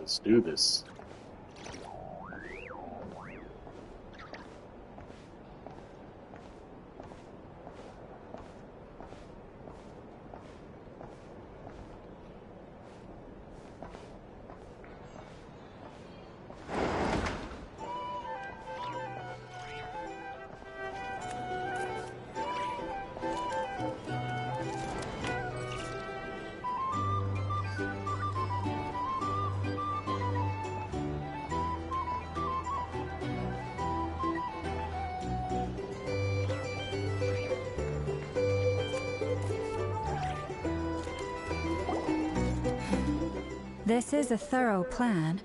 Let's do this. This is a thorough plan,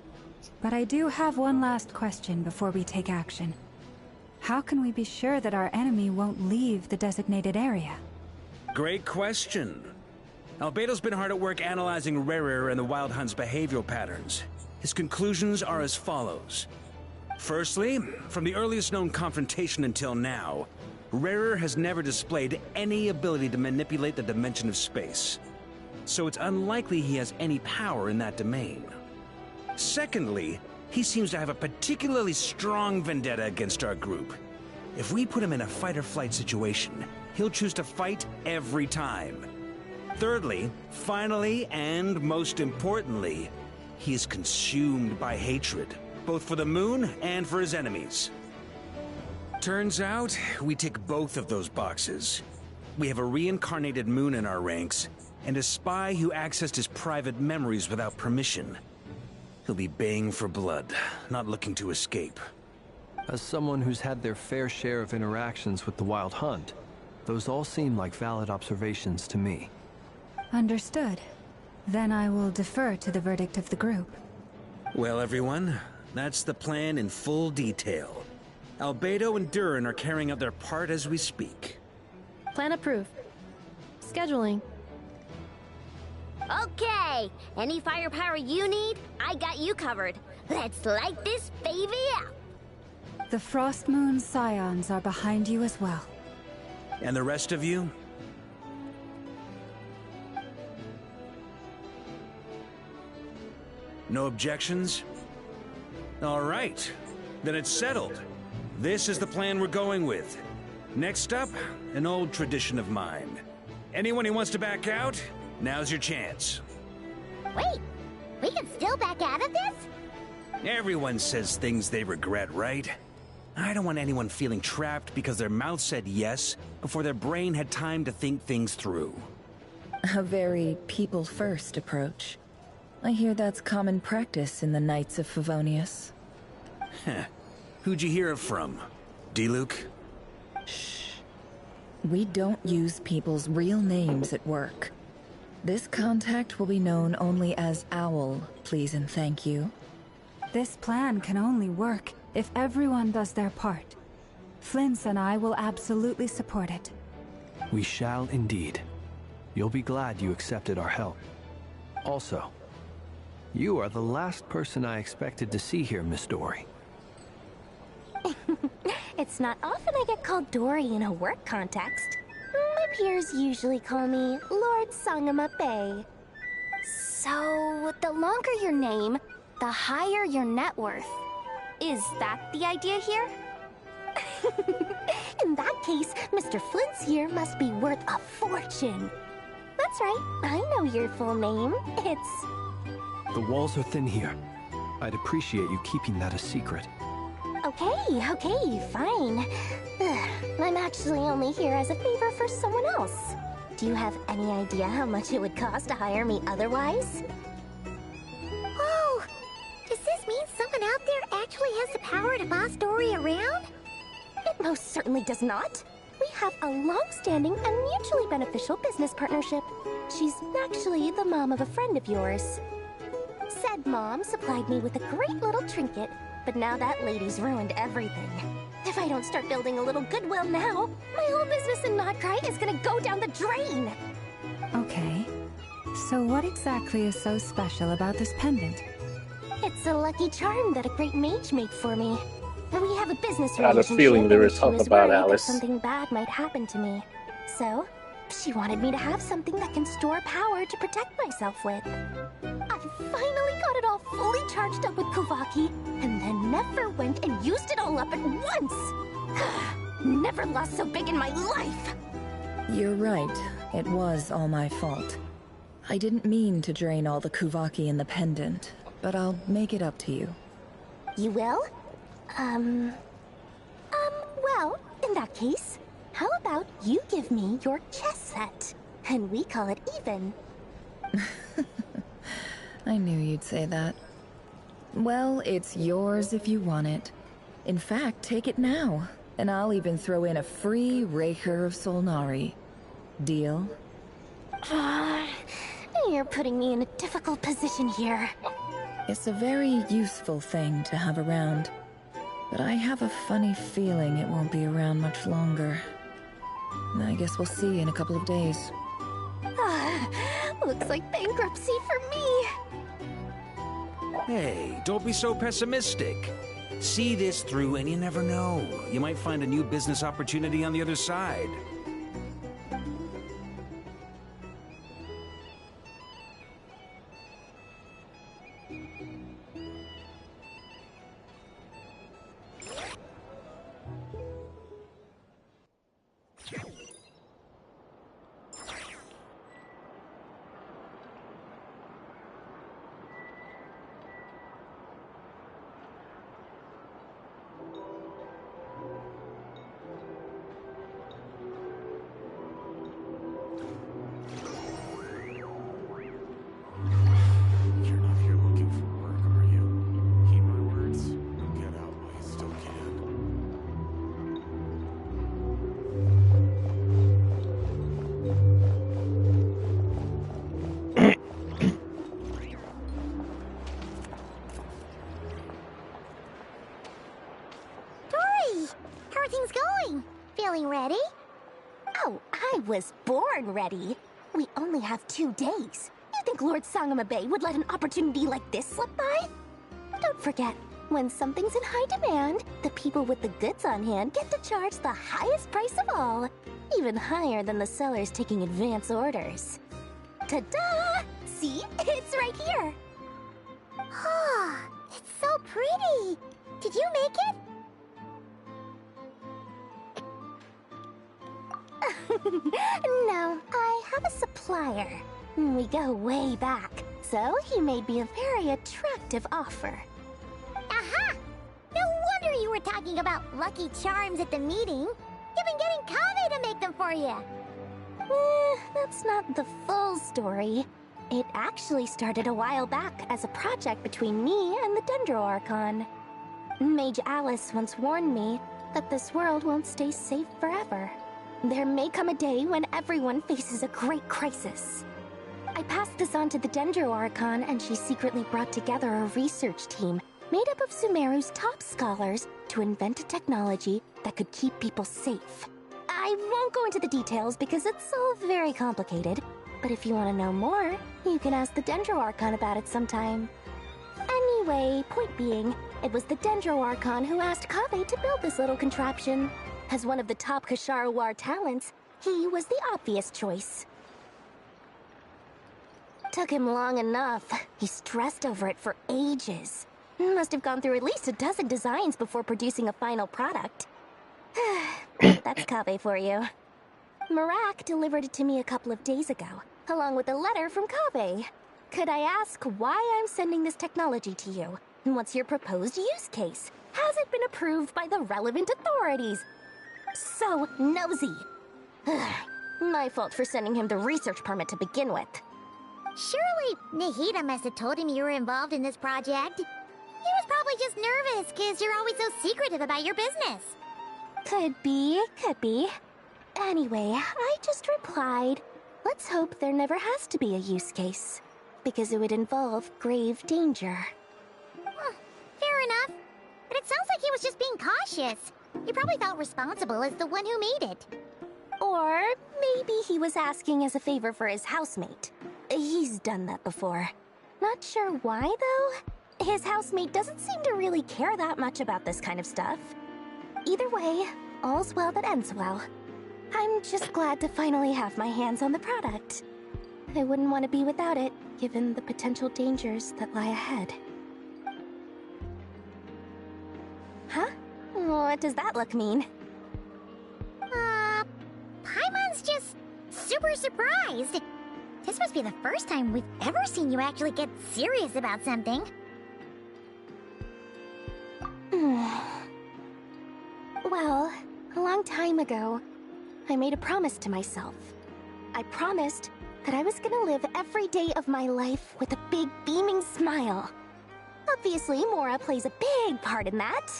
but I do have one last question before we take action. How can we be sure that our enemy won't leave the designated area? Great question. Albedo's been hard at work analyzing Rarer and the Wild Hunt's behavioral patterns. His conclusions are as follows. Firstly, from the earliest known confrontation until now, Rarer has never displayed any ability to manipulate the dimension of space. So it's unlikely he has any power in that domain. Secondly, he seems to have a particularly strong vendetta against our group. If we put him in a fight-or-flight situation, he'll choose to fight every time. Thirdly, finally, and most importantly, he is consumed by hatred, both for the moon and for his enemies. Turns out, we tick both of those boxes. We have a reincarnated moon in our ranks, and a spy who accessed his private memories without permission. He'll be baying for blood, not looking to escape. As someone who's had their fair share of interactions with the Wild Hunt, those all seem like valid observations to me. Understood. Then I will defer to the verdict of the group. Well, everyone, that's the plan in full detail. Albedo and Durin are carrying out their part as we speak. Plan approved. Scheduling. Okay, any firepower you need, I got you covered. Let's light this baby up. The Frost Moon Scions are behind you as well. And the rest of you? No objections? All right, then it's settled. This is the plan we're going with. Next up, an old tradition of mine. Anyone who wants to back out, now's your chance. Wait, we can still back out of this? Everyone says things they regret, right? I don't want anyone feeling trapped because their mouth said yes before their brain had time to think things through. A very people-first approach. I hear that's common practice in the Knights of Favonius. Heh. Who'd you hear it from? D-Luke? Shh. We don't use people's real names at work. This contact will be known only as Owl, please and thank you. This plan can only work if everyone does their part. Flint's and I will absolutely support it. We shall indeed. You'll be glad you accepted our help. Also, you are the last person I expected to see here, Miss Dory. It's not often I get called Dory in a work context. My peers usually call me Lord Sangamabe. So, the longer your name, the higher your net worth. Is that the idea here? In that case, Mr. Flint's here must be worth a fortune. That's right, I know your full name. It's... The walls are thin here. I'd appreciate you keeping that a secret. Okay, fine. I'm actually only here as a favor for someone else. Do you have any idea how much it would cost to hire me otherwise? Oh, does this mean someone out there actually has the power to boss Dory around? It most certainly does not. We have a long-standing and mutually beneficial business partnership. She's actually the mom of a friend of yours. Said mom supplied me with a great little trinket, but now that lady's ruined everything. If I don't start building a little goodwill now, my whole business in Notcry is gonna go down the drain! Okay. So what exactly is so special about this pendant? It's a lucky charm that a great mage made for me. We have a business I had a relationship feeling they were and she talking was about worried that Alice. something bad might happen to me. So, she wanted me to have something that can store power to protect myself with. I finally got it all fully charged up with Kovaki, and then never went and used it all up at once! Never lost so big in my life! You're right. It was all my fault. I didn't mean to drain all the Kuvaki in the pendant, but I'll make it up to you. You will? Well, in that case, how about you give me your chess set? And we call it even. I knew you'd say that. Well, it's yours if you want it. In fact, take it now, and I'll even throw in a free Raker of Solnari. Deal? You're putting me in a difficult position here. It's a very useful thing to have around, but I have a funny feeling it won't be around much longer. I guess we'll see in a couple of days. Looks like bankruptcy for me. Hey, don't be so pessimistic. See this through and you never know. You might find a new business opportunity on the other side. Feeling ready? Oh, I was born ready. We only have 2 days. You think Lord Sangamabe would let an opportunity like this slip by? Don't forget, when something's in high demand, the people with the goods on hand get to charge the highest price of all. Even higher than the sellers taking advance orders. Ta-da! See? It's right here! Oh, it's so pretty! Did you make it? No, I have a supplier. We go way back, so he made me a very attractive offer. Aha! No wonder you were talking about Lucky Charms at the meeting. You've been getting Kave to make them for you. That's not the full story. It actually started a while back as a project between me and the Dendro Archon. Mage Alice once warned me that this world won't stay safe forever. There may come a day when everyone faces a great crisis. I passed this on to the Dendro Archon, and she secretly brought together a research team made up of Sumeru's top scholars to invent a technology that could keep people safe. I won't go into the details because it's all very complicated, but if you want to know more, you can ask the Dendro Archon about it sometime. Anyway, point being, it was the Dendro Archon who asked Kave to build this little contraption. As one of the top Kasharawar talents, he was the obvious choice. Took him long enough. He stressed over it for ages. Must have gone through at least a dozen designs before producing a final product. That's Kave for you. Marak delivered it to me a couple of days ago, along with a letter from Kave. Could I ask why I'm sending this technology to you? What's your proposed use case? Has it been approved by the relevant authorities? So nosy. My fault for sending him the research permit to begin with. Surely Nahida must have told him you were involved in this project. He was probably just nervous because you're always so secretive about your business. Could be, could be. Anyway, I just replied, let's hope there never has to be a use case, because it would involve grave danger. Fair enough. But it sounds like he was just being cautious. He probably felt responsible as the one who made it. Or maybe he was asking as a favor for his housemate. He's done that before. Not sure why, though. His housemate doesn't seem to really care that much about this kind of stuff. Either way, all's well that ends well. I'm just glad to finally have my hands on the product. I wouldn't want to be without it, given the potential dangers that lie ahead. Huh? What does that look mean? Paimon's just super surprised. This must be the first time we've ever seen you actually get serious about something. Well, a long time ago, I made a promise to myself. I promised that I was gonna live every day of my life with a big beaming smile. Obviously, Mora plays a big part in that.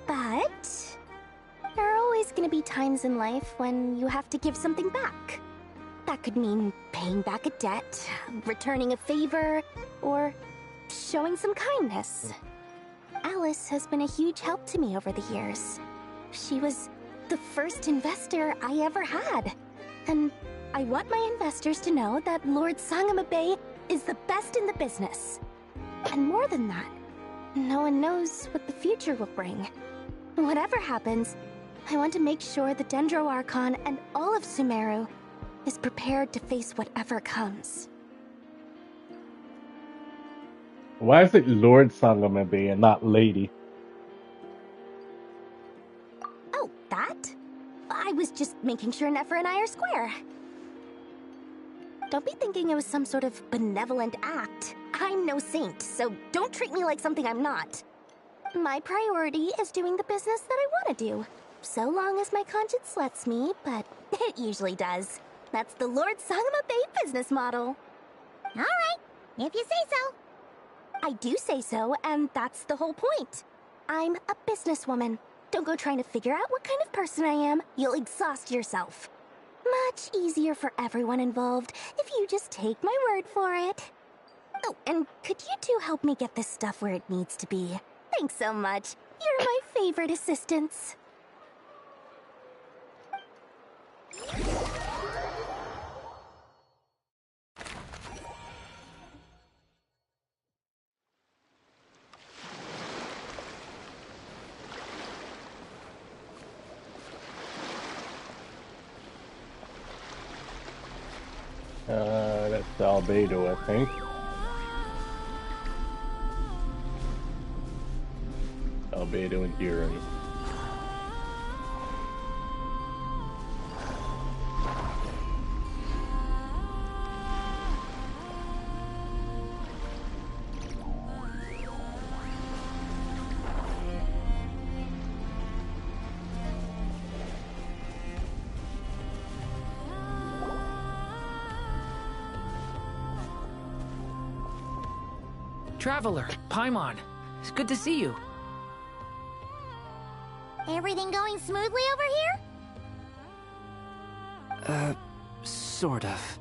But there are always gonna be times in life when you have to give something back. That could mean paying back a debt, returning a favor, or showing some kindness. Alice has been a huge help to me over the years. She was the first investor I ever had. And I want my investors to know that Lord Sangama Bay is the best in the business. And more than that, no one knows what the future will bring. Whatever happens, I want to make sure the Dendro Archon and all of Sumeru is prepared to face whatever comes. Why is it Lord Sangama Bay and not Lady? Oh, that? I was just making sure Nefer and I are square. Don't be thinking it was some sort of benevolent act. I'm no saint, so don't treat me like something I'm not. My priority is doing the business that I want to do. So long as my conscience lets me, but it usually does. That's the Lord Sangama Bay business model. Alright, if you say so. I do say so, and that's the whole point. I'm a businesswoman. Don't go trying to figure out what kind of person I am. You'll exhaust yourself. Much easier for everyone involved if you just take my word for it. Oh, and could you two help me get this stuff where it needs to be? Thanks so much. You're my favorite assistants. That's Albedo, I think. Albedo and Huron. Traveler, Paimon, it's good to see you. Everything going smoothly over here? Sort of.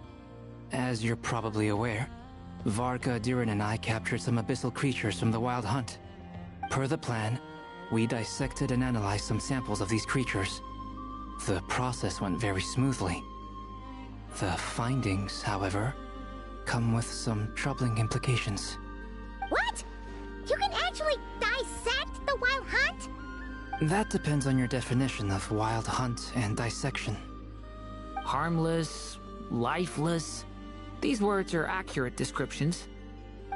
As you're probably aware, Varka, Diren, and I captured some abyssal creatures from the Wild Hunt. Per the plan, we dissected and analyzed some samples of these creatures. The process went very smoothly. The findings, however, come with some troubling implications. What? You can actually dissect the Wild Hunt? That depends on your definition of Wild Hunt and dissection. Harmless, lifeless. These words are accurate descriptions.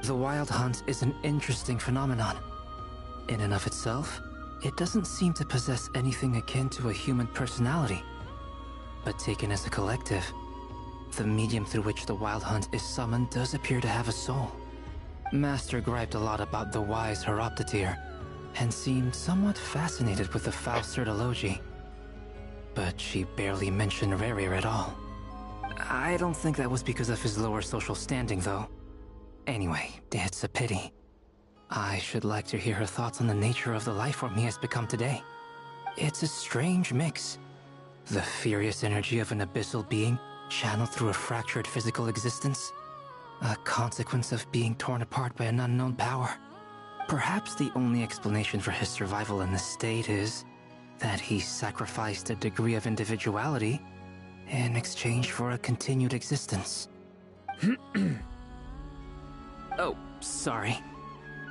The Wild Hunt is an interesting phenomenon. In and of itself, it doesn't seem to possess anything akin to a human personality. But taken as a collective, the medium through which the Wild Hunt is summoned does appear to have a soul. Master griped a lot about the wise Horoptotire, and seemed somewhat fascinated with the foul Certology. But she barely mentioned Rerir at all. I don't think that was because of his lower social standing, though. Anyway, it's a pity. I should like to hear her thoughts on the nature of the life form he has become today. It's a strange mix. The furious energy of an abyssal being channeled through a fractured physical existence. A consequence of being torn apart by an unknown power. Perhaps the only explanation for his survival in this state is that he sacrificed a degree of individuality in exchange for a continued existence. Oh, sorry.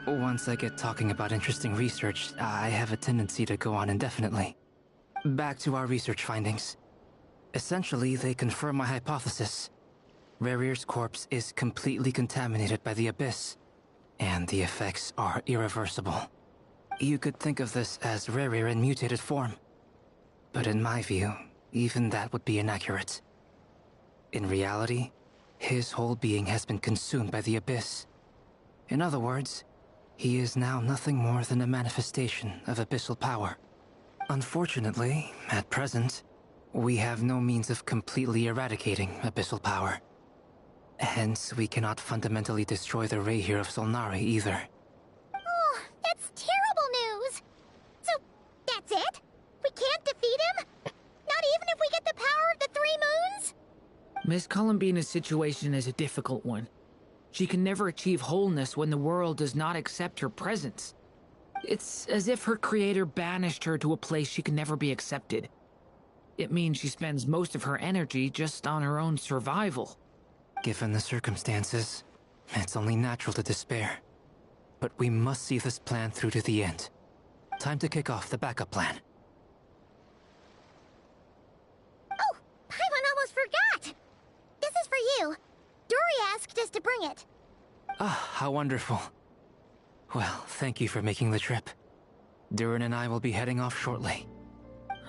Once I get talking about interesting research, I have a tendency to go on indefinitely. Back to our research findings. Essentially, they confirm my hypothesis. Rerir's corpse is completely contaminated by the Abyss, and the effects are irreversible. You could think of this as Rerir in mutated form. But in my view, even that would be inaccurate. In reality, his whole being has been consumed by the Abyss. In other words, he is now nothing more than a manifestation of abyssal power. Unfortunately, at present, we have no means of completely eradicating abyssal power. Hence, we cannot fundamentally destroy the Rayhir of Solnari either. Oh, that's terrible news! So, that's it? We can't defeat him? Not even if we get the power of the Three Moons? Miss Columbina's situation is a difficult one. She can never achieve wholeness when the world does not accept her presence. It's as if her creator banished her to a place she can never be accepted. It means she spends most of her energy just on her own survival. Given the circumstances, it's only natural to despair. But we must see this plan through to the end. Time to kick off the backup plan. Oh, Paimon almost forgot! This is for you. Dory asked us to bring it. Ah, how wonderful. Well, thank you for making the trip. Durin and I will be heading off shortly.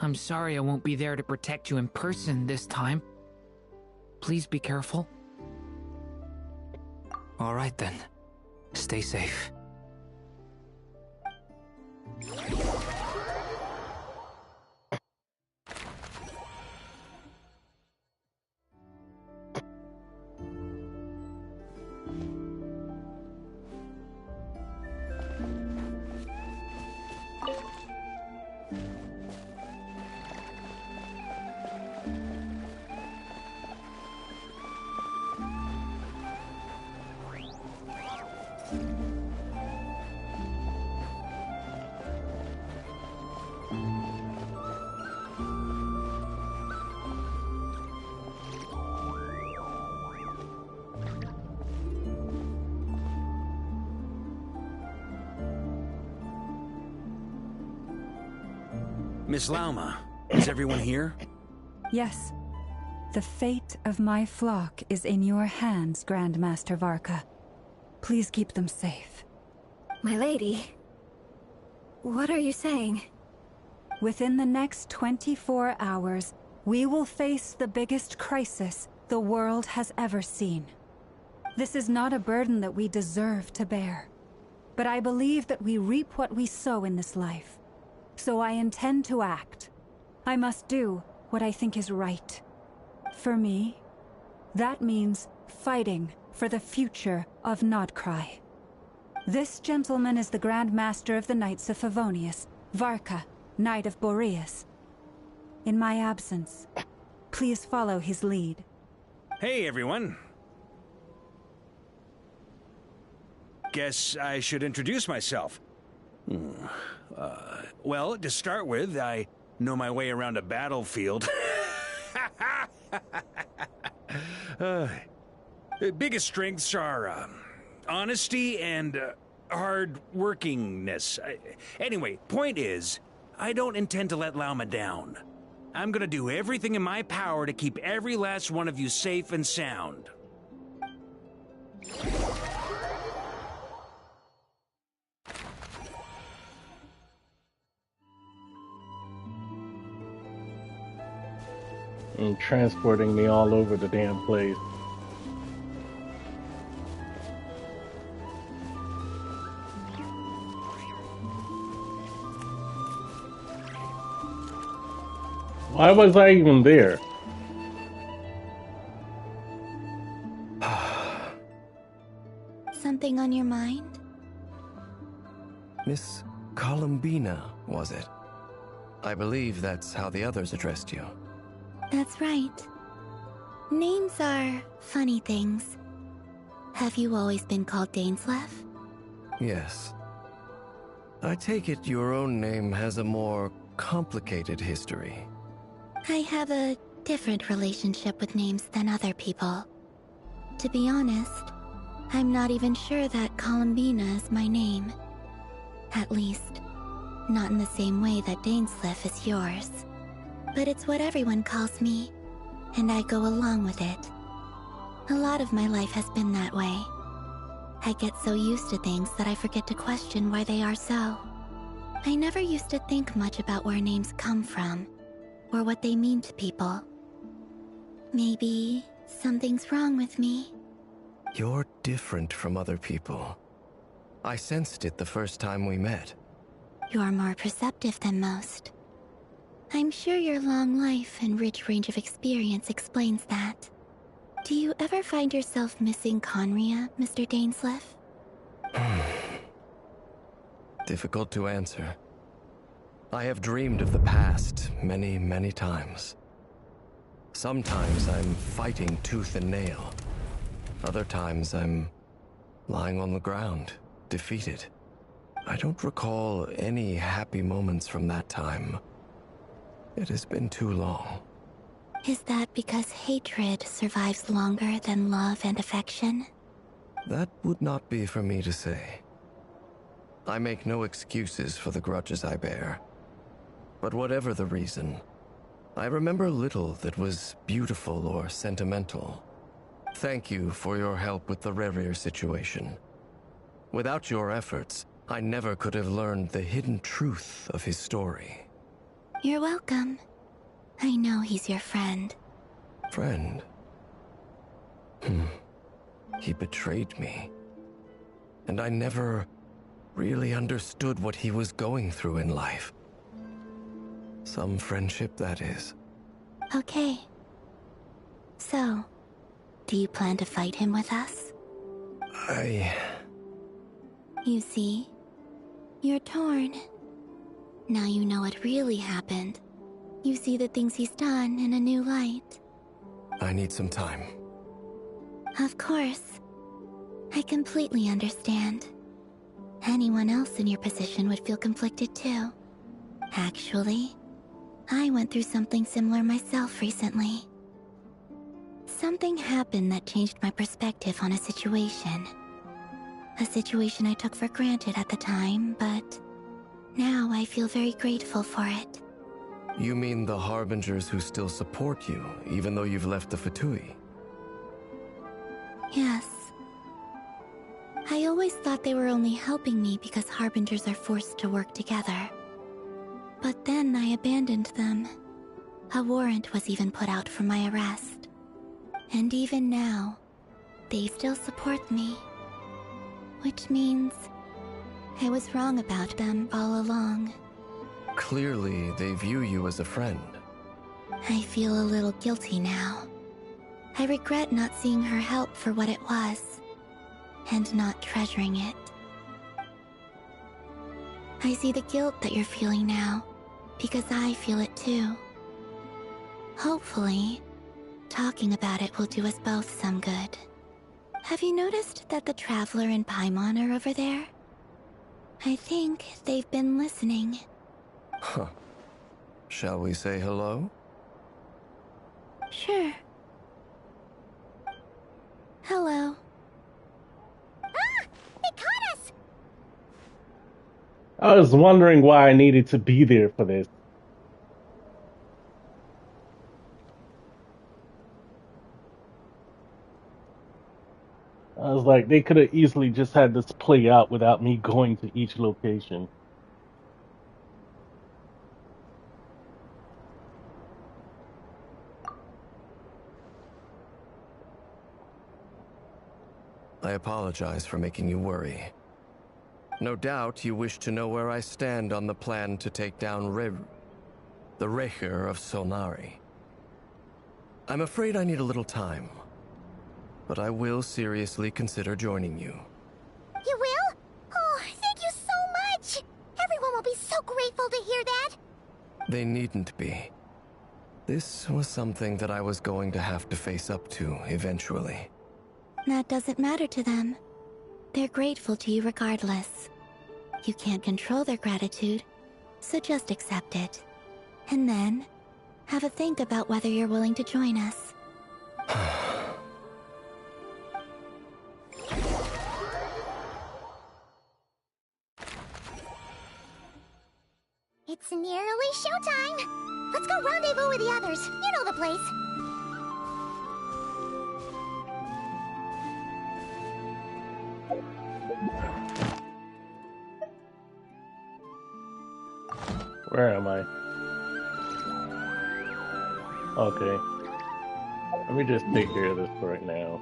I'm sorry I won't be there to protect you in person this time. Please be careful. All right then. Stay safe. Miss Lauma, is everyone here? Yes. The fate of my flock is in your hands, Grandmaster Varka. Please keep them safe. My lady, what are you saying? Within the next 24 hours, we will face the biggest crisis the world has ever seen. This is not a burden that we deserve to bear, but I believe that we reap what we sow in this life. So I intend to act. I must do what I think is right. For me, that means fighting for the future of Nodcry. This gentleman is the Grand Master of the Knights of Favonius, Varka, Knight of Boreas. In my absence, please follow his lead. Hey, everyone. Guess I should introduce myself. Well, to start with, I know my way around a battlefield. Biggest strengths are honesty and hard-workingness. Anyway, point is, I don't intend to let Lauma down. I'm gonna do everything in my power to keep every last one of you safe and sound. And transporting me all over the damn place. Why was I even there? Something on your mind? Miss Columbina, was it? I believe that's how the others addressed you. That's right. Names are funny things. Have you always been called Dainslev? Yes. I take it your own name has a more complicated history. I have a different relationship with names than other people. To be honest, I'm not even sure that Columbina is my name. At least, not in the same way that Dainslev is yours. But it's what everyone calls me, and I go along with it. A lot of my life has been that way. I get so used to things that I forget to question why they are so. I never used to think much about where names come from, or what they mean to people. Maybe something's wrong with me. You're different from other people. I sensed it the first time we met. You're more perceptive than most. I'm sure your long life and rich range of experience explains that. Do you ever find yourself missing Conria, Mr. Dainsleif? Difficult to answer. I have dreamed of the past many, many times. Sometimes I'm fighting tooth and nail. Other times I'm lying on the ground, defeated. I don't recall any happy moments from that time. It has been too long. Is that because hatred survives longer than love and affection? That would not be for me to say. I make no excuses for the grudges I bear. But whatever the reason, I remember little that was beautiful or sentimental. Thank you for your help with the Rerir situation. Without your efforts, I never could have learned the hidden truth of his story. You're welcome. I know he's your friend. Friend? He betrayed me. And I never really understood what he was going through in life. Some friendship, that is. Okay. So, do you plan to fight him with us? You see, you're torn. Now you know what really happened. You see the things he's done in a new light. I need some time. Of course. I completely understand. Anyone else in your position would feel conflicted too. Actually, I went through something similar myself recently. Something happened that changed my perspective on a situation. A situation I took for granted at the time, but now I feel very grateful for it. You mean the Harbingers who still support you, even though you've left the Fatui? Yes. I always thought they were only helping me because Harbingers are forced to work together. But then I abandoned them. A warrant was even put out for my arrest. And even now, they still support me. Which means I was wrong about them all along. Clearly, they view you as a friend. I feel a little guilty now. I regret not seeing her help for what it was, and not treasuring it. I see the guilt that you're feeling now, because I feel it too. Hopefully, talking about it will do us both some good. Have you noticed that the Traveler and Paimon are over there? I think they've been listening. Huh. Shall we say hello? Sure. Hello. Ah! They caught us! I was wondering why I needed to be there for this. I was like, they could have easily just had this play out without me going to each location. I apologize for making you worry. No doubt you wish to know where I stand on the plan to take down the Rerir of Solnari. I'm afraid I need a little time, but I will seriously consider joining you. You will? Oh, thank you so much! Everyone will be so grateful to hear that! They needn't be. This was something that I was going to have to face up to eventually. That doesn't matter to them. They're grateful to you regardless. You can't control their gratitude, so just accept it. And then, have a think about whether you're willing to join us. It's nearly showtime! Let's go rendezvous with the others. You know the place. Where am I? Okay. Let me just take care of this right now.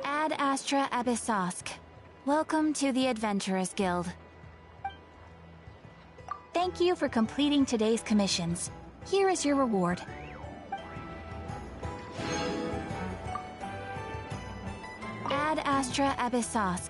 Ad Astra Abyssosk. Welcome to the Adventurers Guild. Thank you for completing today's commissions. Here is your reward. Ad Astra Abyssosk.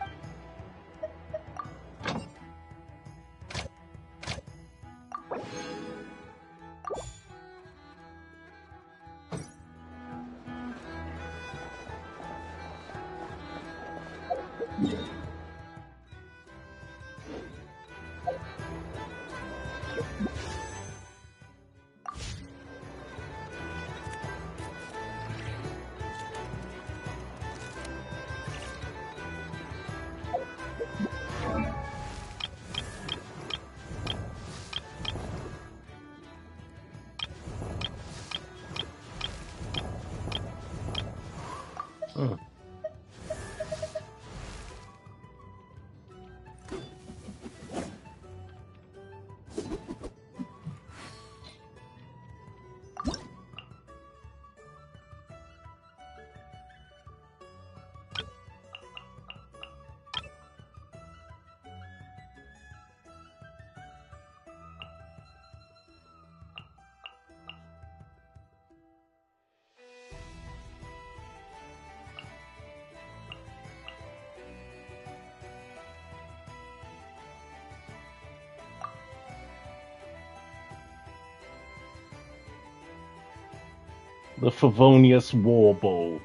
The Favonius War Bowl.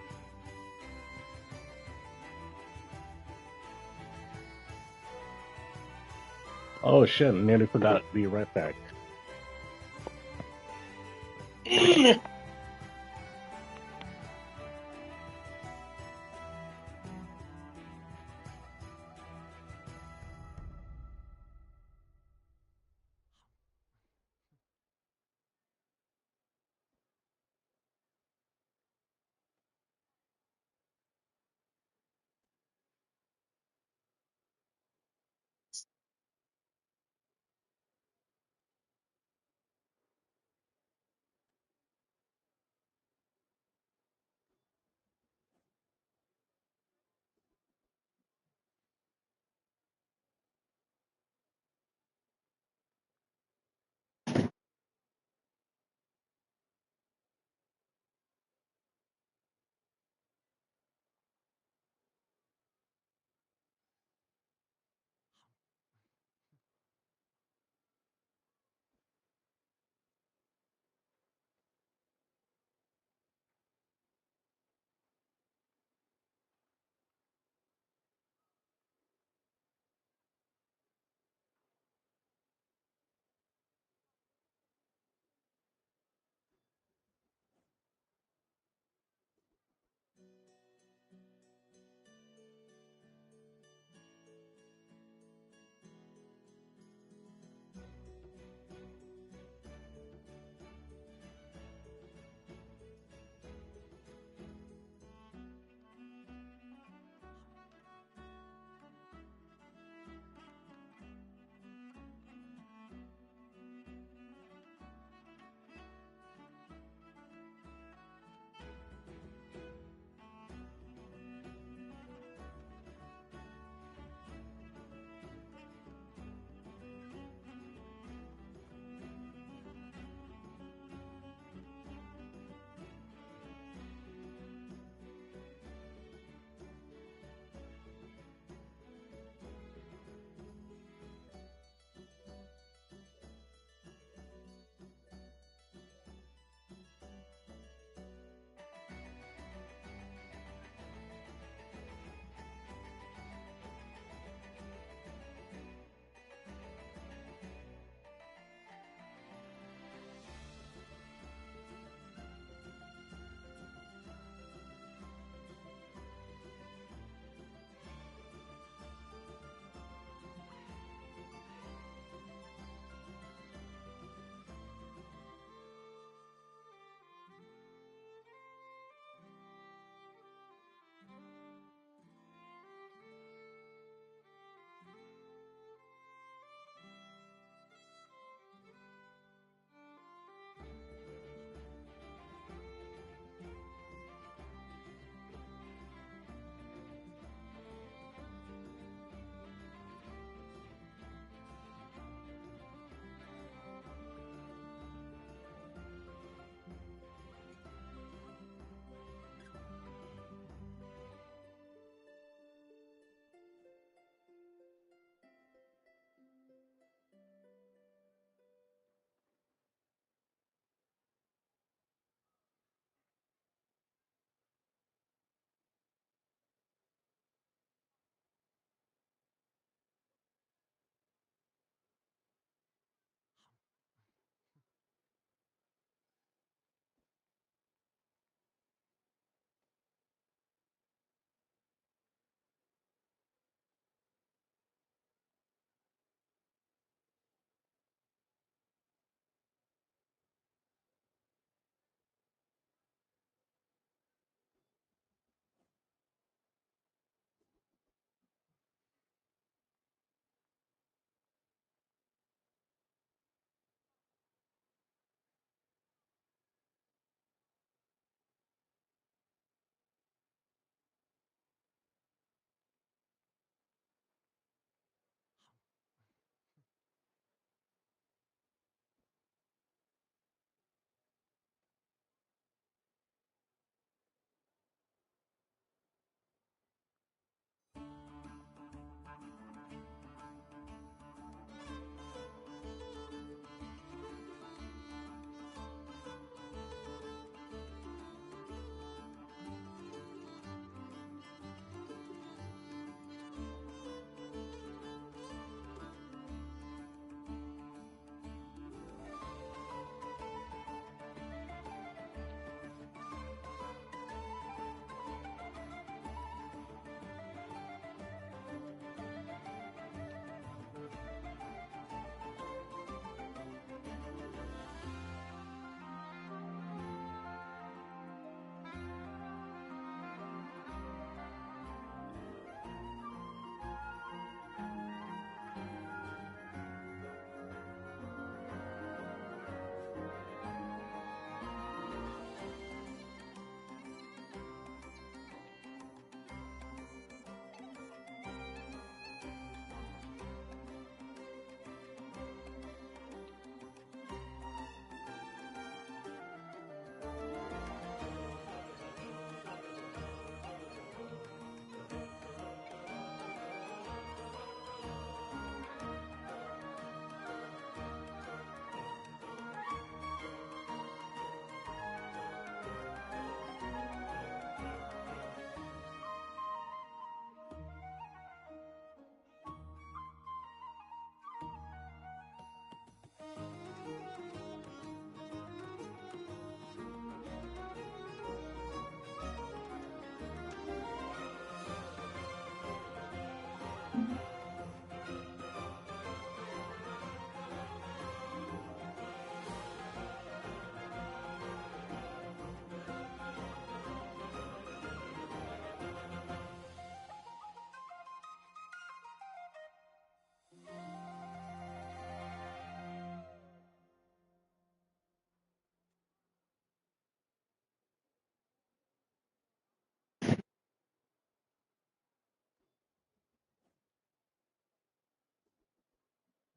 Oh shit, nearly forgot to be right back.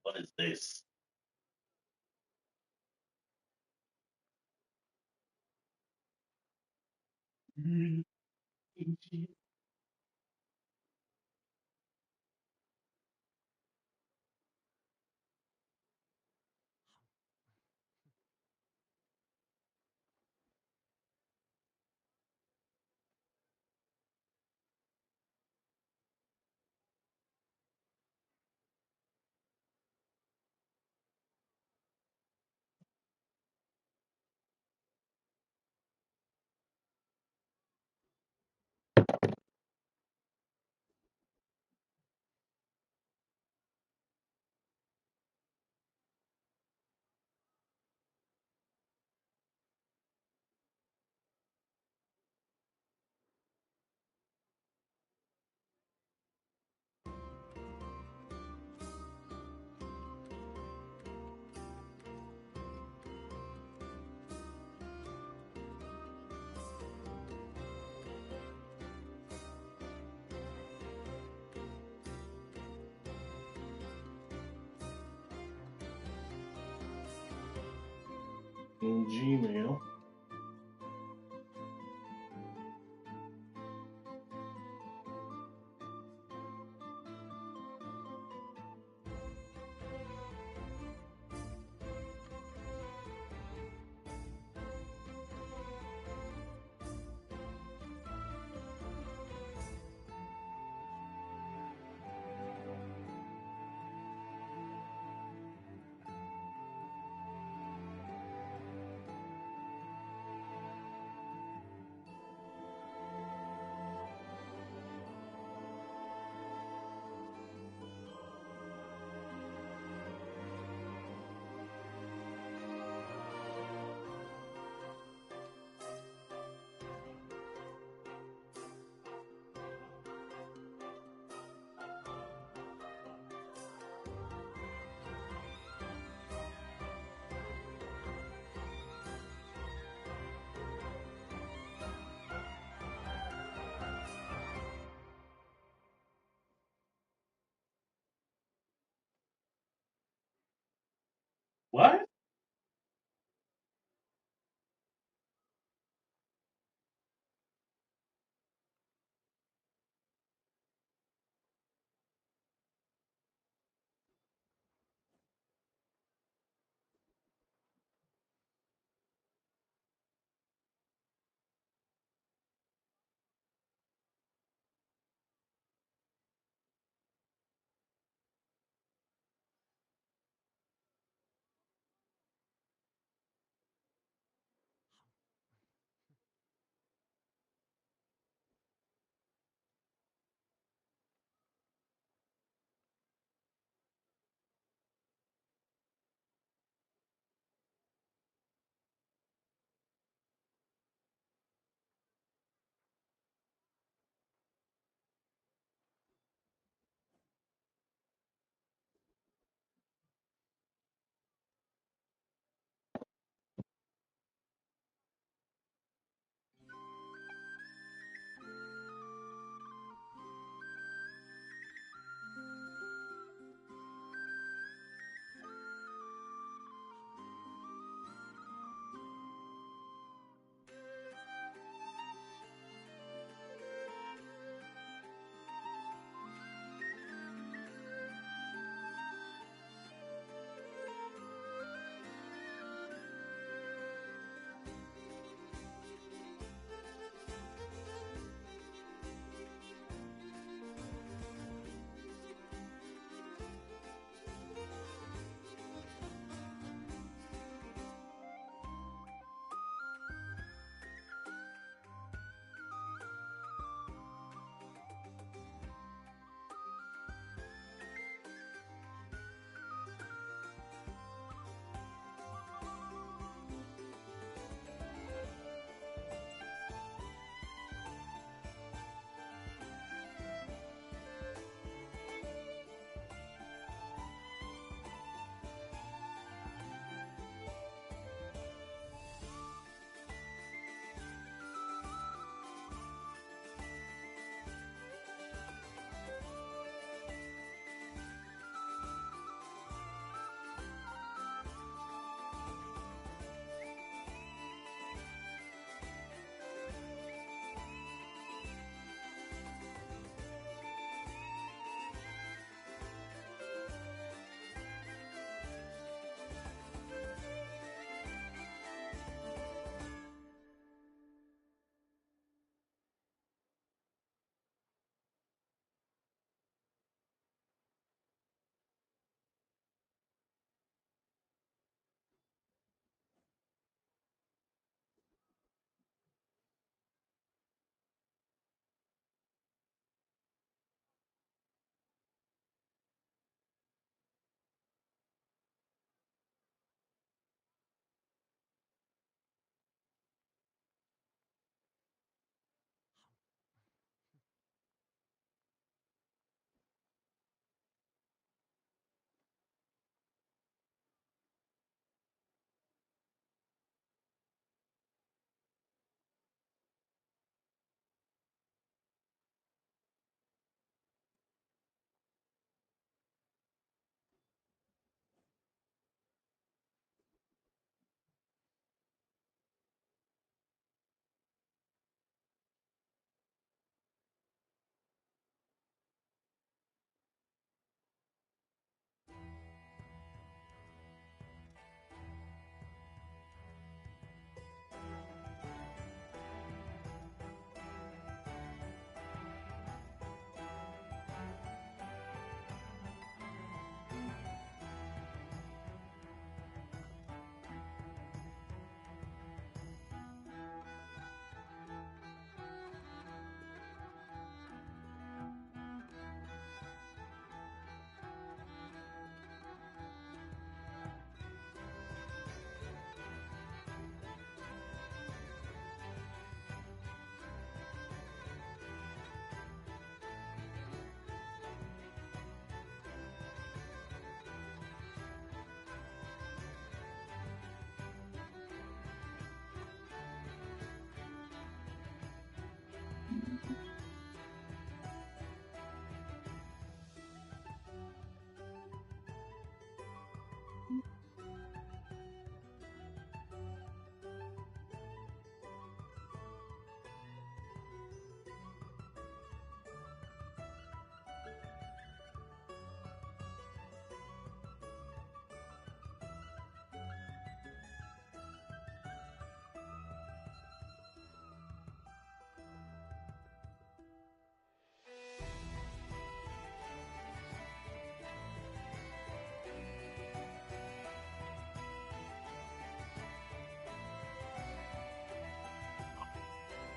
What is this? In Gmail.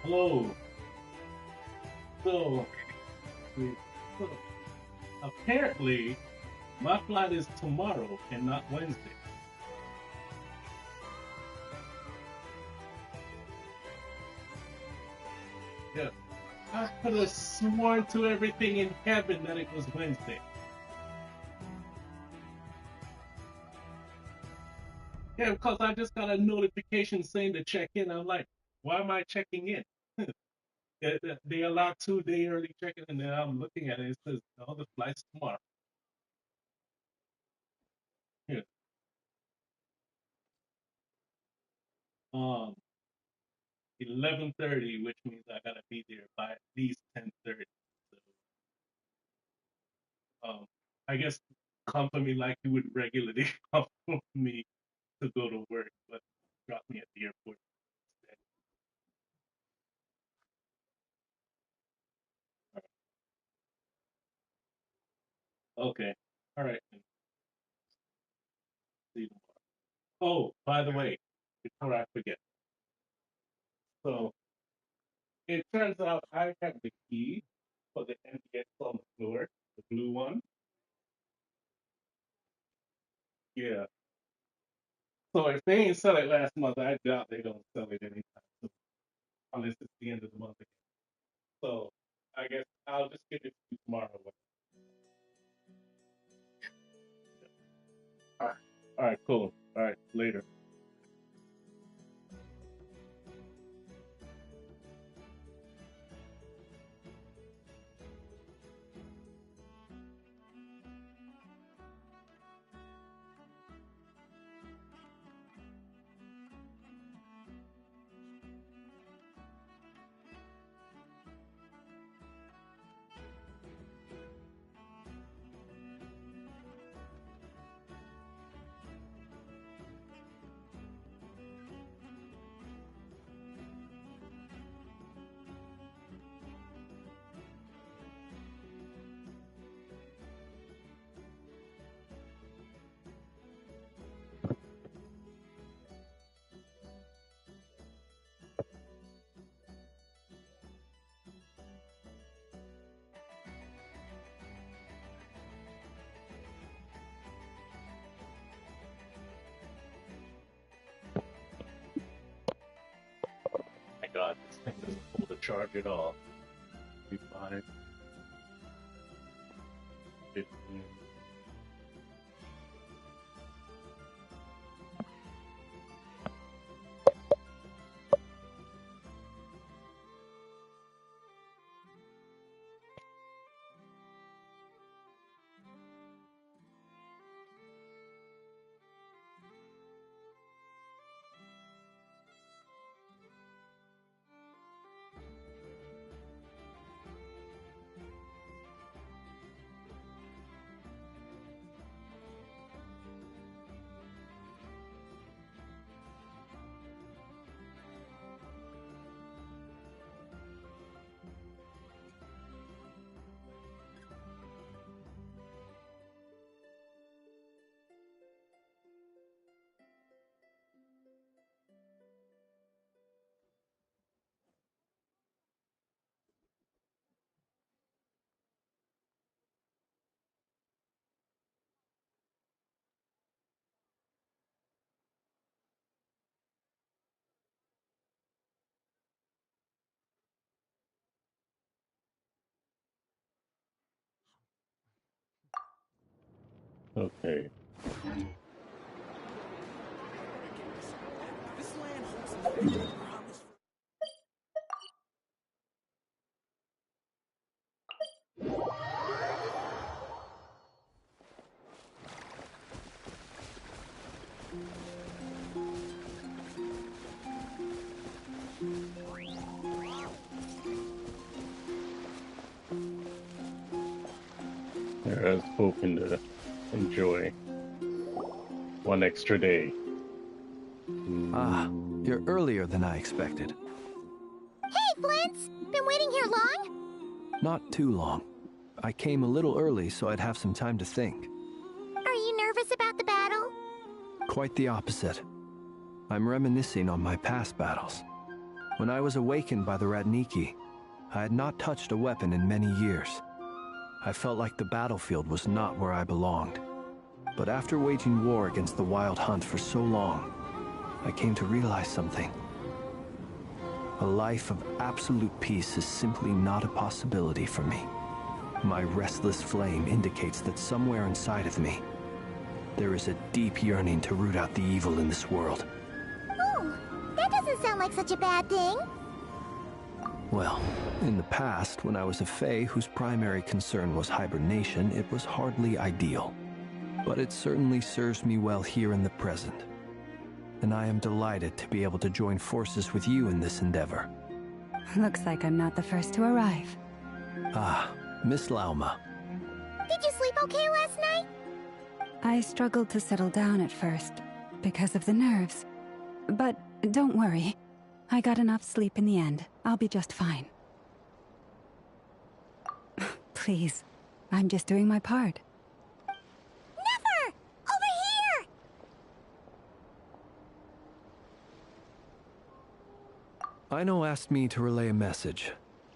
Hello. So, so, apparently, my flight is tomorrow and not Wednesday. Yeah. I could have sworn to everything in heaven that it was Wednesday. Yeah, because I just got a notification saying to check in. I'm like, why am I checking in? They allow 2 day early check-in, and then I'm looking at it. It says, "Oh, the flight's tomorrow." Yeah. 11:30, which means I gotta be there by at least 10:30. So, I guess come for me like you would regularly come for me to go to work, but drop me at the airport instead. Okay. All right. Then. See you tomorrow. Oh, by the way, before I forget, so it turns out I have the key for the MDX on the floor, the blue one. Yeah. So if they ain't sell it last month, I doubt they don't sell it anytime soon, unless it's the end of the month again. So I guess I'll just give it to you tomorrow. All right, cool. All right, later. My God, this thing doesn't pull the charge at all. 35, 15. Okay. I was hoping to enjoy one extra day. Ah, you're earlier than I expected. Hey, Flint's! Been waiting here long? Not too long. I came a little early so I'd have some time to think. Are you nervous about the battle? Quite the opposite. I'm reminiscing on my past battles. When I was awakened by the Ratniki, I had not touched a weapon in many years. I felt like the battlefield was not where I belonged. But after waging war against the Wild Hunt for so long, I came to realize something. A life of absolute peace is simply not a possibility for me. My restless flame indicates that somewhere inside of me, there is a deep yearning to root out the evil in this world. Oh, that doesn't sound like such a bad thing. Well, in the past, when I was a Fae whose primary concern was hibernation, it was hardly ideal. But it certainly serves me well here in the present. And I am delighted to be able to join forces with you in this endeavor. Looks like I'm not the first to arrive. Ah, Miss Lauma. Did you sleep okay last night? I struggled to settle down at first, because of the nerves. But don't worry. I got enough sleep in the end. I'll be just fine. Please, I'm just doing my part. Never! Over here! Aino asked me to relay a message.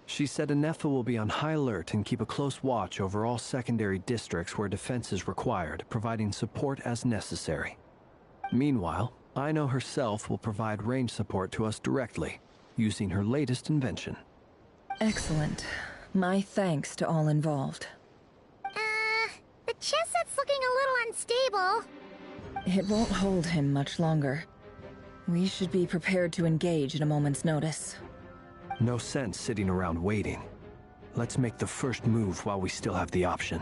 She said Anetha will be on high alert and keep a close watch over all secondary districts where defense is required, providing support as necessary. Meanwhile, Aino herself will provide range support to us directly, using her latest invention. Excellent. My thanks to all involved. The chest set's looking a little unstable. It won't hold him much longer. We should be prepared to engage at a moment's notice. No sense sitting around waiting. Let's make the first move while we still have the option.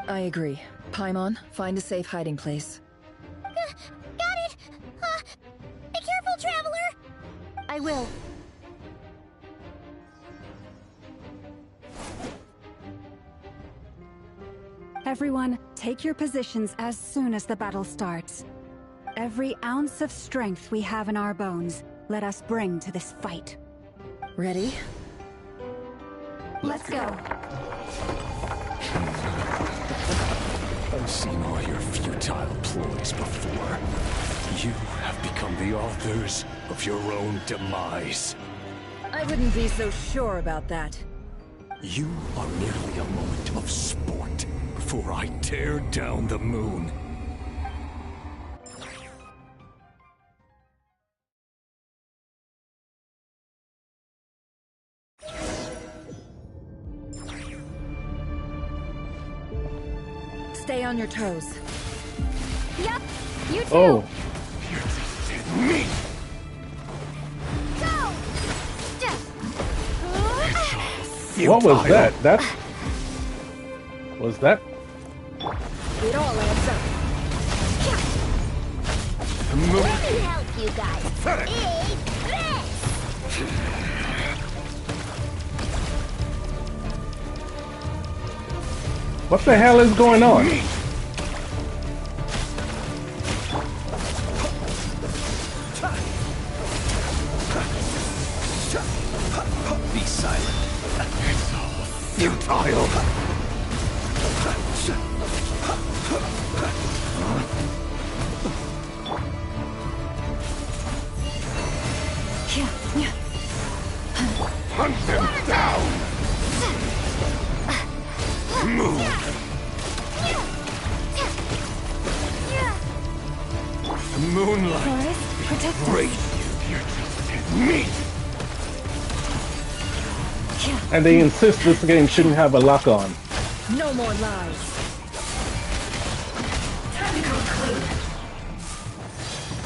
I agree. Paimon, find a safe hiding place. Got it! Be careful, Traveler! I will. Everyone, take your positions as soon as the battle starts. Every ounce of strength we have in our bones, let us bring to this fight. Ready? Let's go. I've seen all your futile ploys before. You have become the authors of your own demise. I wouldn't be so sure about that. You are merely a moment of sport before I tear down the moon. Stay on your toes. Yep, you too. Oh. Me! Go! What was that? That was that? It all adds up. Let me help you guys. Big this! What the hell is going on? Be silent. It's all futile. Hunt them down! Move! The moonlight embrace you. Meet! And they insist this game shouldn't have a lock on. No more lies. Time to come clean.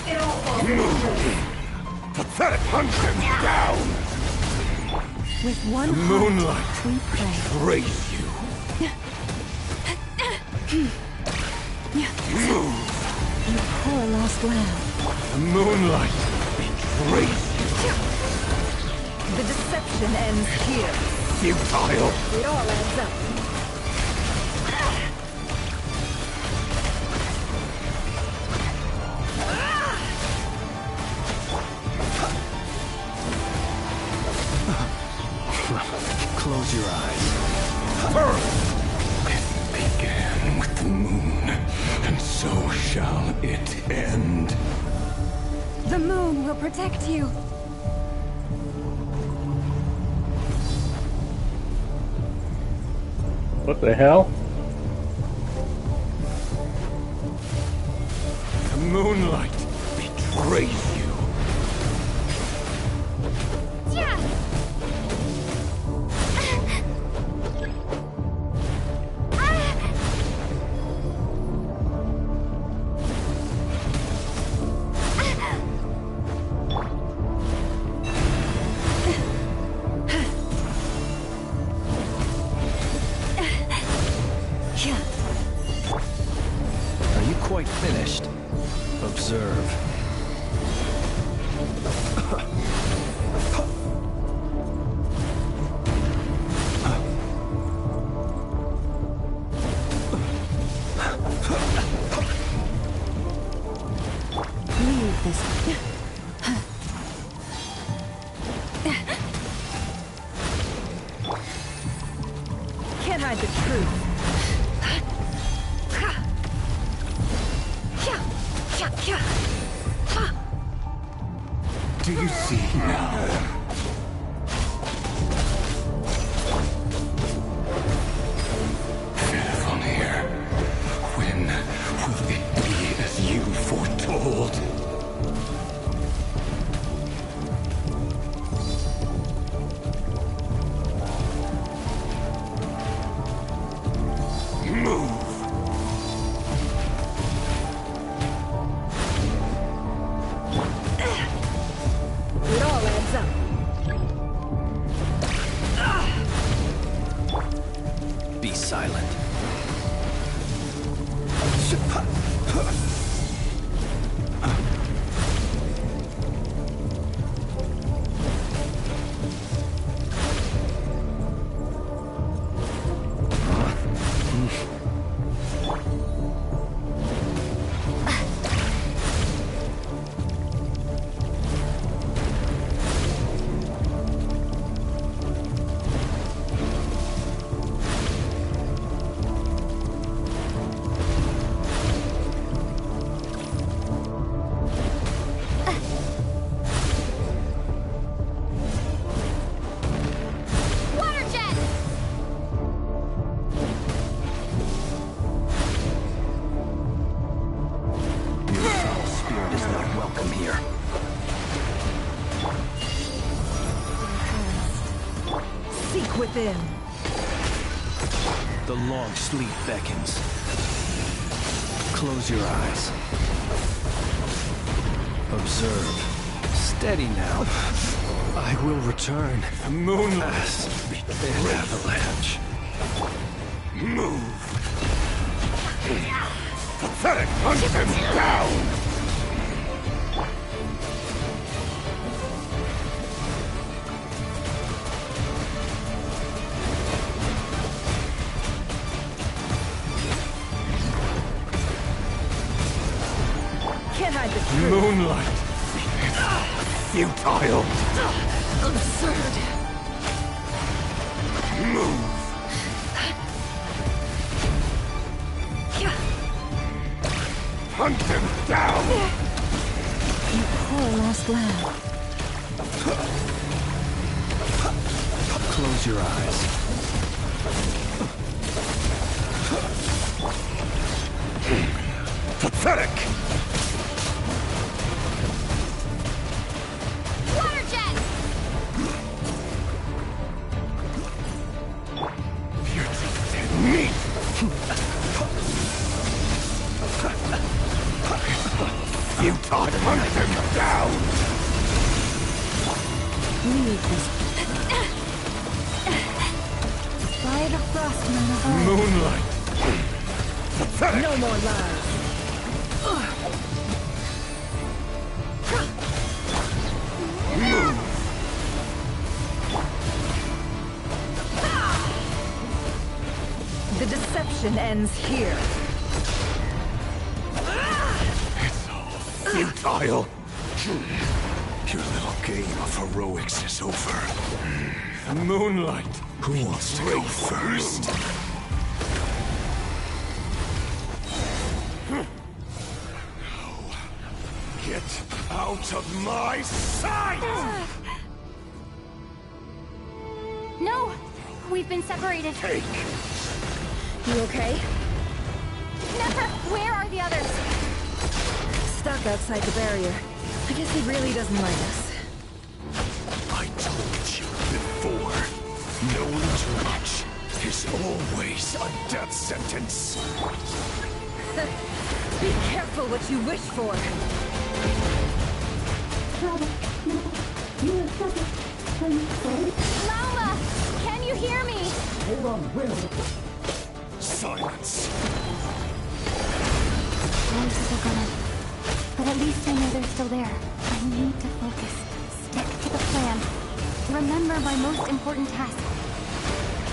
It all falls. Pathetic, hunt them down! With one the moonlight heart, we pray. Raise you. Move. You poor lost lamb. The moonlight betrays you. The deception ends here. Futile. It all adds up. Close your eyes. It began with the moon, and so shall it end. The moon will protect you. What the hell? The moonlight betrays you. Yeah. Are you quite finished? Observe. Leave this. Can't hide the truth. Do you see now? Fairfonir, when will it be as you foretold? Move! It all adds up. Be silent. Water jet. Your foul spirit is not welcome here. Seek within. The long sleep beckons. Close your eyes. Observe. Steady now. I will return. The moonlight An avalanche. Move! Pathetic! Hunt him down! Can't hide the truth. Moonlight! Futile! Absurd. Move! Hunt him down! You poor lost lamb. Close your eyes. Pathetic! Water jet. You're just dead meat! Futile! Hunt him down! Leave this. By the frostman of old. Moonlight! Pathetic! No more lies. Move! The deception ends here. It's all futile! Your little game of heroics is over. Moonlight! Who wants to go first? Get out of my sight! No, we've been separated. Take You okay? Never! Where are the others? Stuck outside the barrier. I guess he really doesn't like us. I told you before. Knowing too much is always a death sentence. Be careful what you wish for. Laura! Can you hear me? Silence. Voices are gone. But at least I know they're still there. I need to focus. Stick to the plan. Remember my most important task.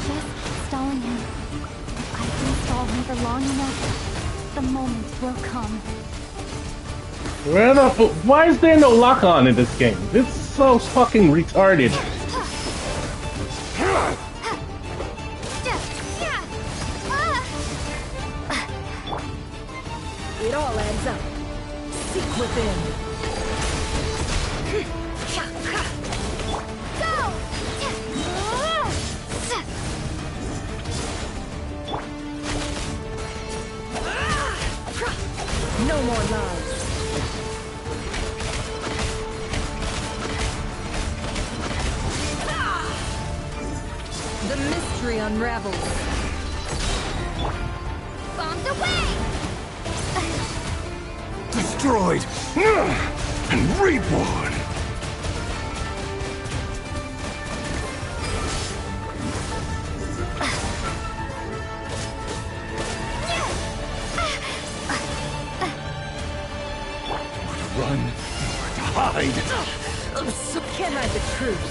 Just keep stalling him. If I can stall him for long enough, the moment will come. Where the why is there no lock-on in this game? This is so fucking retarded. It all adds up. Seek within. Go! No more lies. The mystery unravels. Bombs away! Destroyed and reborn. Run or to hide. So can't hide the truth.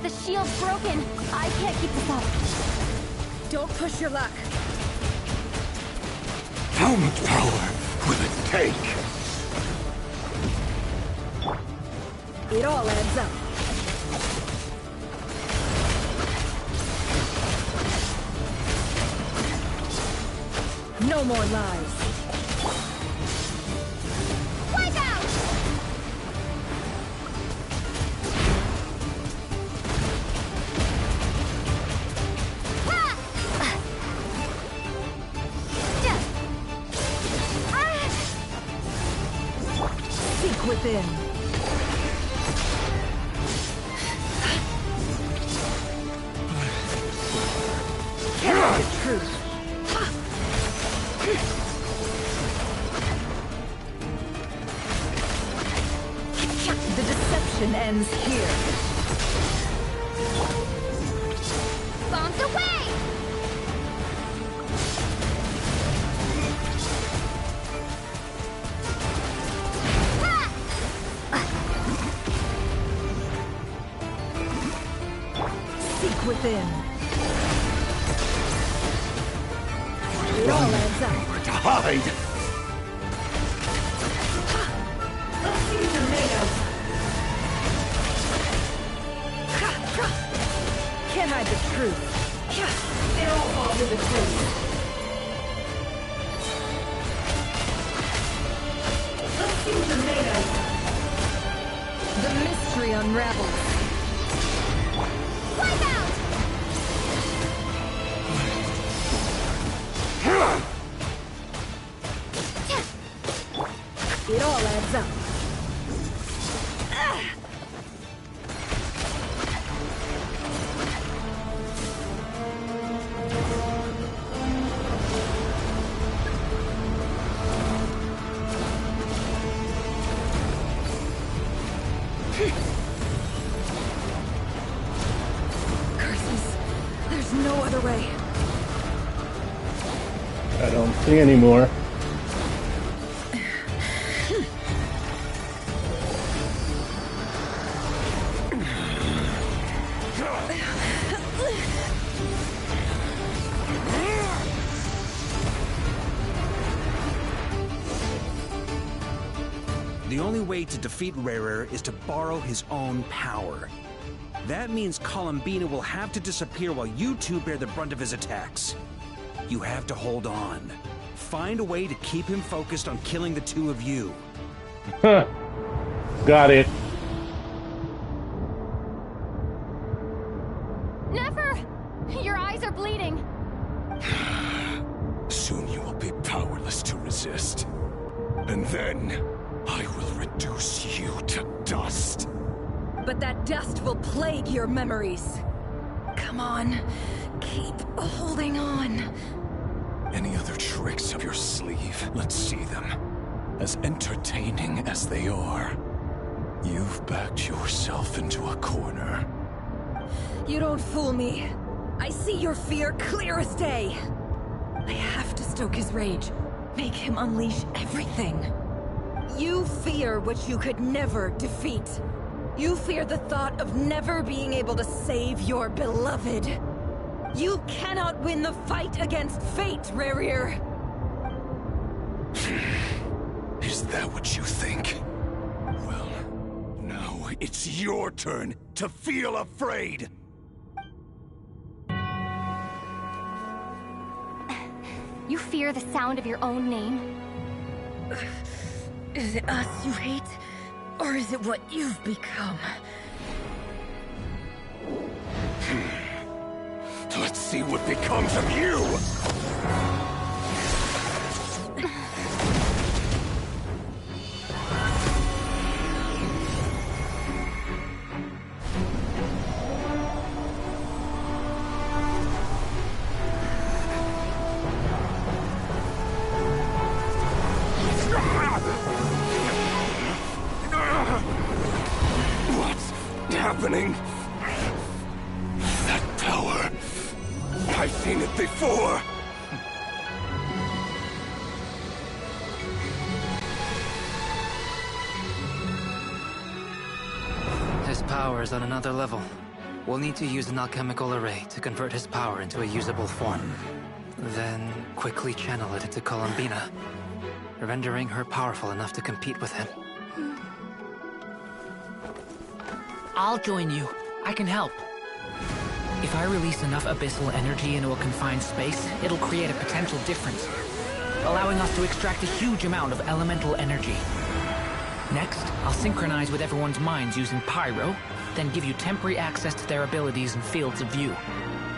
The shield's broken. I can't keep this up. Don't push your luck. How much power will it take? It all adds up. No more lies. Wipe out! Seek within. Can't the truth. The deception ends here. Bombs away! Seek within. It all adds up. Nowhere to hide. Can't hide the truth. It all falls to the truth. Let's see what you're made of. The mystery unravels. Wipe out! It all adds up. Curses. There's no other way. I don't see anymore. the only way to defeat Rarer is to borrow his own power. That means Columbina will have to disappear while you two bear the brunt of his attacks. You have to hold on. Find a way to keep him focused on killing the two of you. Got it. Never! Your eyes are bleeding. Soon you will be powerless to resist. And then, I will reduce you to dust. But that dust will plague your memories. Come on, keep holding on. Any other tricks up your sleeve? Let's see them. As entertaining as they are. You've backed yourself into a corner. You don't fool me. I see your fear clear as day. I have to stoke his rage. Make him unleash everything. You fear what you could never defeat. You fear the thought of never being able to save your beloved. You cannot win the fight against fate, Rarir. Is that what you think? Well, now it's your turn to feel afraid! You fear the sound of your own name? Is it us you hate? Or is it what you've become? Let's see what becomes of you! What's happening? That power. I've seen it before. His power is on another level. We'll need to use an alchemical array to convert his power into a usable form. Then quickly channel it into Columbina, rendering her powerful enough to compete with him. I'll join you. I can help. If I release enough abyssal energy into a confined space, it'll create a potential difference, allowing us to extract a huge amount of elemental energy. Next, I'll synchronize with everyone's minds using Pyro, then give you temporary access to their abilities and fields of view.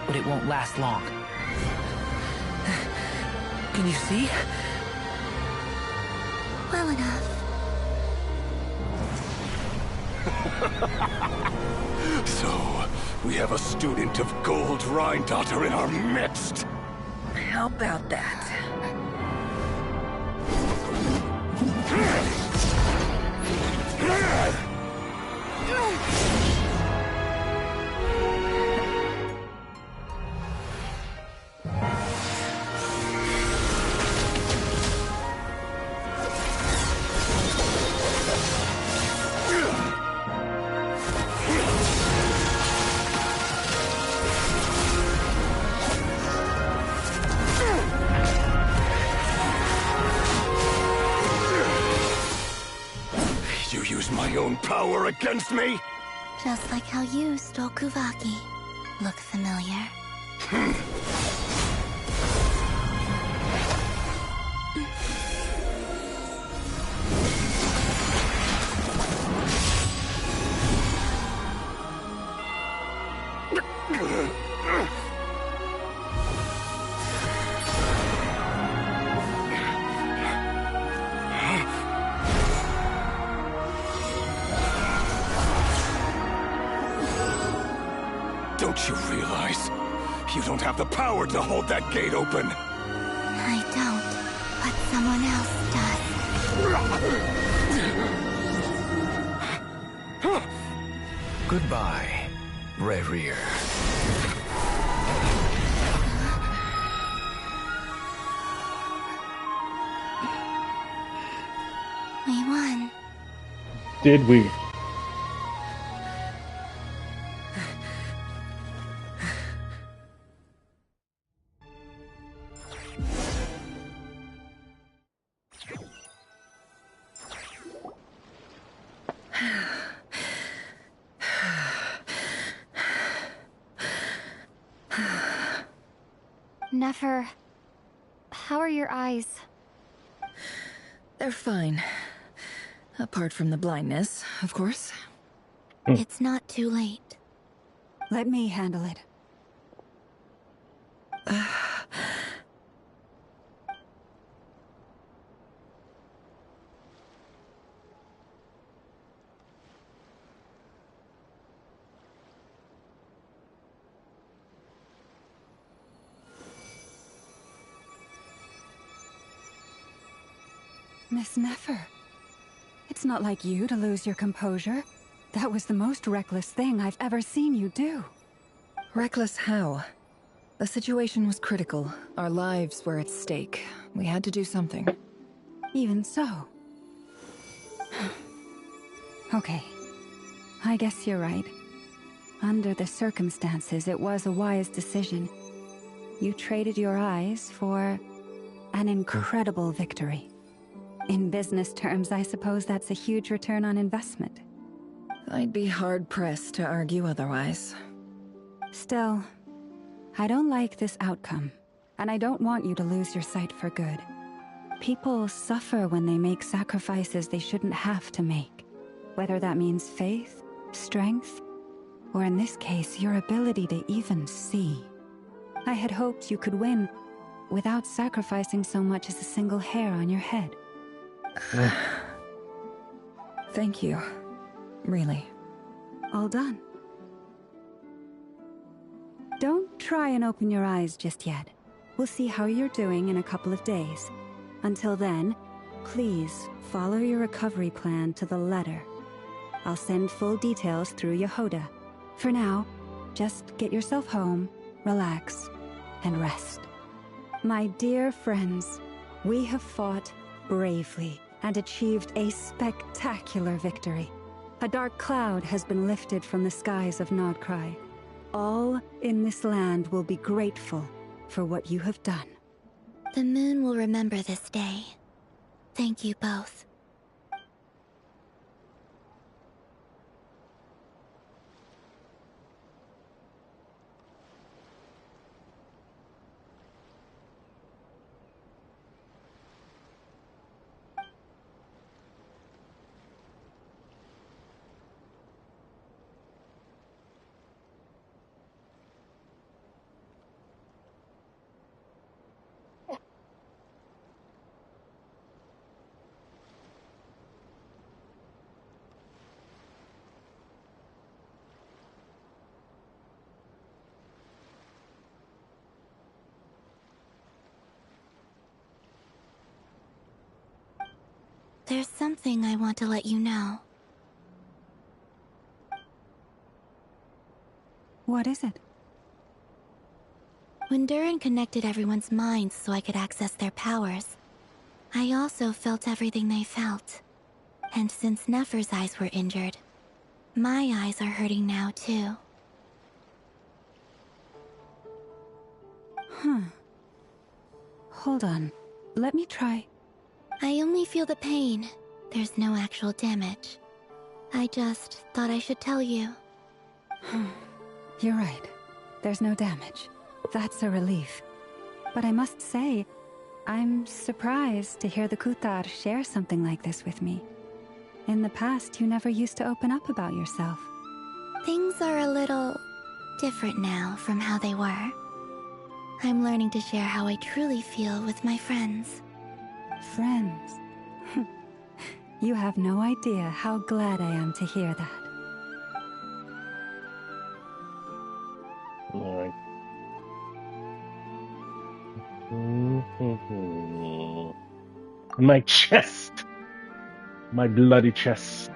But it won't last long. Can you see? Well enough. So, we have a student of Gold Rheindotter in our midst. How about that? You use my own power against me? Just like how you stole Kuvaki. Look familiar? Don't you realize? You don't have the power to hold that gate open. I don't, but someone else does. Goodbye, Rarir. We won. Did we? Nefer, how are your eyes? They're fine. Apart from the blindness, of course. It's not too late. Let me handle it. Miss Nefer, it's not like you to lose your composure. That was the most reckless thing I've ever seen you do. Reckless how? The situation was critical. Our lives were at stake. We had to do something. Even so. Okay. I guess you're right. Under the circumstances, it was a wise decision. You traded your eyes for an incredible victory. In business terms, I suppose that's a huge return on investment. I'd be hard-pressed to argue otherwise. Still, I don't like this outcome, and I don't want you to lose your sight for good. People suffer when they make sacrifices they shouldn't have to make, whether that means faith, strength, or in this case, your ability to even see. I had hoped you could win without sacrificing so much as a single hair on your head. Thank you. Really. All done. Don't try and open your eyes just yet. We'll see how you're doing in a couple of days. Until then, please follow your recovery plan to the letter. I'll send full details through Yehoda. For now, just get yourself home, relax, and rest. My dear friends, we have fought bravely and achieved a spectacular victory. A dark cloud has been lifted from the skies of Nodcry. All in this land will be grateful for what you have done. The moon will remember this day. Thank you both. There's something I want to let you know. What is it? When Durin connected everyone's minds so I could access their powers, I also felt everything they felt. And since Nefer's eyes were injured, my eyes are hurting now too. Huh. Hold on. Let me try. I only feel the pain. There's no actual damage. I just thought I should tell you. You're right. There's no damage. That's a relief. But I must say, I'm surprised to hear the Kuthar share something like this with me. In the past, you never used to open up about yourself. Things are a little different now from how they were. I'm learning to share how I truly feel with my friends. Friends? You have no idea how glad I am to hear that. Alright. My chest. My bloody chest.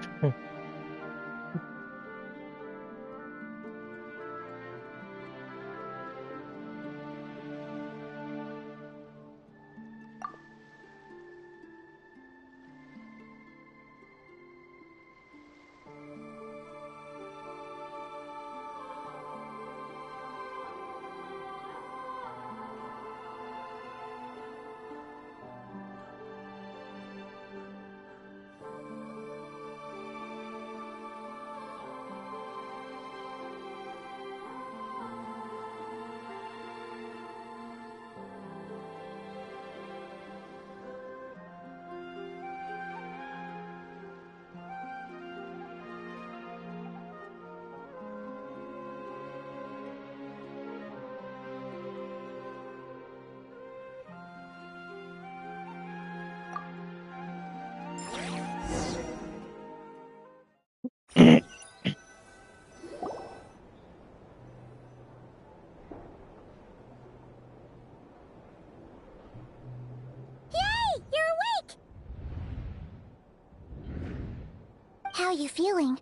are you feeling?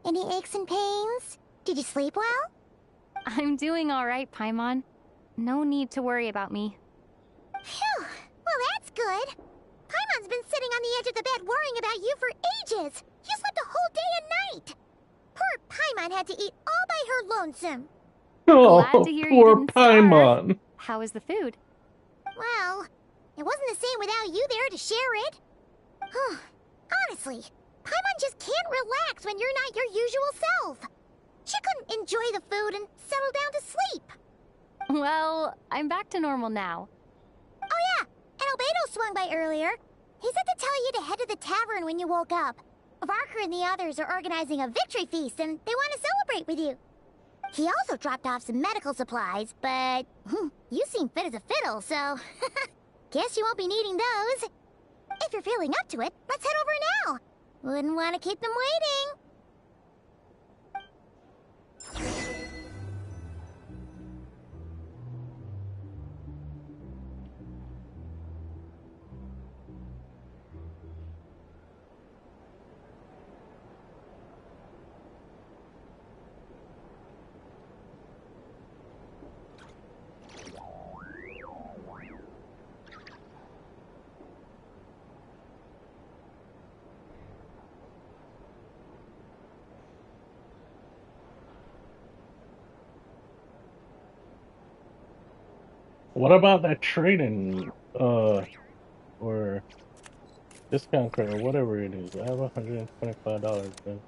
Any aches and pains? Did you sleep well? I'm doing all right, Paimon. No need to worry about me. Phew! Well, that's good. Paimon's been sitting on the edge of the bed worrying about you for ages. You slept a whole day and night. Poor Paimon had to eat all by her lonesome. Oh, Glad to hear you poor didn't starve. Paimon. How is the food? Well, it wasn't the same without you there to share it. Honestly, Paimon just can't relax when you're not your usual self. She couldn't enjoy the food and settle down to sleep. Well, I'm back to normal now. Oh yeah, and Albedo swung by earlier. He said to tell you to head to the tavern when you woke up. Varker and the others are organizing a victory feast and they want to celebrate with you. He also dropped off some medical supplies, but you seem fit as a fiddle, so guess you won't be needing those. If you're feeling up to it, let's head over now. Wouldn't want to keep them waiting. What about that trading, or discount credit, or whatever it is? I have $125, man.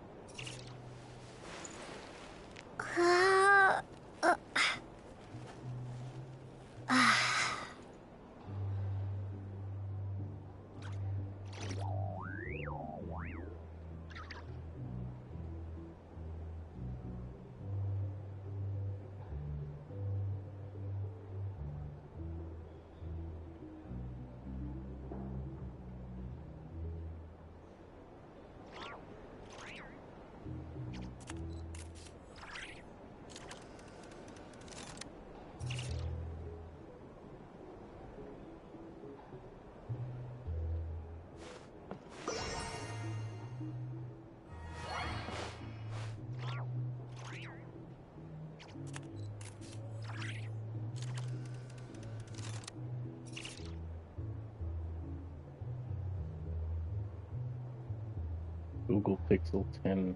Google Pixel 10.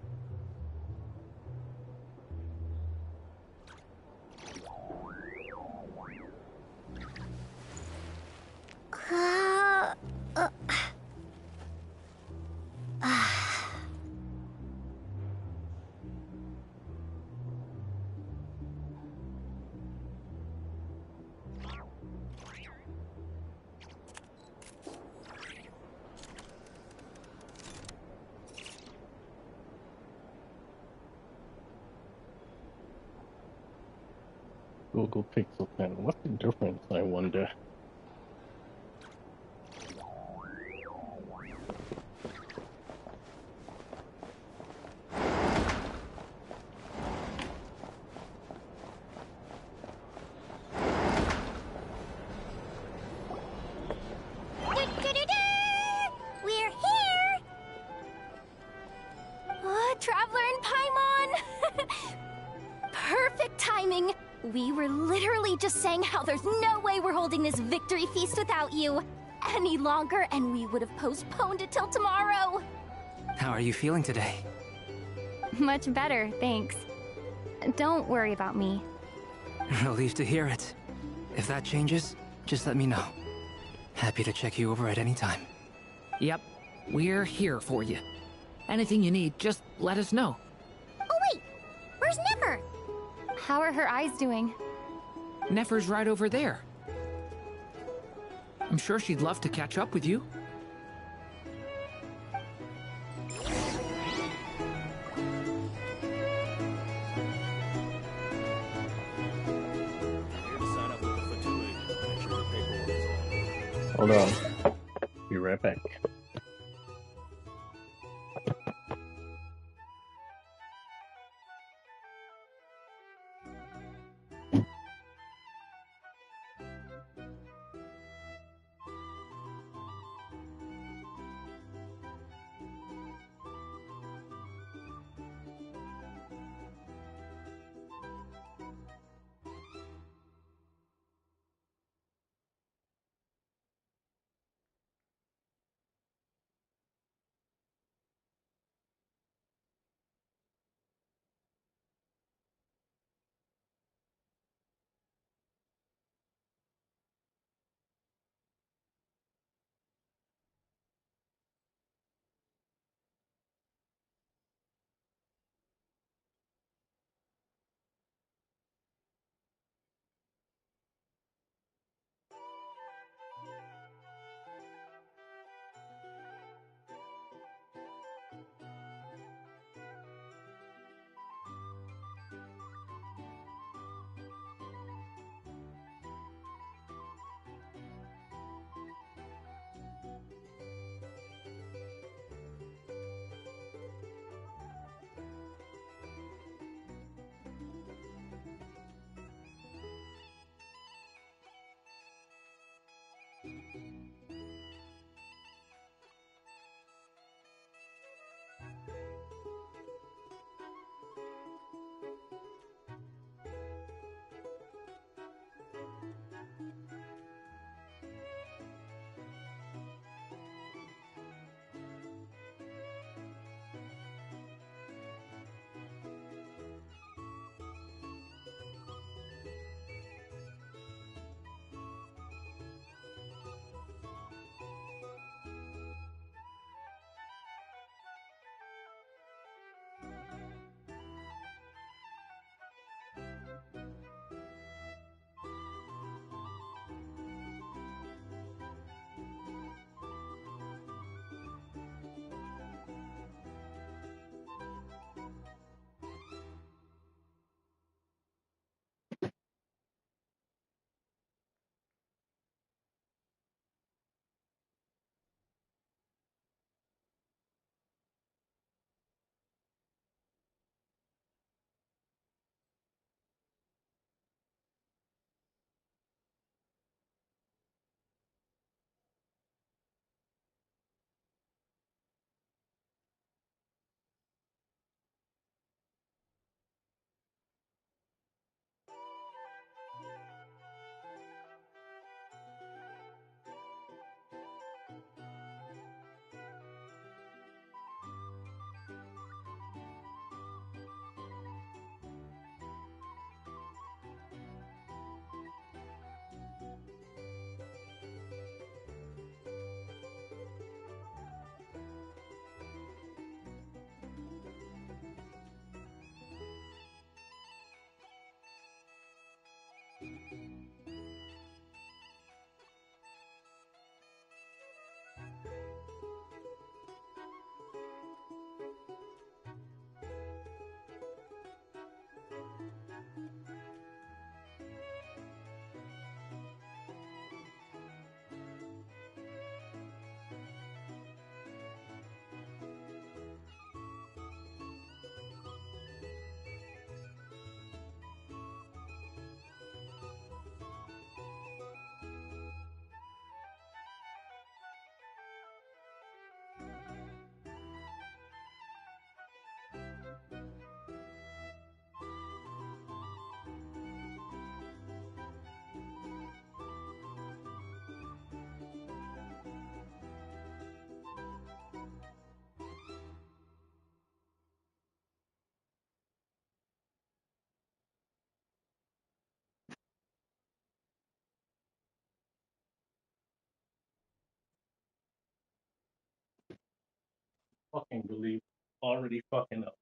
Google Pixel 10. What's the difference, I wonder? We're here! Traveler and Paimon! Perfect timing! We were literally just saying how there's no way we're holding this victory feast without you any longer, and we would have postponed it till tomorrow. How are you feeling today? Much better, thanks. Don't worry about me. Relieved to hear it. If that changes, just let me know. Happy to check you over at any time. Yep, we're here for you. Anything you need, just let us know. Oh wait, where's Nipper? How are her eyes doing? Nefer's right over there. I'm sure she'd love to catch up with you. Hold on. Be right back. fucking believe already fucking up.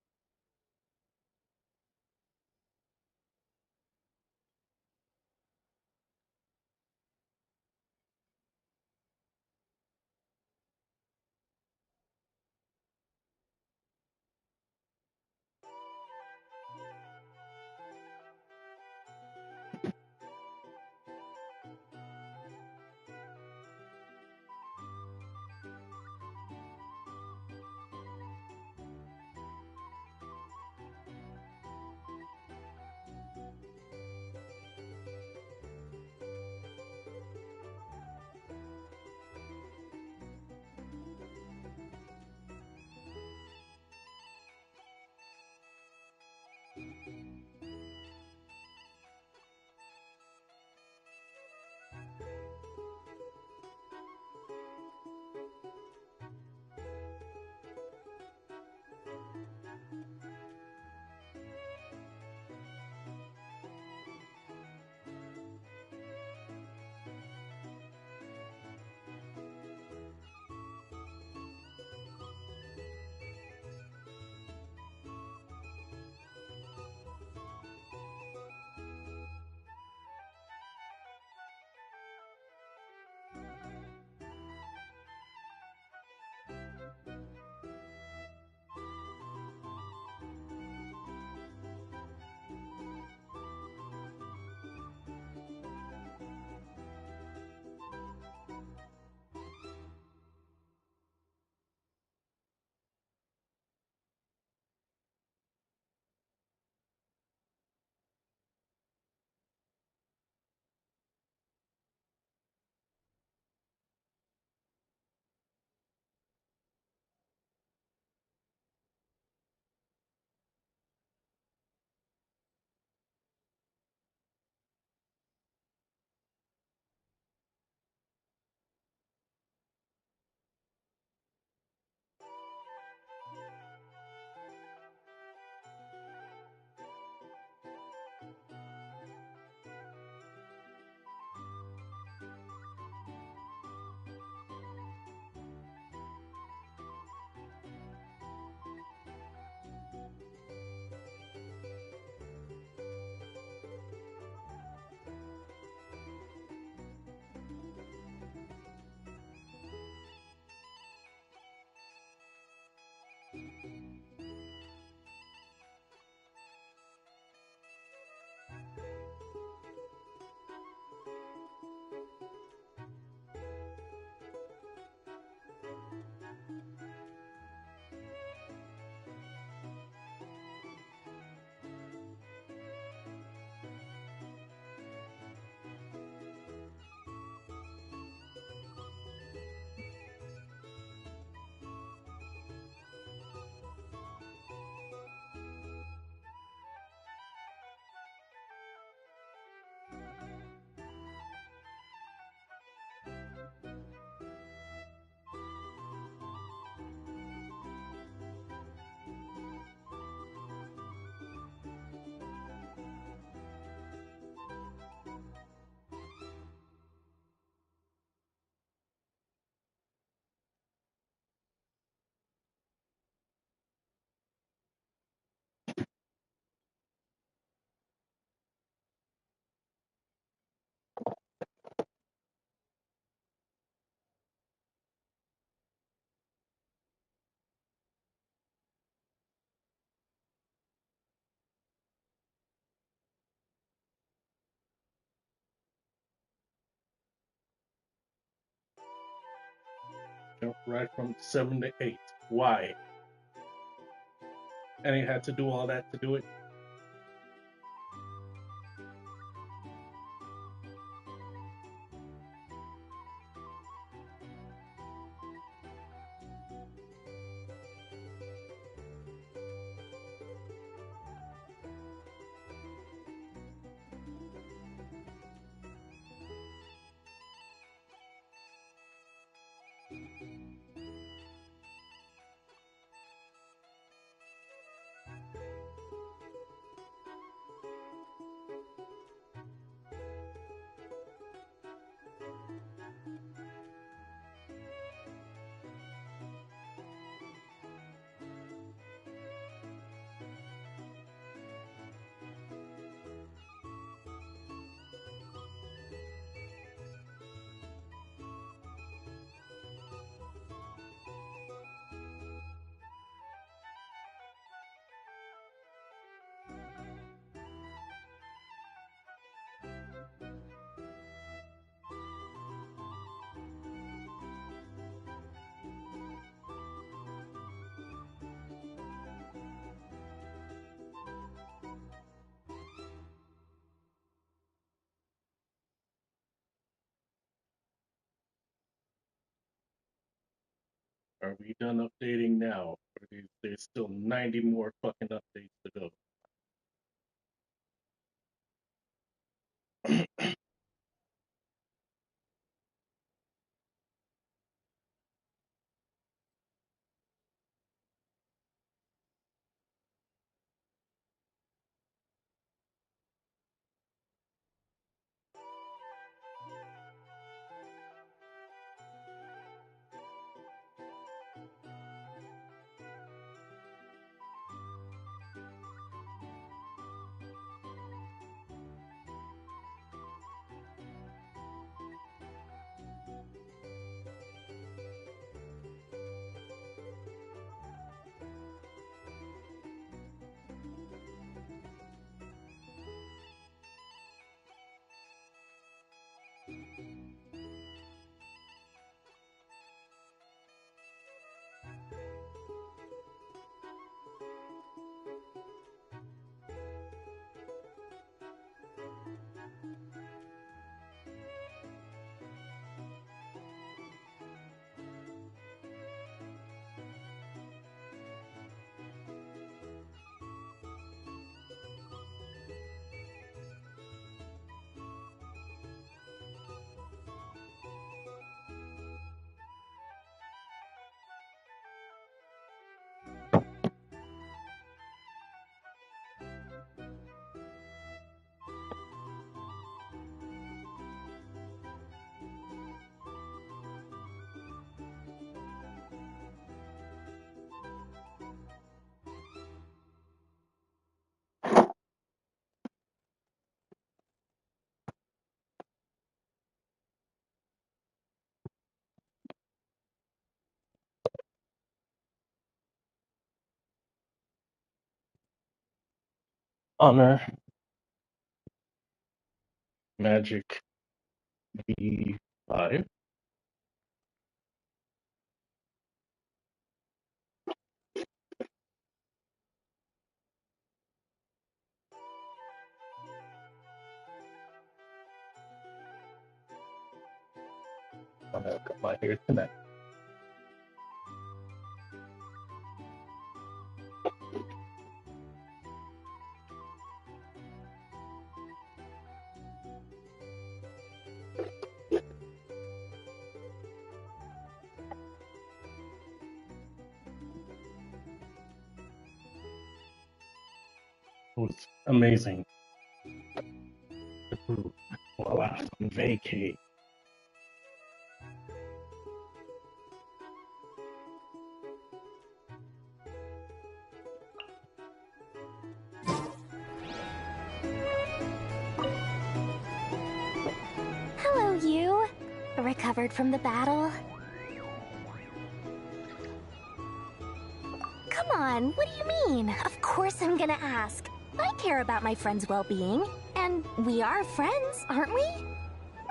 Jump right from 7 to 8. Why? And he had to do all that to do it. Are we done updating now? Or there's still 90 more fucking updates to go? Honor, Magic, B5. I'm gonna cut my hair tonight. It was amazing. While I was on vacay. Hello, you. Recovered from the battle? Come on, what do you mean? Of course I'm gonna ask. I care about my friend's well-being. And we are friends, aren't we?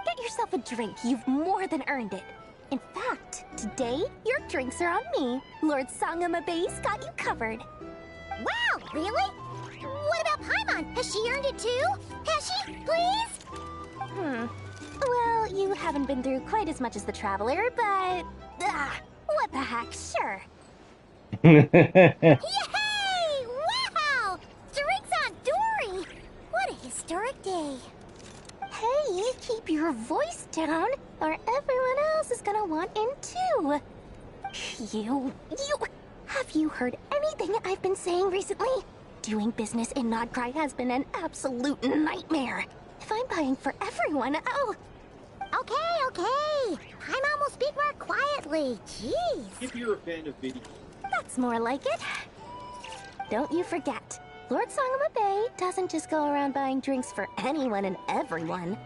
Get yourself a drink. You've more than earned it. In fact, today, your drinks are on me. Lord Sangama Base got you covered. Wow, really? What about Paimon? Has she earned it too? Has she? Please? Well, you haven't been through quite as much as the Traveler, but... what the heck, sure. Yay! Wow! Drinks on Dory! What a historic day. Hey, keep your voice down, or everyone else is gonna want in too. You... Have you heard anything I've been saying recently? Doing business in Nodcry has been an absolute nightmare. If I'm buying for everyone, oh... Okay. Paimon will speak more quietly. Jeez. If you're a fan of video... That's more like it. Don't you forget, Lord Sangama Bay doesn't just go around buying drinks for anyone and everyone.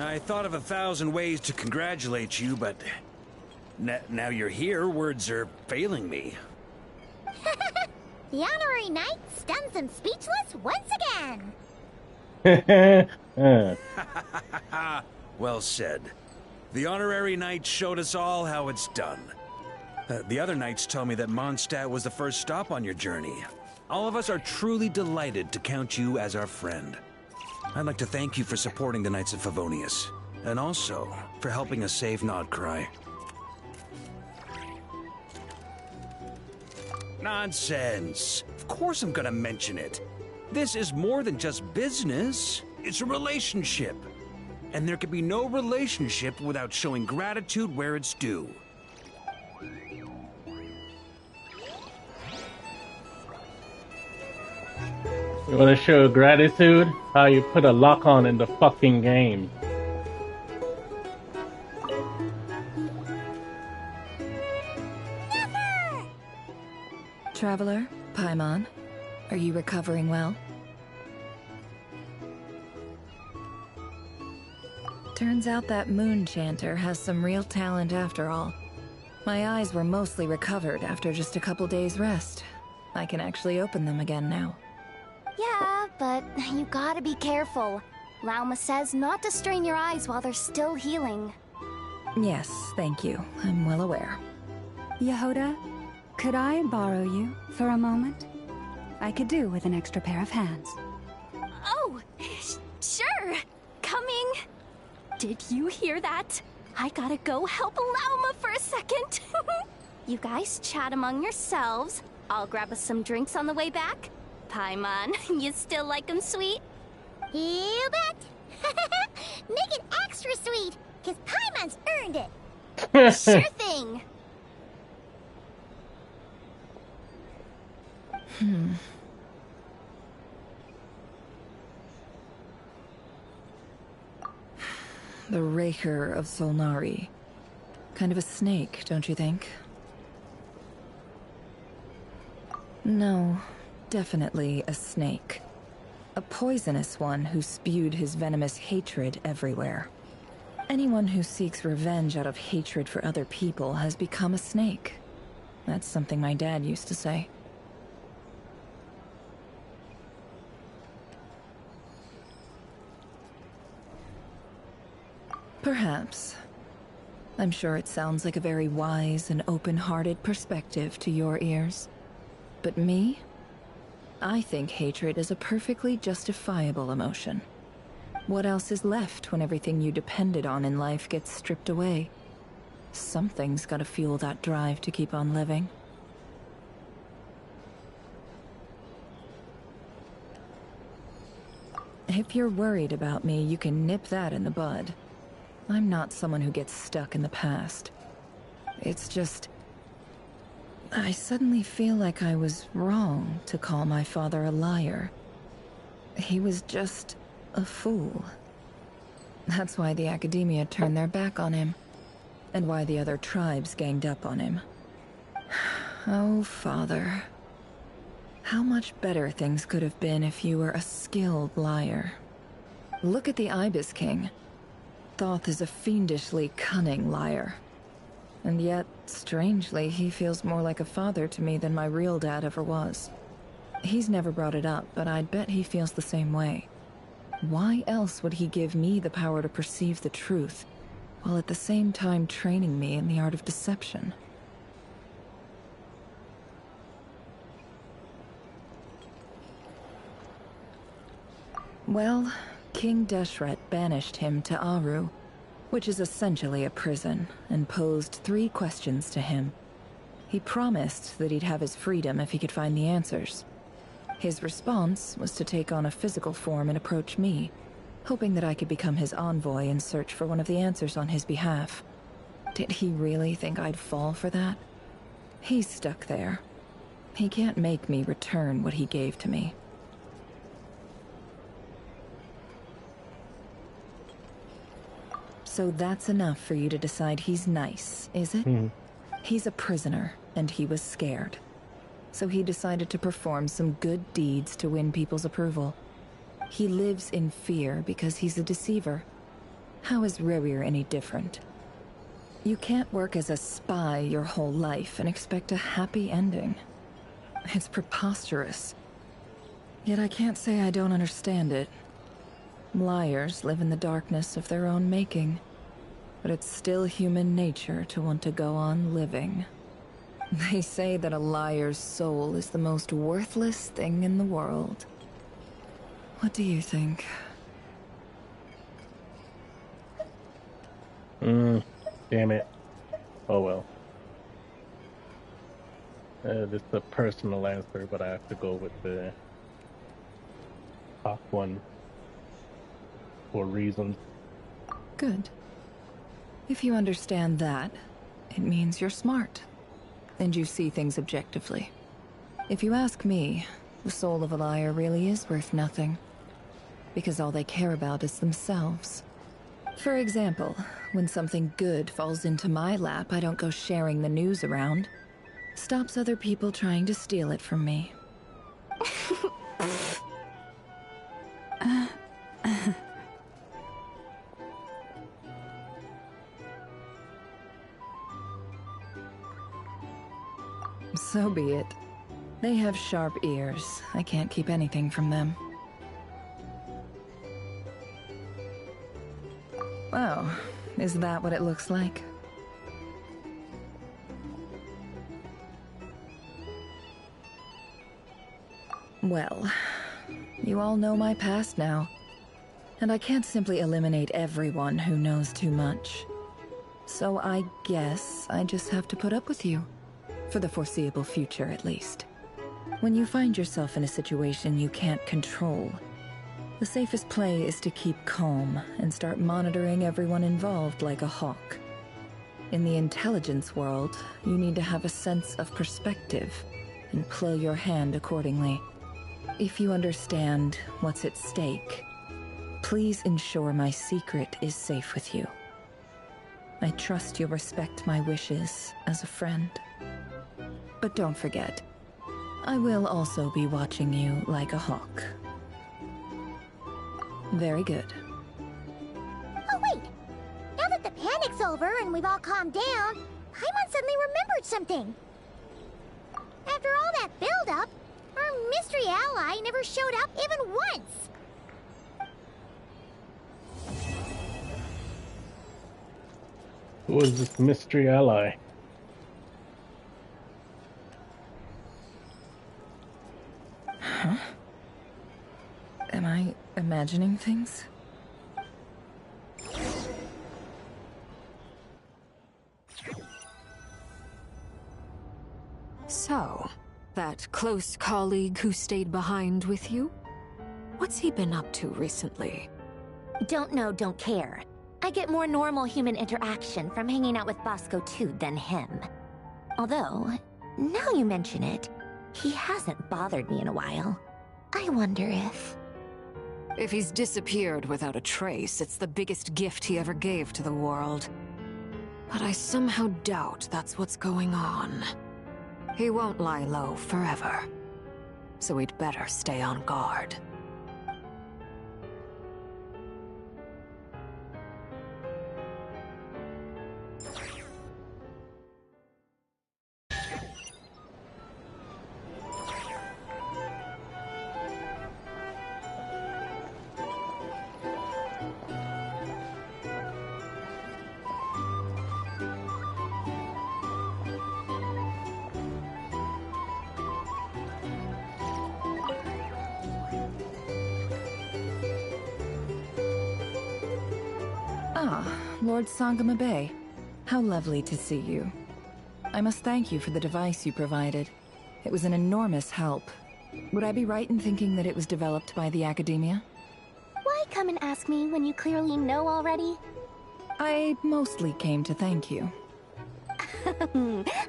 I thought of 1,000 ways to congratulate you, but now you're here, words are failing me. The honorary knight stuns them speechless once again. Well said. The honorary knight showed us all how it's done. The other knights tell me that Mondstadt was the first stop on your journey. All of us are truly delighted to count you as our friend. I'd like to thank you for supporting the Knights of Favonius, and also for helping us save Nodcry. Nonsense! Of course I'm gonna mention it. This is more than just business. It's a relationship. And there can be no relationship without showing gratitude where it's due. You want to show gratitude? How you put a lock on in the fucking game. Traveler, Paimon, are you recovering well? Turns out that moon chanter has some real talent after all. My eyes were mostly recovered after just a couple days rest. I can actually open them again now. Yeah, but you gotta be careful. Lauma says not to strain your eyes while they're still healing. Yes, thank you. I'm well aware. Yehoda, could I borrow you for a moment? I could do with an extra pair of hands. Oh, sure. Coming. Did you hear that? I gotta go help Lauma for a second. You guys chat among yourselves. I'll grab us some drinks on the way back. Paimon, you still like 'em sweet? You bet! Make it extra sweet, because Paimon's earned it! Sure thing! The Raker of Solnari. Kind of a snake, don't you think? No, definitely a snake. A poisonous one who spewed his venomous hatred everywhere. Anyone who seeks revenge out of hatred for other people has become a snake. That's something my dad used to say. Perhaps. I'm sure it sounds like a very wise and open-hearted perspective to your ears. But me? I think hatred is a perfectly justifiable emotion. What else is left when everything you depended on in life gets stripped away? Something's gotta fuel that drive to keep on living. If you're worried about me, you can nip that in the bud. I'm not someone who gets stuck in the past. It's just... I suddenly feel like I was wrong to call my father a liar. He was just a fool. That's why the Academia turned their back on him, and why the other tribes ganged up on him. Oh, Father. How much better things could have been if you were a skilled liar. Look at the Ibis King. Thoth is a fiendishly cunning liar. And yet, strangely, he feels more like a father to me than my real dad ever was. He's never brought it up, but I'd bet he feels the same way. Why else would he give me the power to perceive the truth, while at the same time training me in the art of deception? Well, King Deshret banished him to Aru, which is essentially a prison, and posed 3 questions to him. He promised that he'd have his freedom if he could find the answers. His response was to take on a physical form and approach me, hoping that I could become his envoy and search for one of the answers on his behalf. Did he really think I'd fall for that? He's stuck there. He can't make me return what he gave to me. So that's enough for you to decide he's nice, is it? He's a prisoner, and he was scared. So he decided to perform some good deeds to win people's approval. He lives in fear because he's a deceiver. How is Rerir any different? You can't work as a spy your whole life and expect a happy ending. It's preposterous. Yet I can't say I don't understand it. Liars live in the darkness of their own making. But it's still human nature to want to go on living. They say that a liar's soul is the most worthless thing in the world. What do you think? Damn it. Oh well. This is a personal answer, but I have to go with the top one for reasons. Good. If you understand that, it means you're smart, and you see things objectively. If you ask me, the soul of a liar really is worth nothing, because all they care about is themselves. For example, when something good falls into my lap, I don't go sharing the news around. Stops other people trying to steal it from me. So be it. They have sharp ears. I can't keep anything from them. Oh, is that what it looks like? Well, you all know my past now. And I can't simply eliminate everyone who knows too much. So I guess I just have to put up with you. For the foreseeable future, at least. When you find yourself in a situation you can't control, the safest play is to keep calm and start monitoring everyone involved like a hawk. In the intelligence world, you need to have a sense of perspective and play your hand accordingly. If you understand what's at stake, please ensure my secret is safe with you. I trust you'll respect my wishes as a friend. But don't forget, I will also be watching you like a hawk. Very good. Oh wait! Now that the panic's over and we've all calmed down, Paimon suddenly remembered something. After all that build-up, our mystery ally never showed up even once! Who is this mystery ally? Huh? Am I imagining things? So, that close colleague who stayed behind with you? What's he been up to recently? Don't know, don't care. I get more normal human interaction from hanging out with Bosco 2 than him. Although, now you mention it, he hasn't bothered me in a while. I wonder if... If he's disappeared without a trace, it's the biggest gift he ever gave to the world. But I somehow doubt that's what's going on. He won't lie low forever. So we'd better stay on guard. Ah, Lord Sangama Bay. How lovely to see you. I must thank you for the device you provided. It was an enormous help. Would I be right in thinking that it was developed by the Academia? Why come and ask me when you clearly know already? I mostly came to thank you.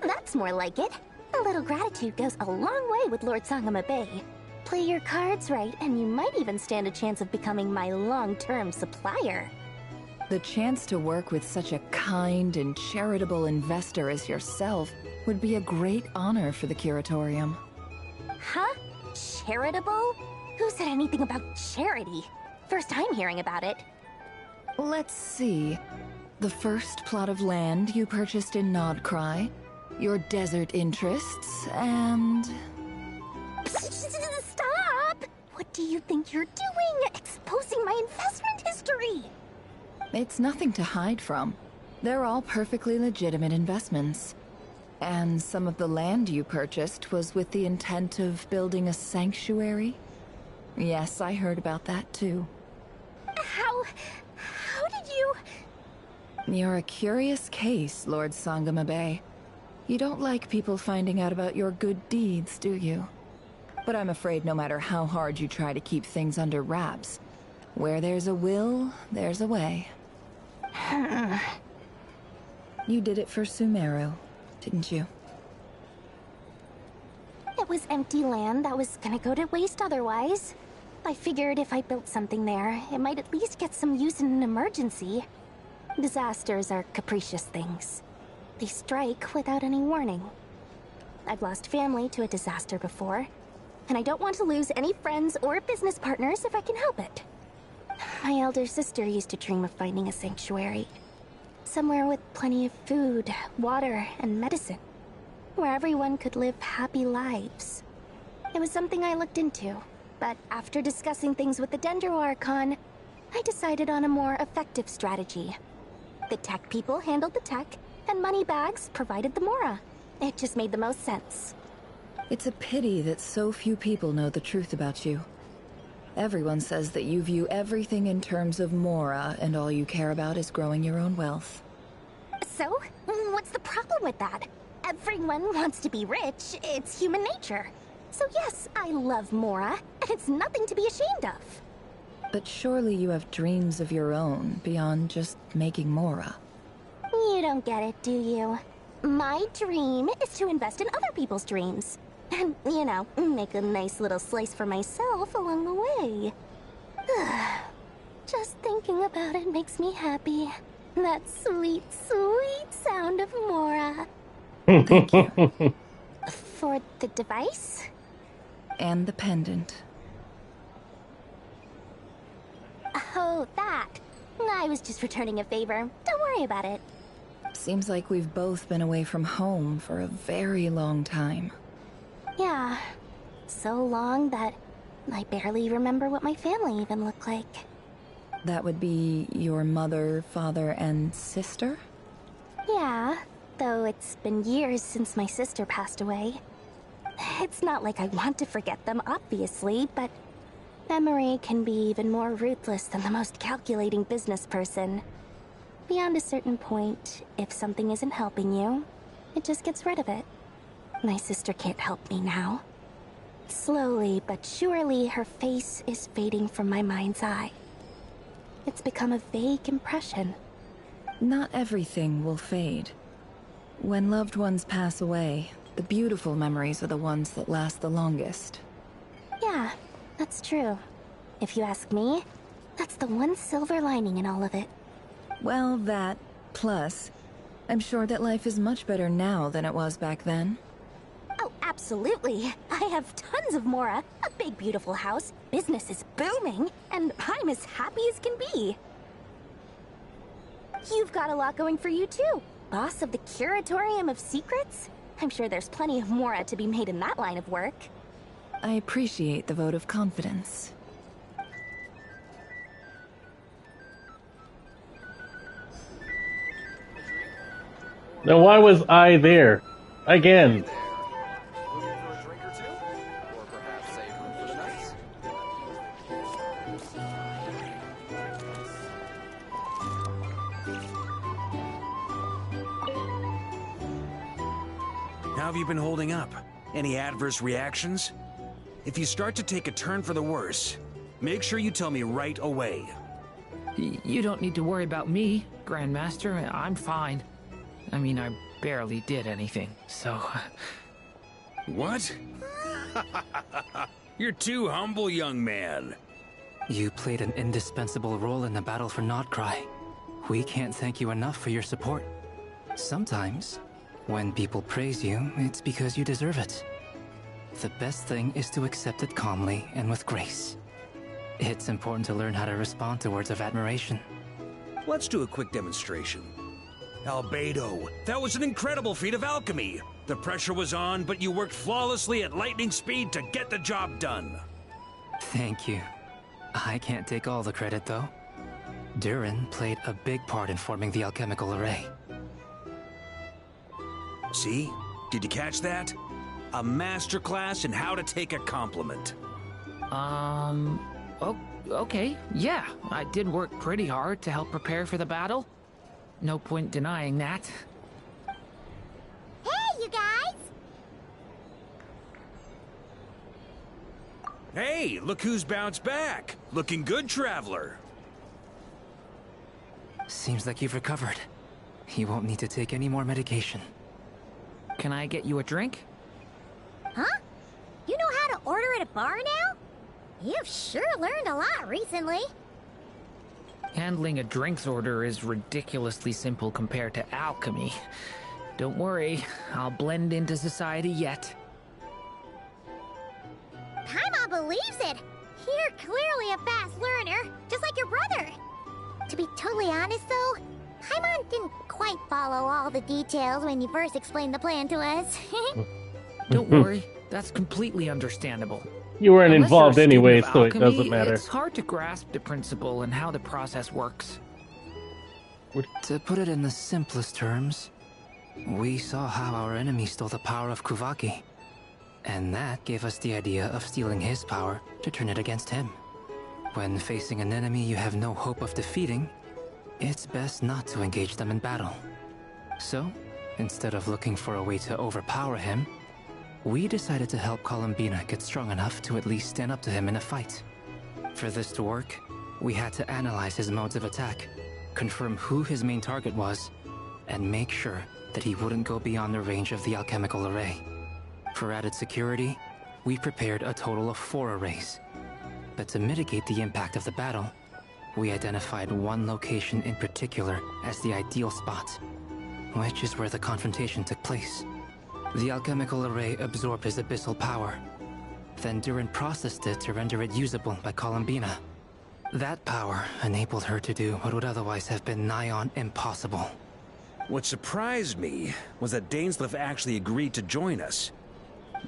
That's more like it. A little gratitude goes a long way with Lord Sangama Bay. Play your cards right, and you might even stand a chance of becoming my long-term supplier. The chance to work with such a kind and charitable investor as yourself would be a great honor for the Curatorium. Huh? Charitable? Who said anything about charity? First time hearing about it. Let's see. The first plot of land you purchased in Nodcry, your desert interests, and... Stop! What do you think you're doing? Exposing my investment history! It's nothing to hide from. They're all perfectly legitimate investments. And some of the land you purchased was with the intent of building a sanctuary? Yes, I heard about that too. How did you... You're a curious case, Lord Sangama Bay. You don't like people finding out about your good deeds, do you? But I'm afraid no matter how hard you try to keep things under wraps, where there's a will, there's a way. You did it for Sumeru, didn't you? It was empty land that was gonna go to waste otherwise. I figured if I built something there, it might at least get some use in an emergency. Disasters are capricious things. They strike without any warning. I've lost family to a disaster before, and I don't want to lose any friends or business partners if I can help it. My elder sister used to dream of finding a sanctuary. Somewhere with plenty of food, water, and medicine. Where everyone could live happy lives. It was something I looked into, but after discussing things with the Dendro Archon, I decided on a more effective strategy. The tech people handled the tech, and Moneybags provided the Mora. It just made the most sense. It's a pity that so few people know the truth about you. Everyone says that you view everything in terms of Mora, and all you care about is growing your own wealth. So, what's the problem with that? Everyone wants to be rich. It's human nature. So yes, I love Mora, and it's nothing to be ashamed of. But surely you have dreams of your own beyond just making Mora. You don't get it, do you? My dream is to invest in other people's dreams. And, you know, make a nice little slice for myself along the way. Just thinking about it makes me happy. That sweet, sweet sound of Mora. Thank you. For the device? And the pendant. Oh, that. I was just returning a favor. Don't worry about it. Seems like we've both been away from home for a very long time. Yeah. So long that I barely remember what my family even looked like. That would be your mother, father, and sister? Yeah, though it's been years since my sister passed away. It's not like I want to forget them, obviously, but memory can be even more ruthless than the most calculating business person. Beyond a certain point, if something isn't helping you, it just gets rid of it. My sister can't help me now. Slowly but surely, her face is fading from my mind's eye. It's become a vague impression. Not everything will fade. When loved ones pass away, the beautiful memories are the ones that last the longest. Yeah, that's true. If you ask me, that's the one silver lining in all of it. Well, that, plus, I'm sure that life is much better now than it was back then. Oh, absolutely. I have tons of Mora, a big beautiful house, business is booming, and I'm as happy as can be. You've got a lot going for you too. Boss of the Curatorium of Secrets? I'm sure there's plenty of Mora to be made in that line of work. I appreciate the vote of confidence. Then why was I there? Again. How have you been holding up? Any adverse reactions? If you start to take a turn for the worse, make sure you tell me right away. You don't need to worry about me, Grandmaster. I'm fine. I mean, I barely did anything, so... What? You're too humble, young man. You played an indispensable role in the battle for Nodcry. We can't thank you enough for your support. Sometimes, when people praise you, it's because you deserve it. The best thing is to accept it calmly and with grace. It's important to learn how to respond to words of admiration. Let's do a quick demonstration. Albedo, that was an incredible feat of alchemy. The pressure was on, but you worked flawlessly at lightning speed to get the job done. Thank you. I can't take all the credit, though. Durin played a big part in forming the alchemical array. See? Did you catch that? A masterclass in how to take a compliment. Okay, yeah. I did work pretty hard to help prepare for the battle. No point denying that. Hey, you guys! Hey, look who's bounced back. Looking good, Traveler. Seems like you've recovered. You won't need to take any more medication. Can I get you a drink? Huh? You know how to order at a bar now? You've sure learned a lot recently. Handling a drinks order is ridiculously simple compared to alchemy. Don't worry, I'll blend into society yet. Paimon believes it! You're clearly a fast learner, just like your brother. To be totally honest though, Paimon didn't quite follow all the details when you first explained the plan to us. Don't worry, that's completely understandable. You weren't Unless involved you're a student anyway, of so it alchemy, doesn't matter. It's hard to grasp the principle and how the process works. To put it in the simplest terms, we saw how our enemy stole the power of Kuvaki. And that gave us the idea of stealing his power to turn it against him. When facing an enemy you have no hope of defeating, it's best not to engage them in battle. So, instead of looking for a way to overpower him, we decided to help Columbina get strong enough to at least stand up to him in a fight. For this to work, we had to analyze his modes of attack, confirm who his main target was, and make sure that he wouldn't go beyond the range of the alchemical array. For added security, we prepared a total of 4 arrays. But to mitigate the impact of the battle, we identified one location in particular as the ideal spot, which is where the confrontation took place. The alchemical array absorbed his abyssal power. Then Durin processed it to render it usable by Columbina. That power enabled her to do what would otherwise have been nigh on impossible. What surprised me was that Dainsleif actually agreed to join us.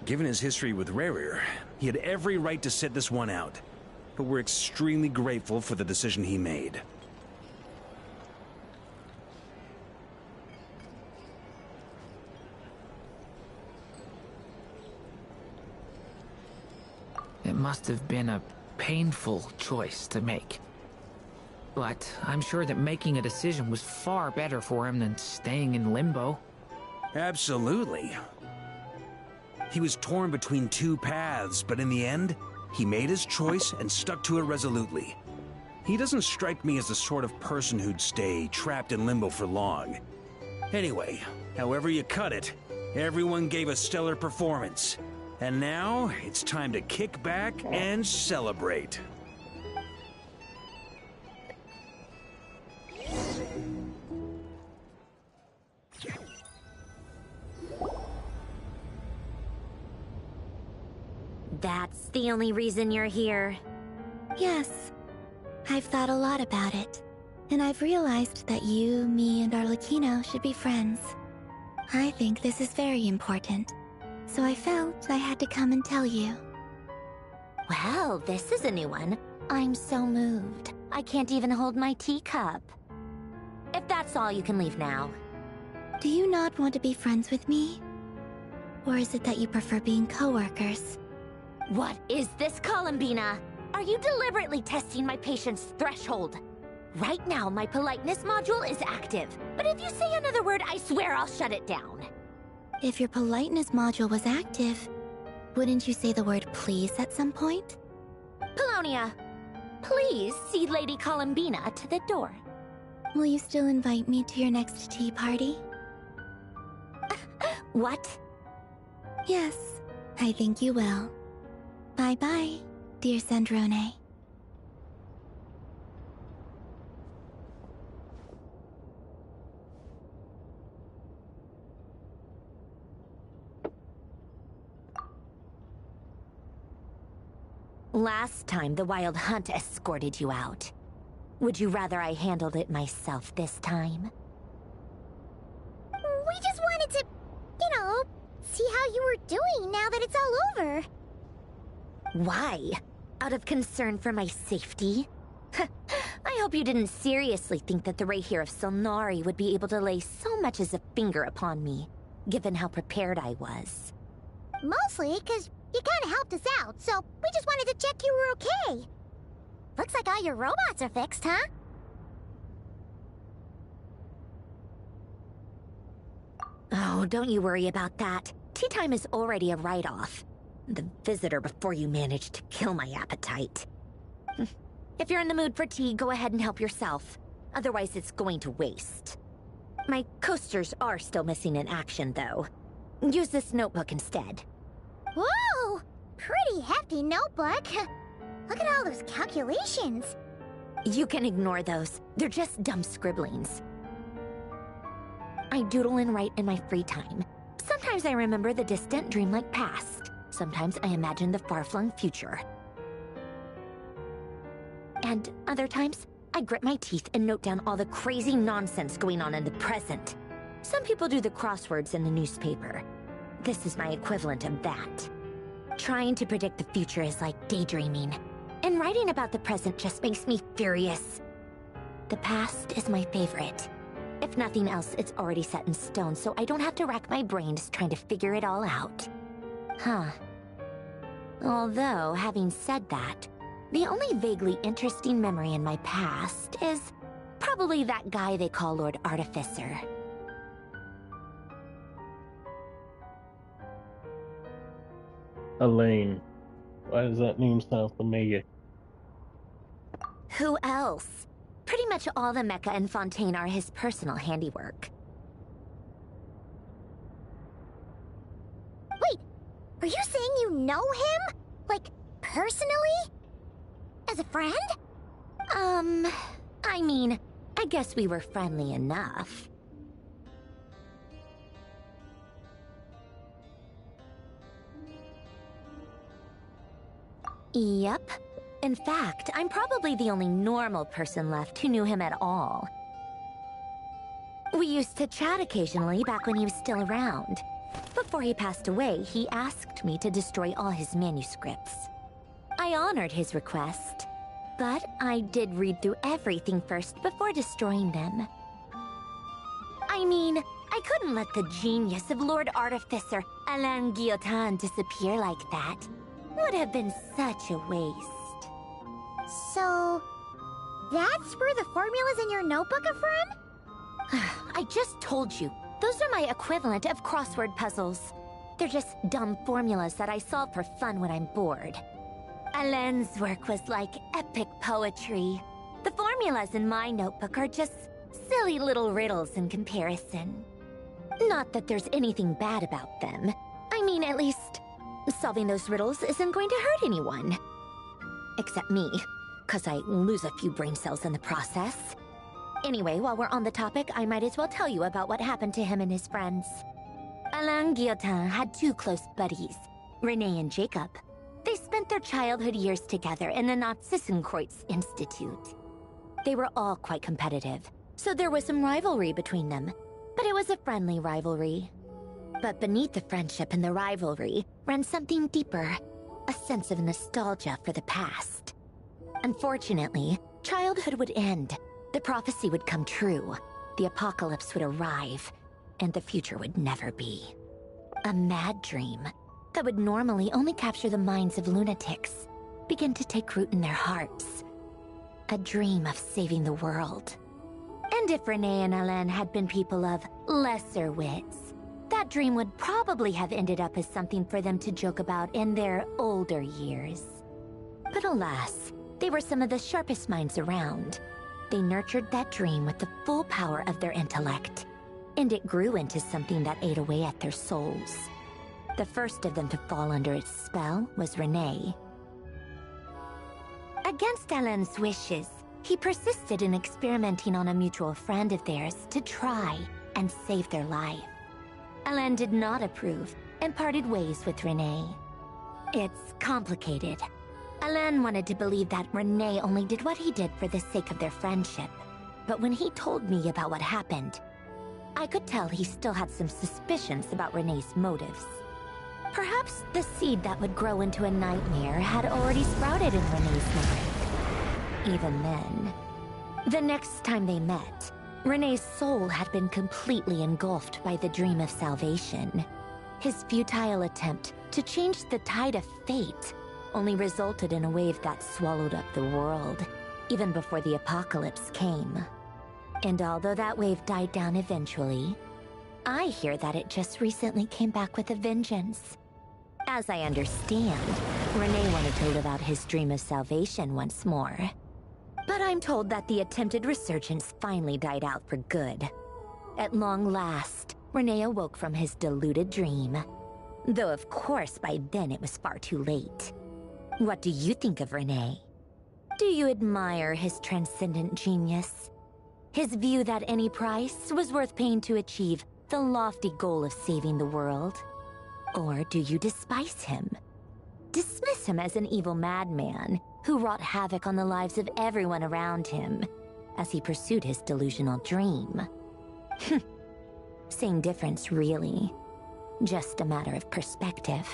Given his history with Rerir, he had every right to sit this one out. But we're extremely grateful for the decision he made. It must have been a painful choice to make. But I'm sure that making a decision was far better for him than staying in limbo. Absolutely. He was torn between 2 paths, but in the end, he made his choice and stuck to it resolutely. He doesn't strike me as the sort of person who'd stay trapped in limbo for long. Anyway, however you cut it, everyone gave a stellar performance. And now, it's time to kick back and celebrate. That's the only reason you're here. Yes. I've thought a lot about it. And I've realized that you, me, and Arlecchino should be friends. I think this is very important. So I felt I had to come and tell you. Well, this is a new one. I'm so moved. I can't even hold my teacup. If that's all, you can leave now. Do you not want to be friends with me? Or is it that you prefer being co-workers? What is this, Columbina? Are you deliberately testing my patience threshold? Right now, my politeness module is active. But if you say another word, I swear I'll shut it down. If your politeness module was active, wouldn't you say the word please at some point? Polonia, please see Lady Columbina to the door. Will you still invite me to your next tea party? What? Yes, I think you will. Bye-bye, dear Sandrone. Last time the Wild Hunt escorted you out. Would you rather I handled it myself this time? We just wanted to, see how you were doing now that it's all over. Why? Out of concern for my safety? I hope you didn't seriously think that the Rayhir of Solnari would be able to lay so much as a finger upon me, given how prepared I was. Mostly because you kind of helped us out, so we just wanted to check you were okay. Looks like all your robots are fixed, huh? Oh, don't you worry about that. Tea time is already a write-off. The visitor before you managed to kill my appetite. If you're in the mood for tea, go ahead and help yourself. Otherwise, it's going to waste. My coasters are still missing in action, though. Use this notebook instead. Whoa! Pretty hefty notebook. Look at all those calculations. You can ignore those. They're just dumb scribblings. I doodle and write in my free time. Sometimes I remember the distant dreamlike past. Sometimes I imagine the far-flung future. And other times, I grit my teeth and note down all the crazy nonsense going on in the present. Some people do the crosswords in the newspaper. This is my equivalent of that. Trying to predict the future is like daydreaming. And writing about the present just makes me furious. The past is my favorite. If nothing else, it's already set in stone, so I don't have to rack my brains trying to figure it all out. Huh. Although, having said that, the only vaguely interesting memory in my past is probably that guy they call Lord Artificer. Elaine. Why does that name sound familiar? Who else? Pretty much all the mecha and Fontaine are his personal handiwork. Wait, are you saying you know him? Like, personally? As a friend? I mean, I guess we were friendly enough. Yep. In fact, I'm probably the only normal person left who knew him at all. We used to chat occasionally back when he was still around. Before he passed away, he asked me to destroy all his manuscripts. I honored his request, but I did read through everything first before destroying them. I mean, I couldn't let the genius of Lord Artificer Alain Guillotin disappear like that. Would have been such a waste. So, that's where the formulas in your notebook are from? I just told you. Those are my equivalent of crossword puzzles. They're just dumb formulas that I solve for fun when I'm bored. Alain's work was like epic poetry. The formulas in my notebook are just silly little riddles in comparison. Not that there's anything bad about them. I mean, at least, solving those riddles isn't going to hurt anyone. Except me, 'cause I lose a few brain cells in the process. Anyway, while we're on the topic, I might as well tell you about what happened to him and his friends. Alain Guillotin had two close buddies, Renee and Jacob. They spent their childhood years together in the Narzissenkreuz Institute. They were all quite competitive, so there was some rivalry between them, but it was a friendly rivalry. But beneath the friendship and the rivalry ran something deeper, a sense of nostalgia for the past. Unfortunately, childhood would end, the prophecy would come true, the apocalypse would arrive, and the future would never be. A mad dream that would normally only capture the minds of lunatics began to take root in their hearts. A dream of saving the world. And if Renee and Alain had been people of lesser wits, that that dream would probably have ended up as something for them to joke about in their older years. But alas, they were some of the sharpest minds around. They nurtured that dream with the full power of their intellect, and it grew into something that ate away at their souls. The first of them to fall under its spell was Renee. Against Alain's wishes, he persisted in experimenting on a mutual friend of theirs to try and save their life. Alain did not approve and parted ways with Renee. It's complicated. Alain wanted to believe that Renee only did what he did for the sake of their friendship. But when he told me about what happened, I could tell he still had some suspicions about Renee's motives. Perhaps the seed that would grow into a nightmare had already sprouted in Renee's mind. Even then, the next time they met, Renee's soul had been completely engulfed by the dream of salvation. His futile attempt to change the tide of fate only resulted in a wave that swallowed up the world, even before the apocalypse came. And although that wave died down eventually, I hear that it just recently came back with a vengeance. As I understand, Renee wanted to live out his dream of salvation once more. But I'm told that the attempted resurgence finally died out for good. At long last, Renee awoke from his deluded dream. Though of course by then it was far too late. What do you think of Renee? Do you admire his transcendent genius? His view that any price was worth paying to achieve the lofty goal of saving the world? Or do you despise him? Dismiss him as an evil madman who wrought havoc on the lives of everyone around him as he pursued his delusional dream? Same difference, really. Just a matter of perspective.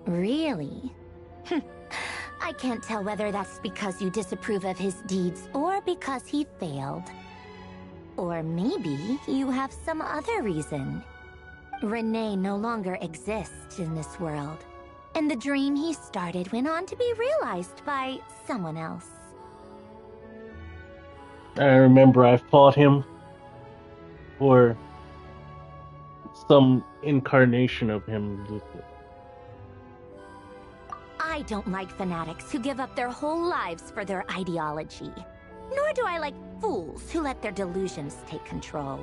Really? I can't tell whether that's because you disapprove of his deeds or because he failed. Or maybe you have some other reason. Renee no longer exists in this world, and the dream he started went on to be realized by someone else. I remember I fought him for some incarnation of him. I don't like fanatics who give up their whole lives for their ideology. Nor do I like fools who let their delusions take control.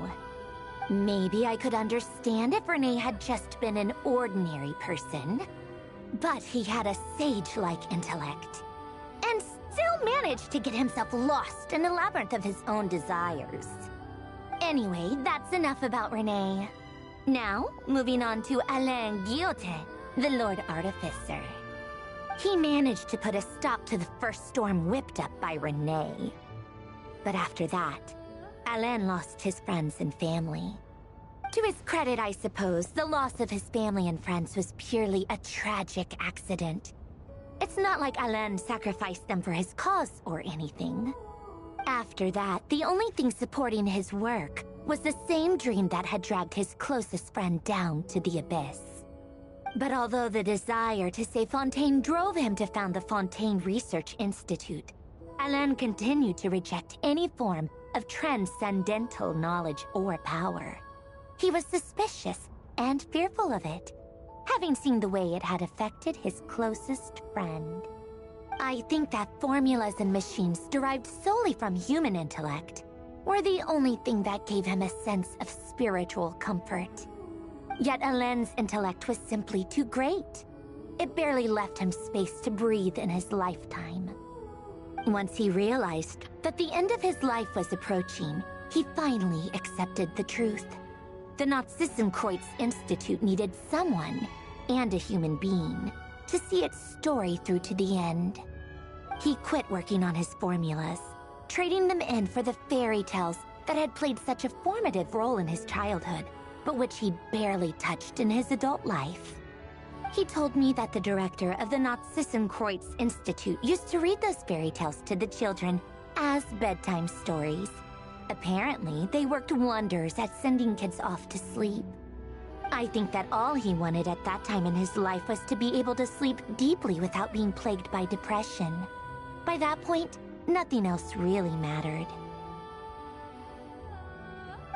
Maybe I could understand if Renee had just been an ordinary person. But he had a sage-like intellect. And still managed to get himself lost in the labyrinth of his own desires. Anyway, that's enough about Renee. Now, moving on to Alain Guillotin, the Lord Artificer. He managed to put a stop to the first storm whipped up by Renee. But after that, Alain lost his friends and family. To his credit, I suppose, the loss of his family and friends was purely a tragic accident. It's not like Alain sacrificed them for his cause or anything. After that, the only thing supporting his work was the same dream that had dragged his closest friend down to the abyss. But although the desire to save Fontaine drove him to found the Fontaine Research Institute, Alain continued to reject any form of transcendental knowledge or power. He was suspicious and fearful of it, having seen the way it had affected his closest friend. I think that formulas and machines derived solely from human intellect were the only thing that gave him a sense of spiritual comfort. Yet Alain's intellect was simply too great. It barely left him space to breathe in his lifetime. Once he realized that the end of his life was approaching, he finally accepted the truth. The Nazissenkreuz Institute needed someone, and a human being, to see its story through to the end. He quit working on his formulas, trading them in for the fairy tales that had played such a formative role in his childhood, but which he barely touched in his adult life. He told me that the director of the Nazissenkreuz Institute used to read those fairy tales to the children as bedtime stories. Apparently, they worked wonders at sending kids off to sleep. I think that all he wanted at that time in his life was to be able to sleep deeply without being plagued by depression. By that point, nothing else really mattered.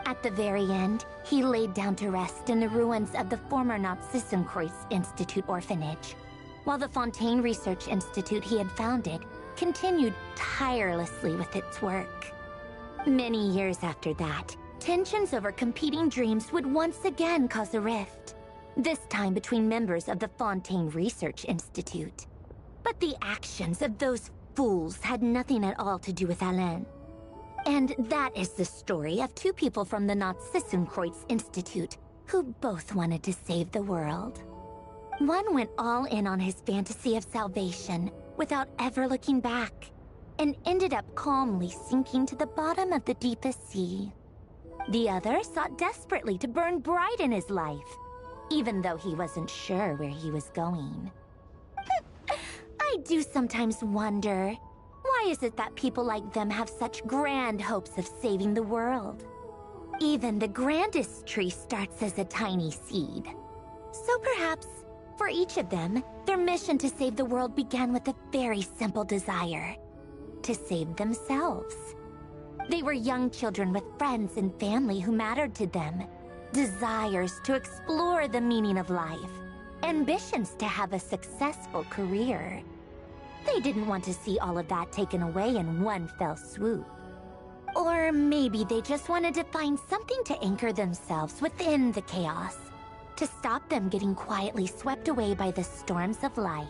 At the very end, he laid down to rest in the ruins of the former Nazissenkreuz Institute orphanage, while the Fontaine Research Institute he had founded continued tirelessly with its work. Many years after that, tensions over competing dreams would once again cause a rift, this time between members of the Fontaine Research Institute. But the actions of those fools had nothing at all to do with Alain. And that is the story of two people from the Nazissenkreuz Institute who both wanted to save the world. One went all in on his fantasy of salvation without ever looking back, and ended up calmly sinking to the bottom of the deepest sea. The other sought desperately to burn bright in his life, even though he wasn't sure where he was going. I do sometimes wonder, why is it that people like them have such grand hopes of saving the world? Even the grandest tree starts as a tiny seed. So perhaps, for each of them, their mission to save the world began with a very simple desire: to save themselves. They were young children with friends and family who mattered to them, desires to explore the meaning of life, ambitions to have a successful career. They didn't want to see all of that taken away in one fell swoop. Or maybe they just wanted to find something to anchor themselves within the chaos, to stop them getting quietly swept away by the storms of life.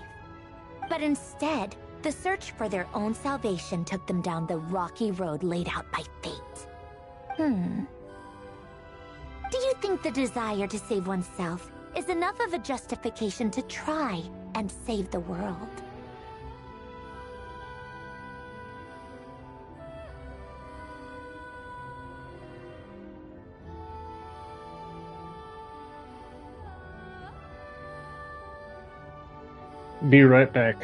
But instead, the search for their own salvation took them down the rocky road laid out by fate. Do you think the desire to save oneself is enough of a justification to try and save the world? Be right back.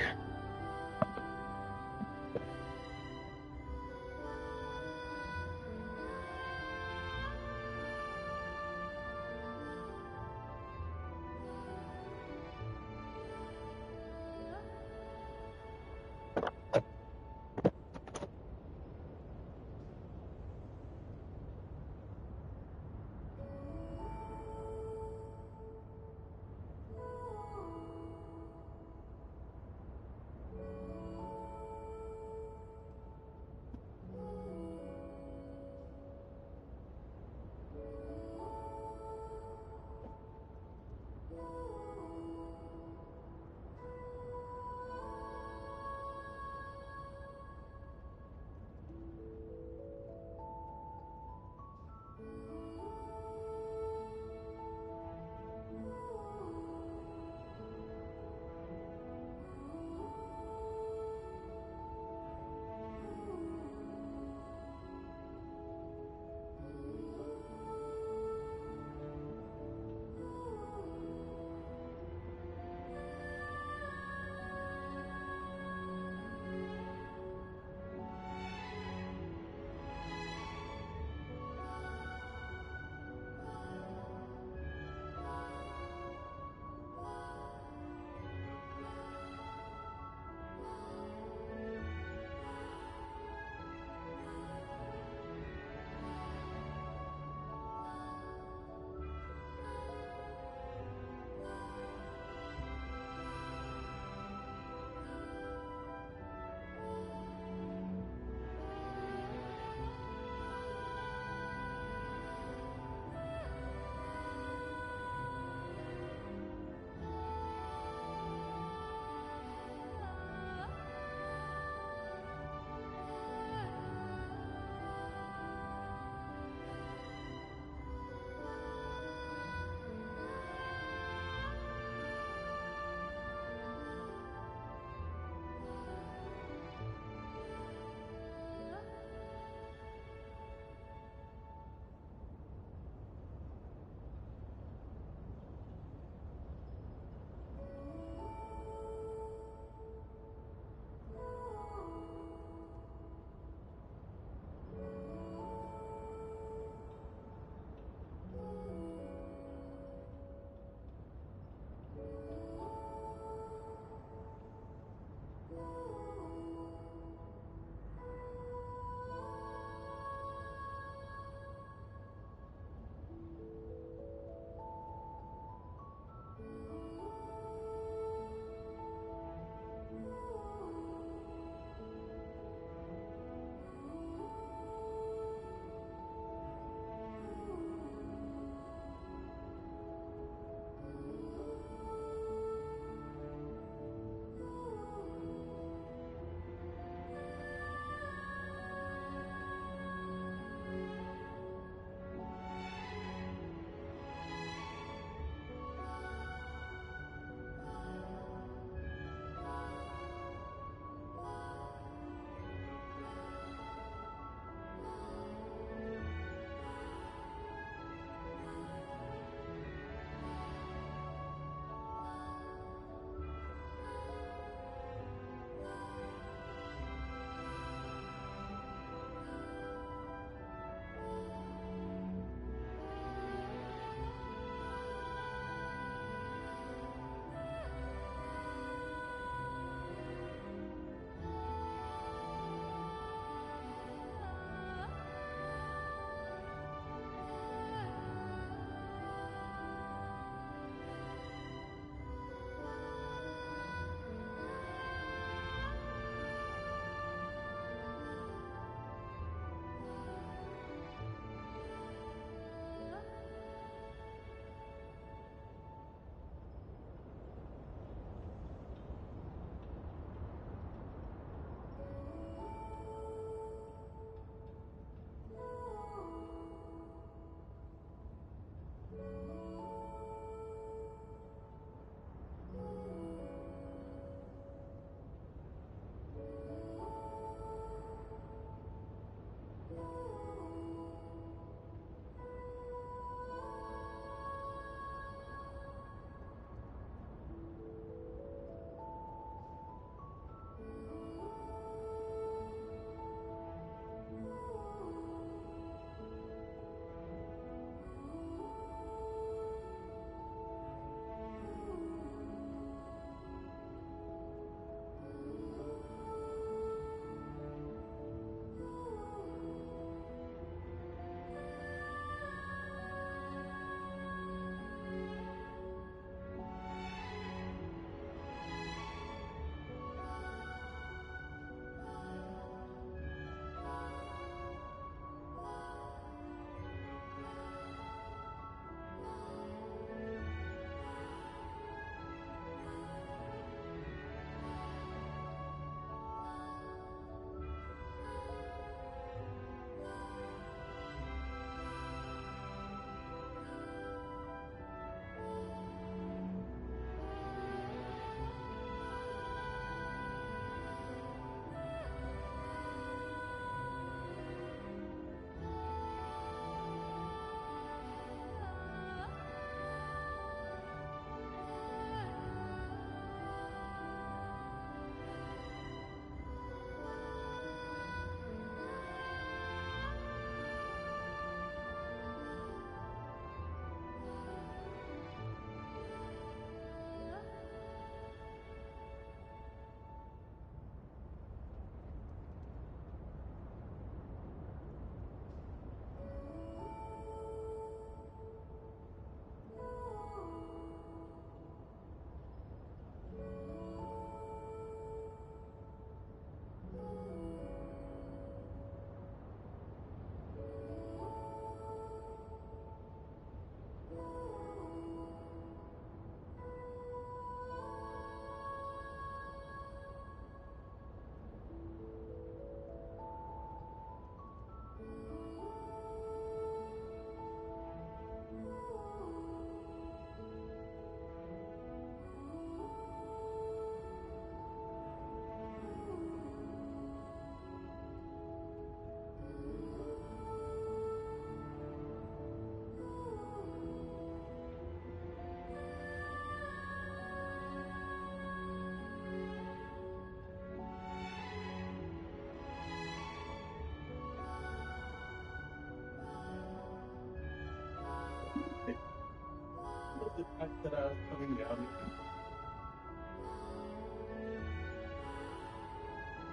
Yeah,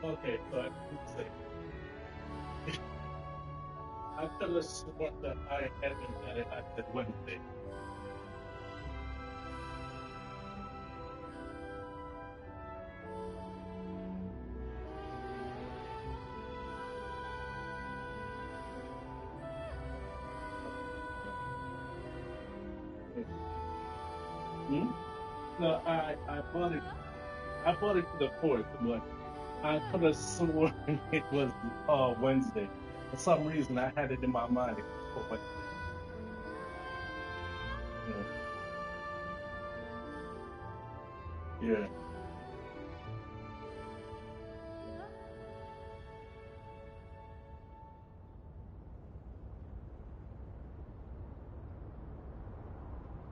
okay, so I can say I could have sworn that I had him at it. I said Wednesday. Hmm? No, I bought it. I bought it for the fourth, but I could have sworn it was Wednesday. For some reason, I had it in my mind it was for Wednesday. Yeah.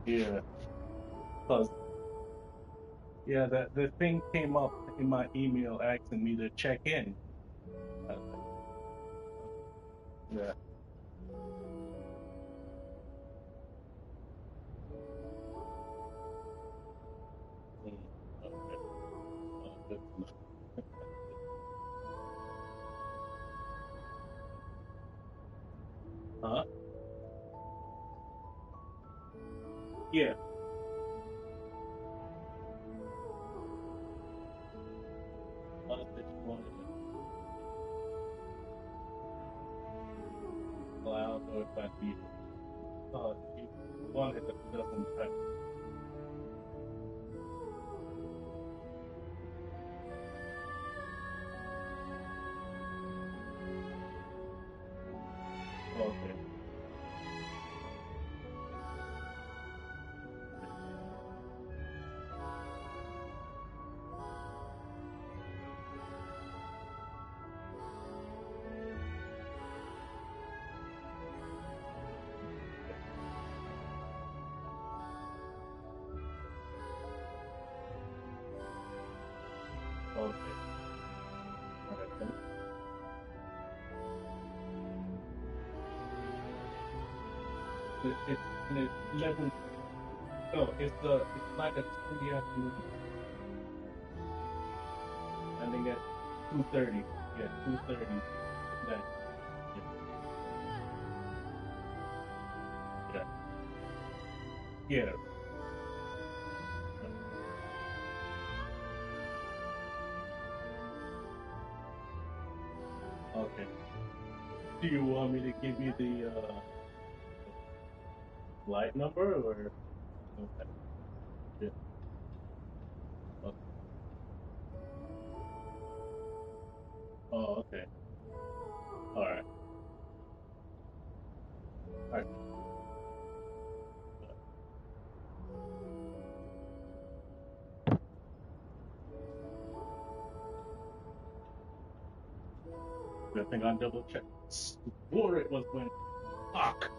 Yeah. Cause yeah, the thing came up in my email asking me to check in. I was like, yeah. Mm, okay. Good to know. Huh? Yeah. That you wanted to. Well, I don't know if I'd be. You wanted a dozen times. Okay. Okay. All right. Then. It's an 11. No, it's like a 2 afternoon. I think at 2:30. Yeah, 2:30. That. Yeah. Yeah. Yeah. Okay. Do you want me to give you the flight number or? Okay. Yeah. Okay. Oh, okay. All right. All right. Good thing I double checked. Swore it was when. Fuck.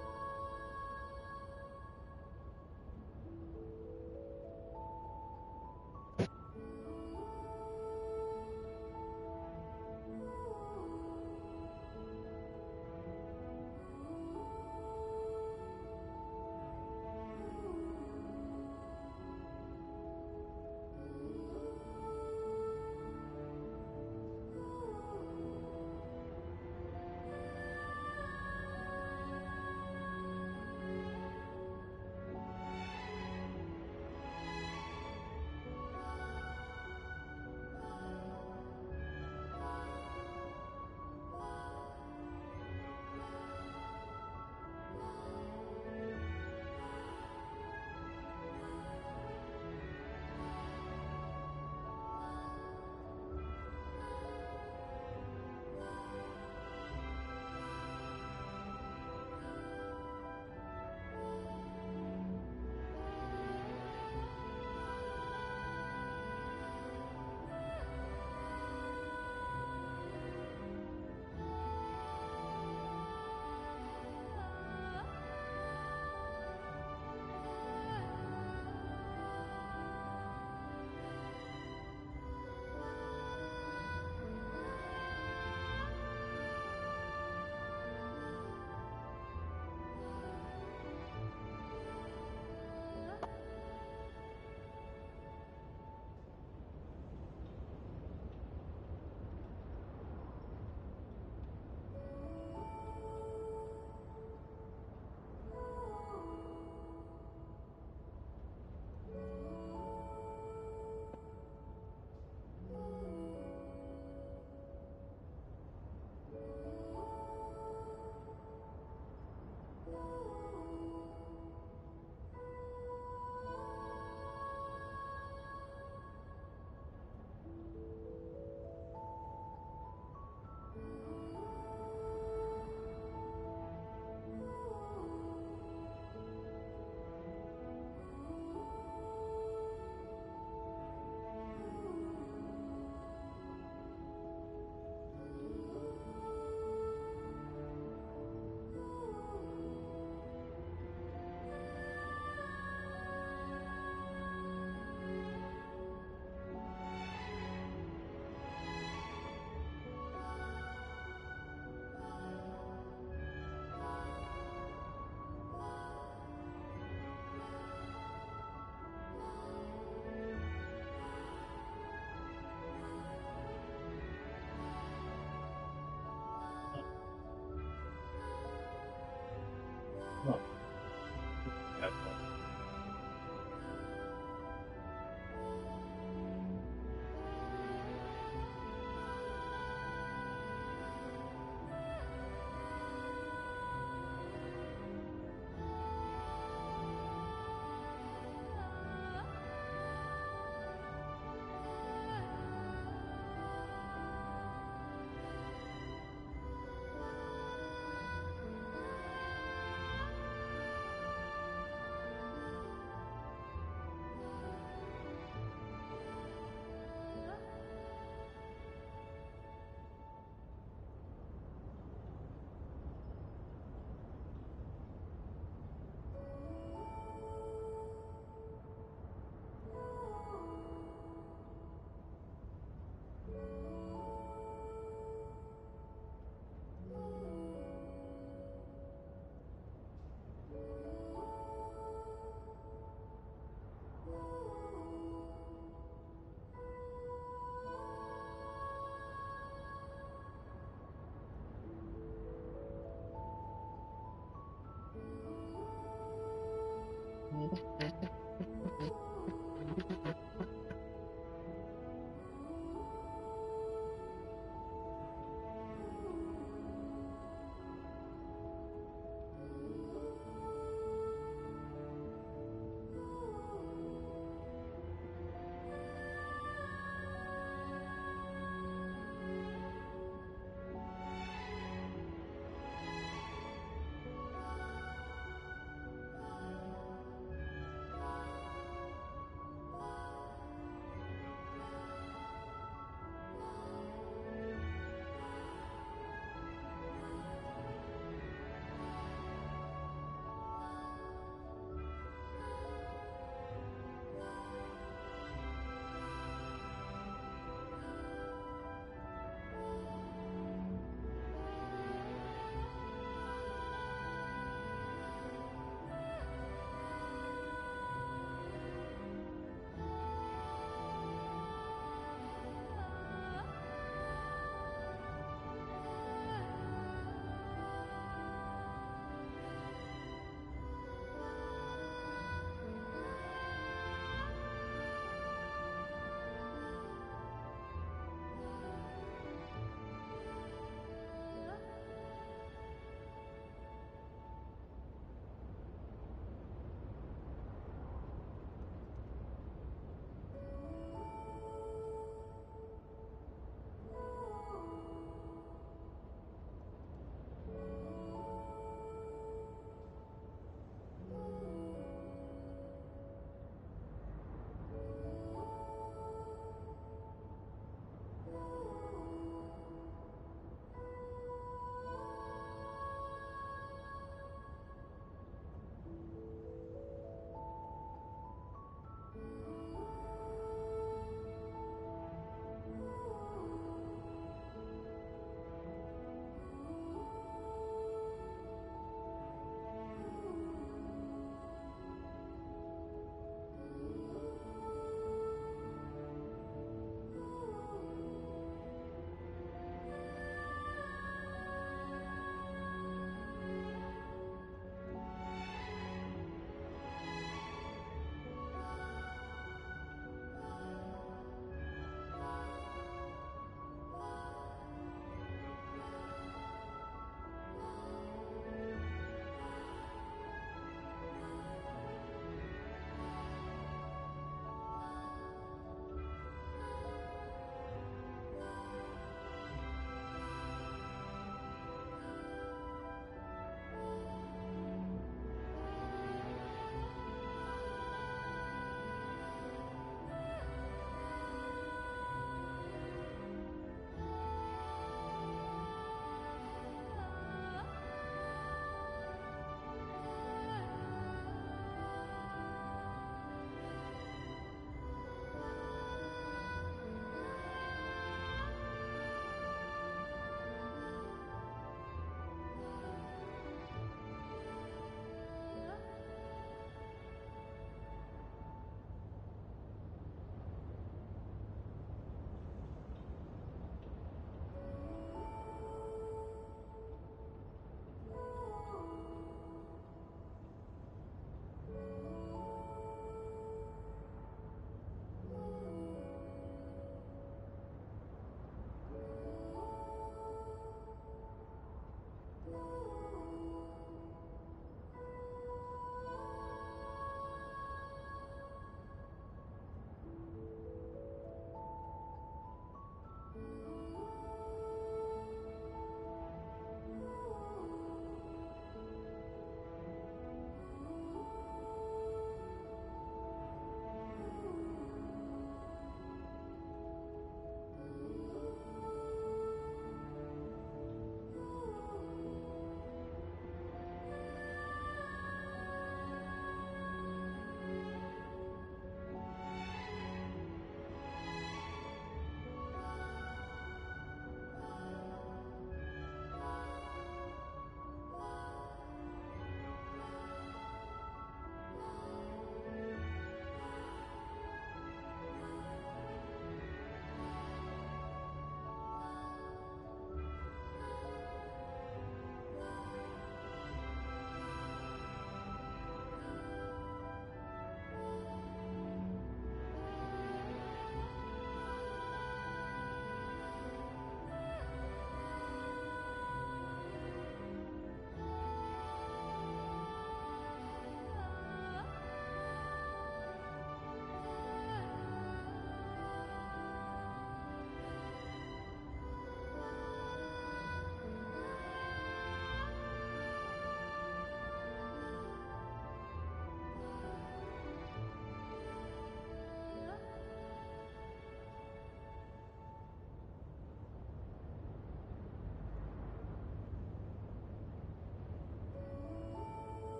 Huh. That's cool.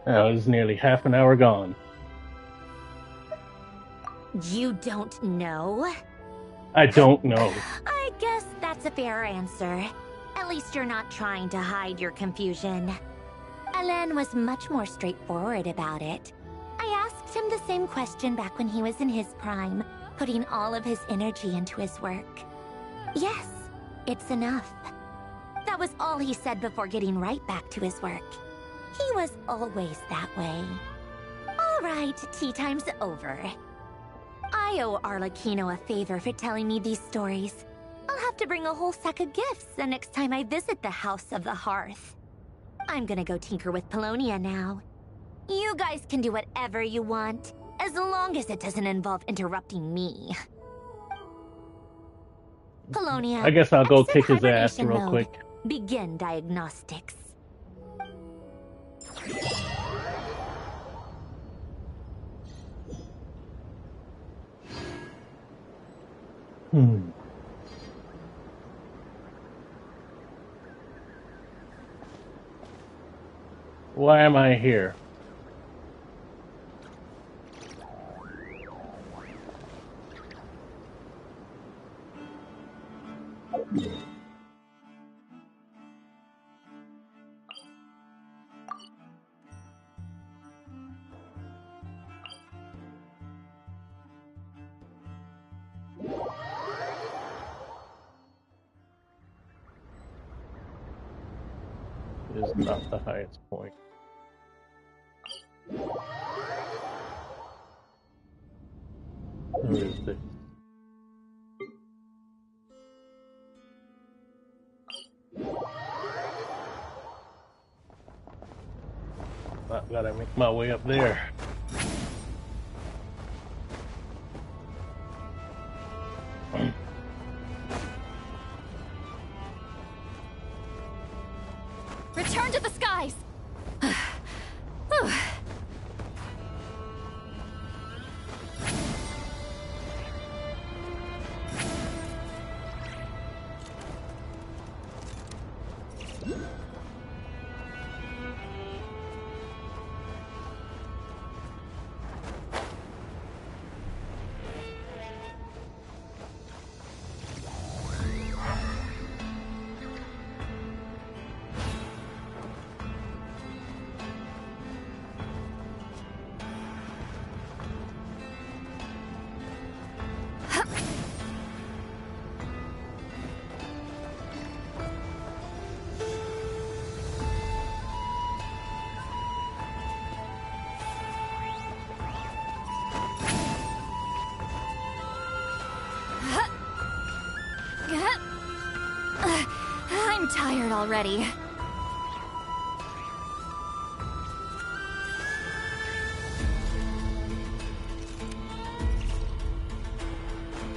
Now it's nearly half an hour gone. You don't know? I don't know. I guess that's a fair answer. At least you're not trying to hide your confusion. Alain was much more straightforward about it. I asked him the same question back when he was in his prime, putting all of his energy into his work. Yes, it's enough. That was all he said before getting right back to his work. He was always that way. All right, tea time's over. I owe Arlecchino a favor for telling me these stories. I'll have to bring a whole sack of gifts the next time I visit the House of the Hearth. I'm gonna go tinker with Polonia now. You guys can do whatever you want, as long as it doesn't involve interrupting me. Polonia, I guess I'll go exit kick his ass hibernation real mode. quick. Begin diagnostics. Why am I here? Is not the highest point. Who is this? I've got to make my way up there. Return to the skies! I'm tired already.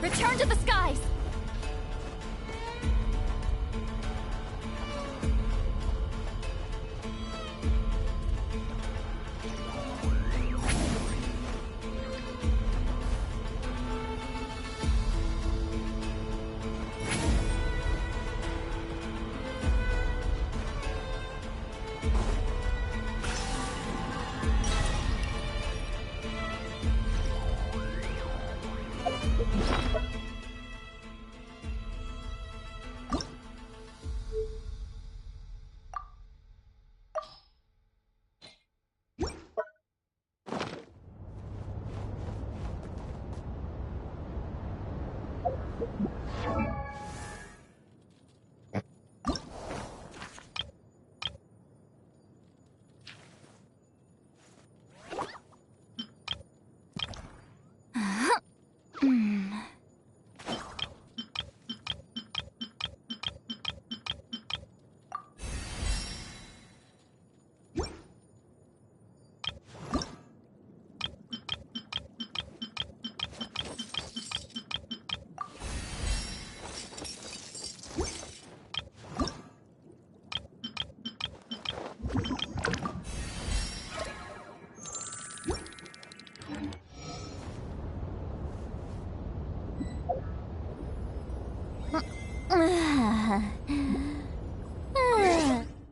Return to the skies!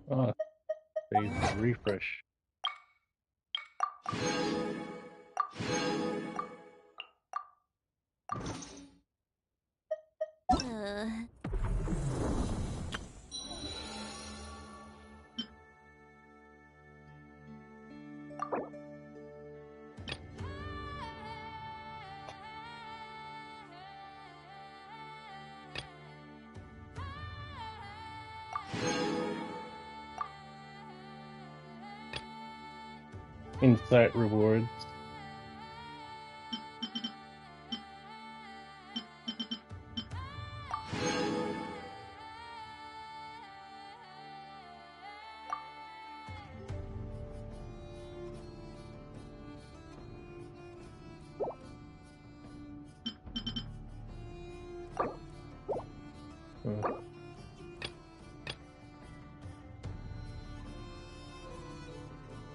Oh, phase refresh. Insight rewards.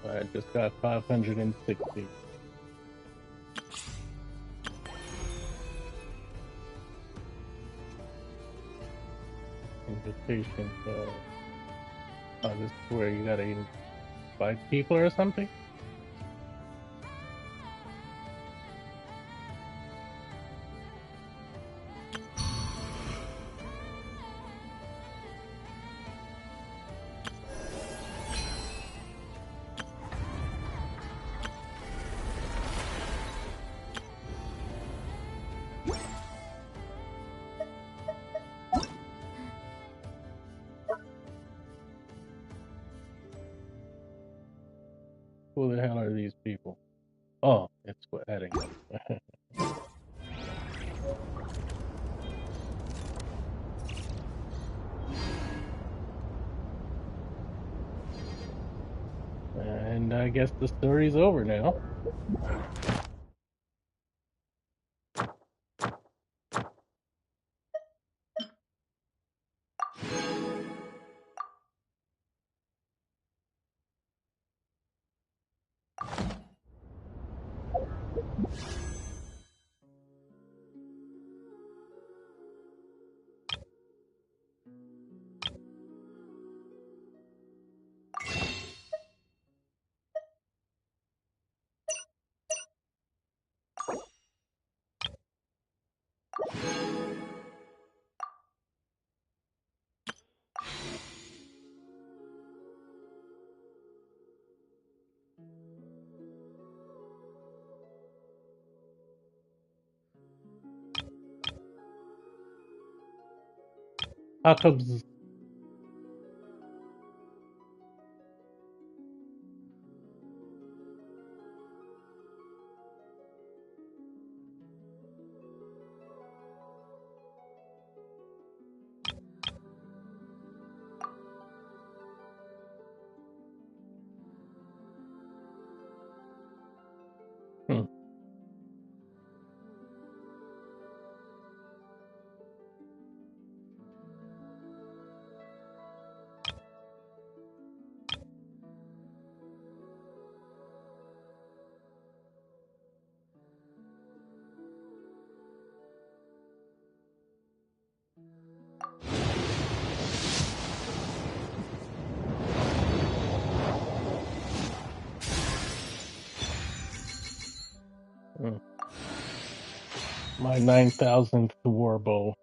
I just got 560. Invitation. Oh, this is where you gotta invite people or something? Who the hell are these people? Oh, it's for adding them. And I guess the story's over now. Jacob's. My 9,000th war bow.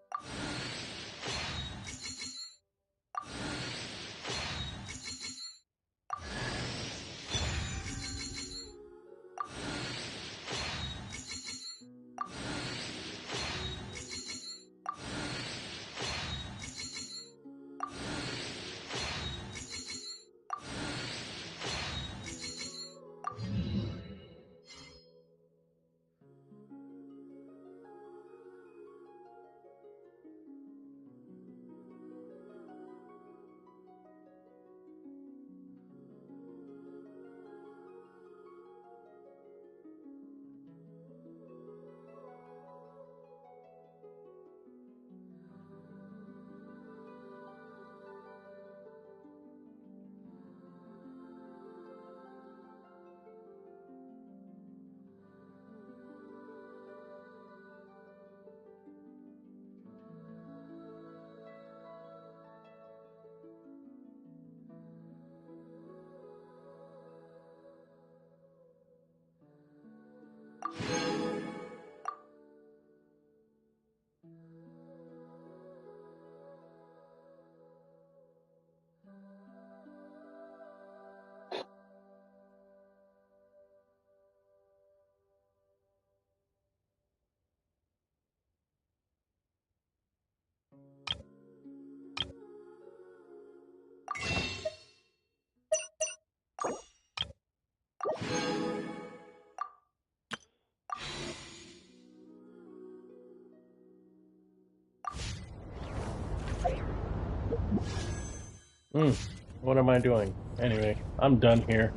What am I doing? Anyway, I'm done here.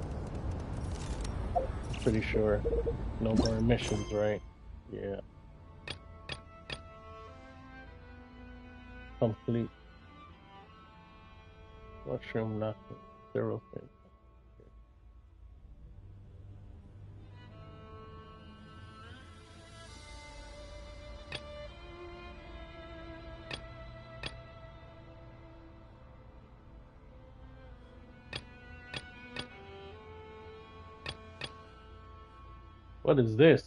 Pretty sure. No more missions, right? Yeah. Complete. Mushroom nothing. 0 things. What is this?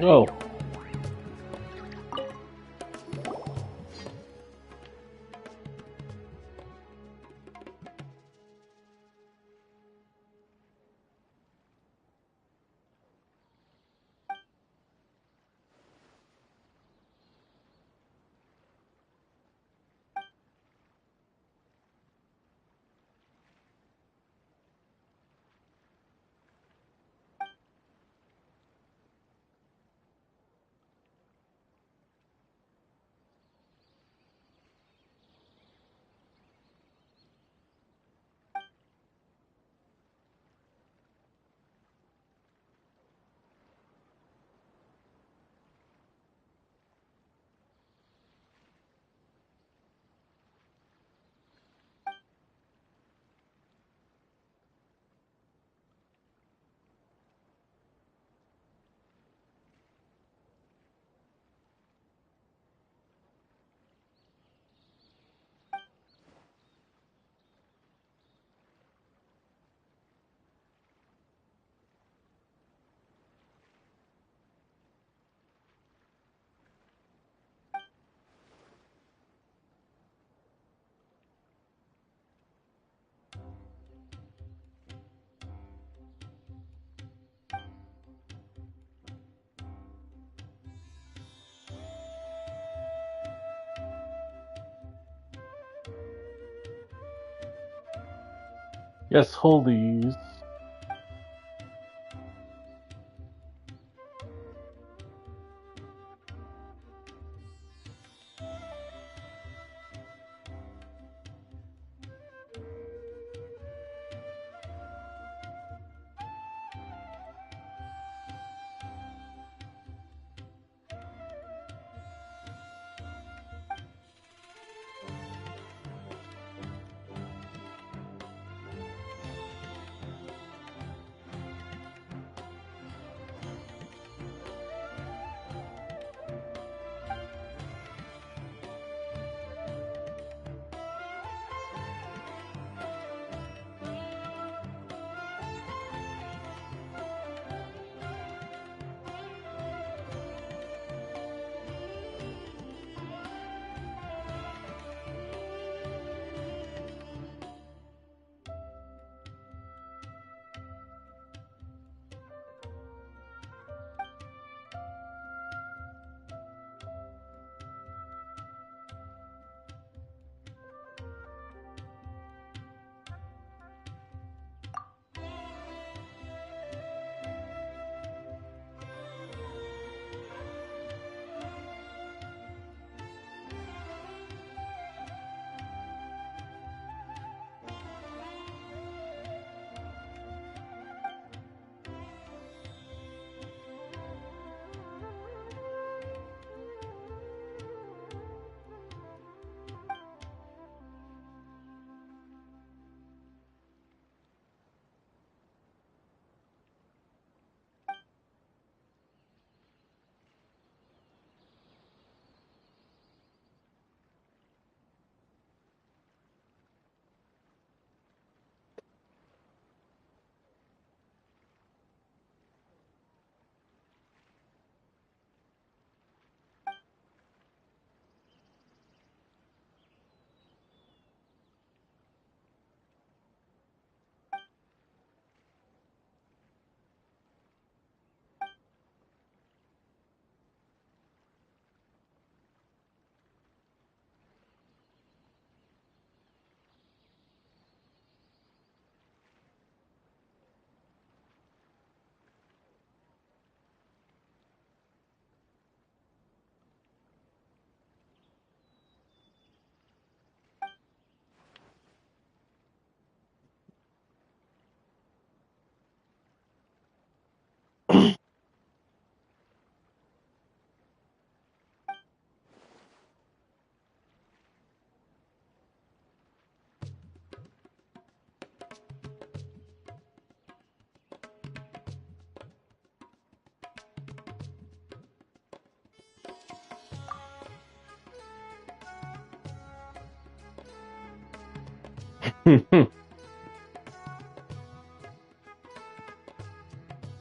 Oh. Yes, hold these.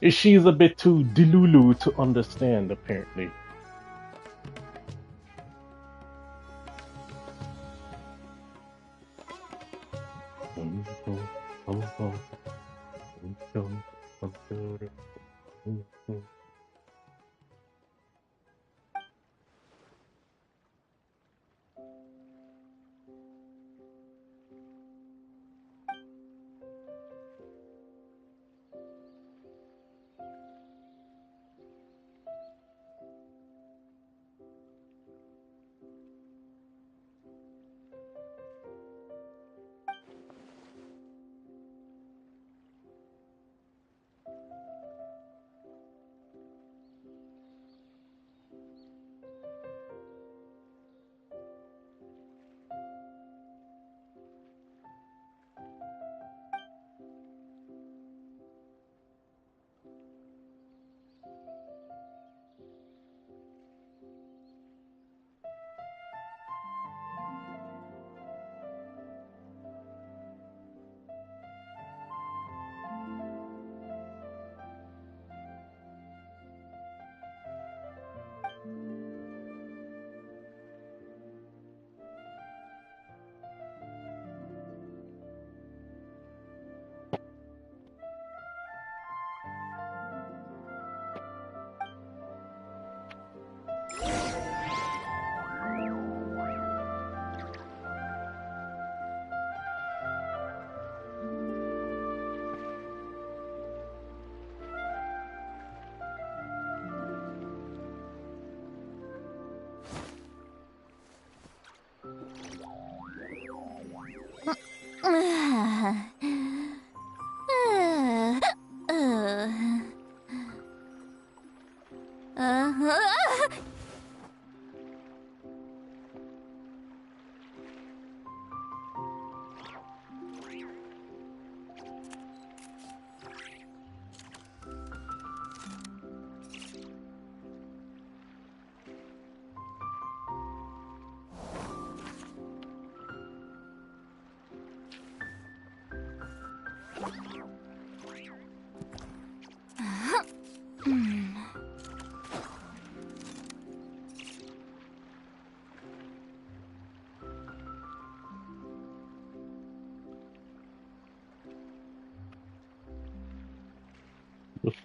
She's a bit too delulu to understand, apparently.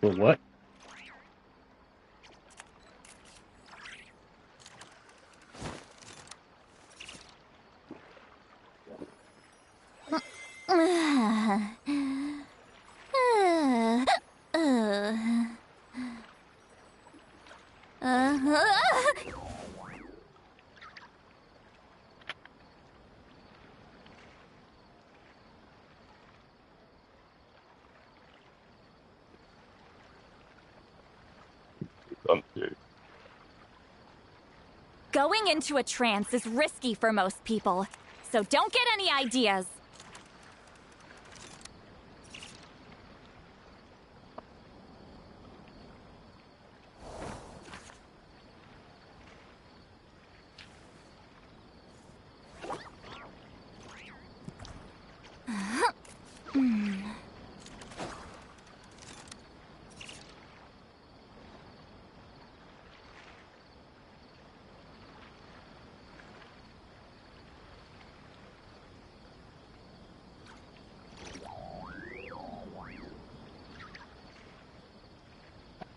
For what? Going into a trance is risky for most people, so don't get any ideas.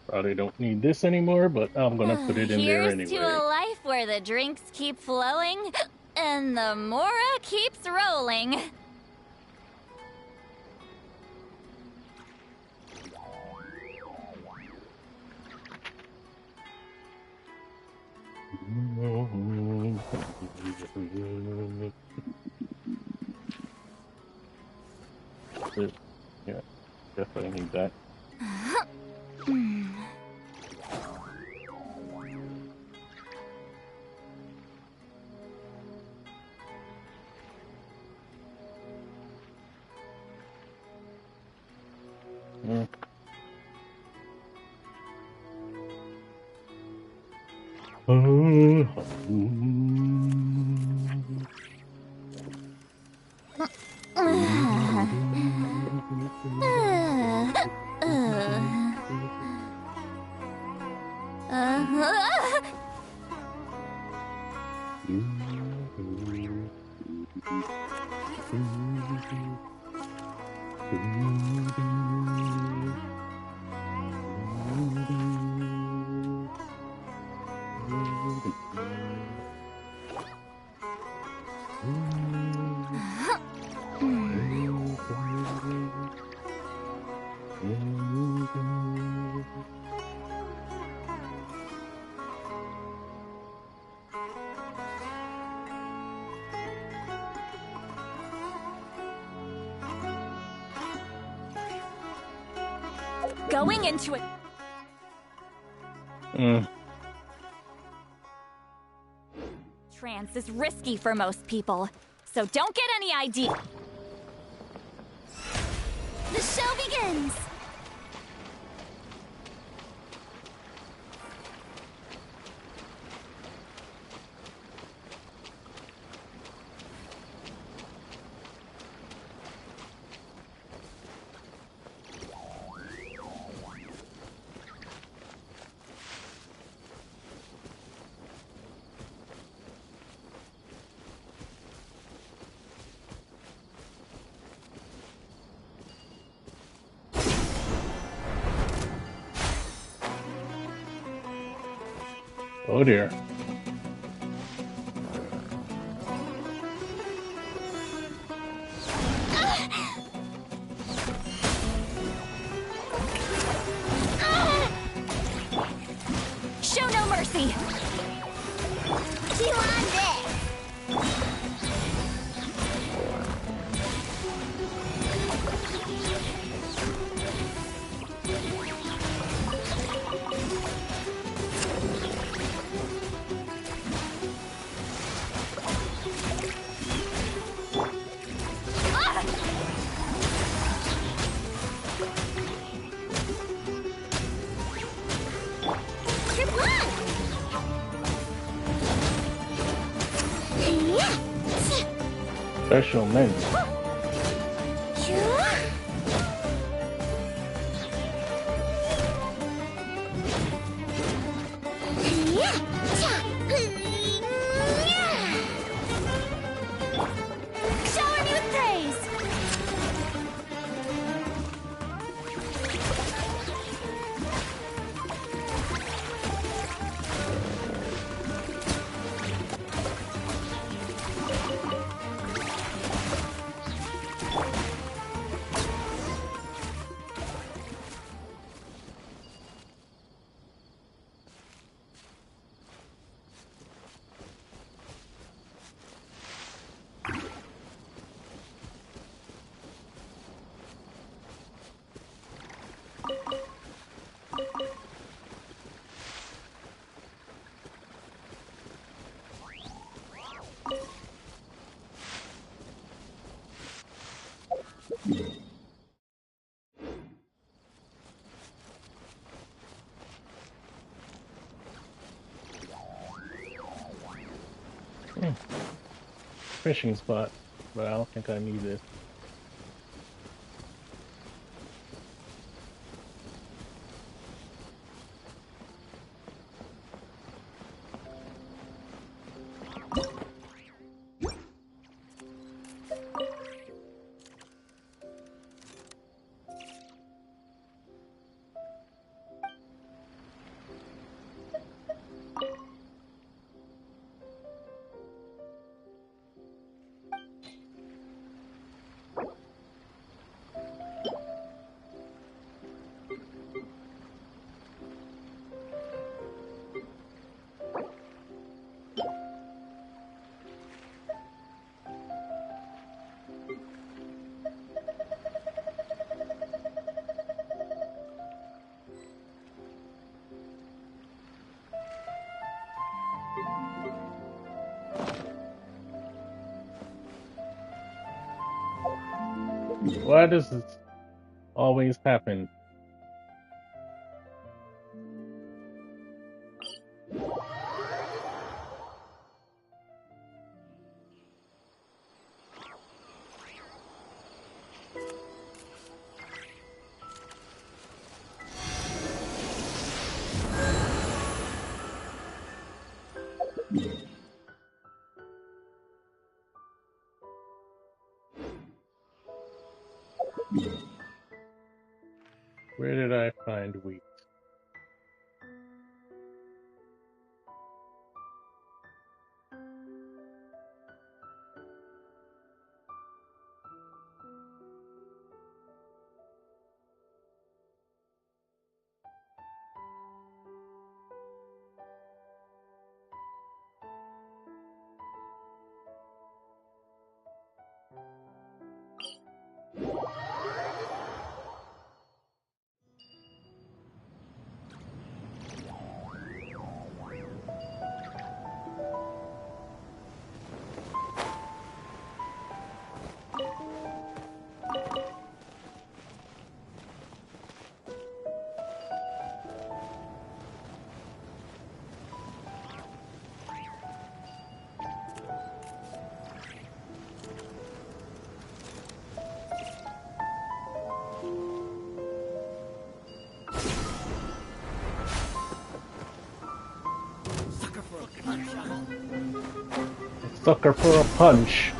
Probably don't need this anymore, but I'm gonna put it in there Here's anyway. to a life where the drinks keep flowing and the Mora keeps rolling. Yeah, definitely need that. Going into it. Trance is risky for most people, so don't get any idea. The show begins! Oh dear. Show no mercy! Chew on this! Special mint. Shower me with praise! Fishing spot, but I don't think I need this. Why does this always happen? Where did I find wheat? Sucker for a punch.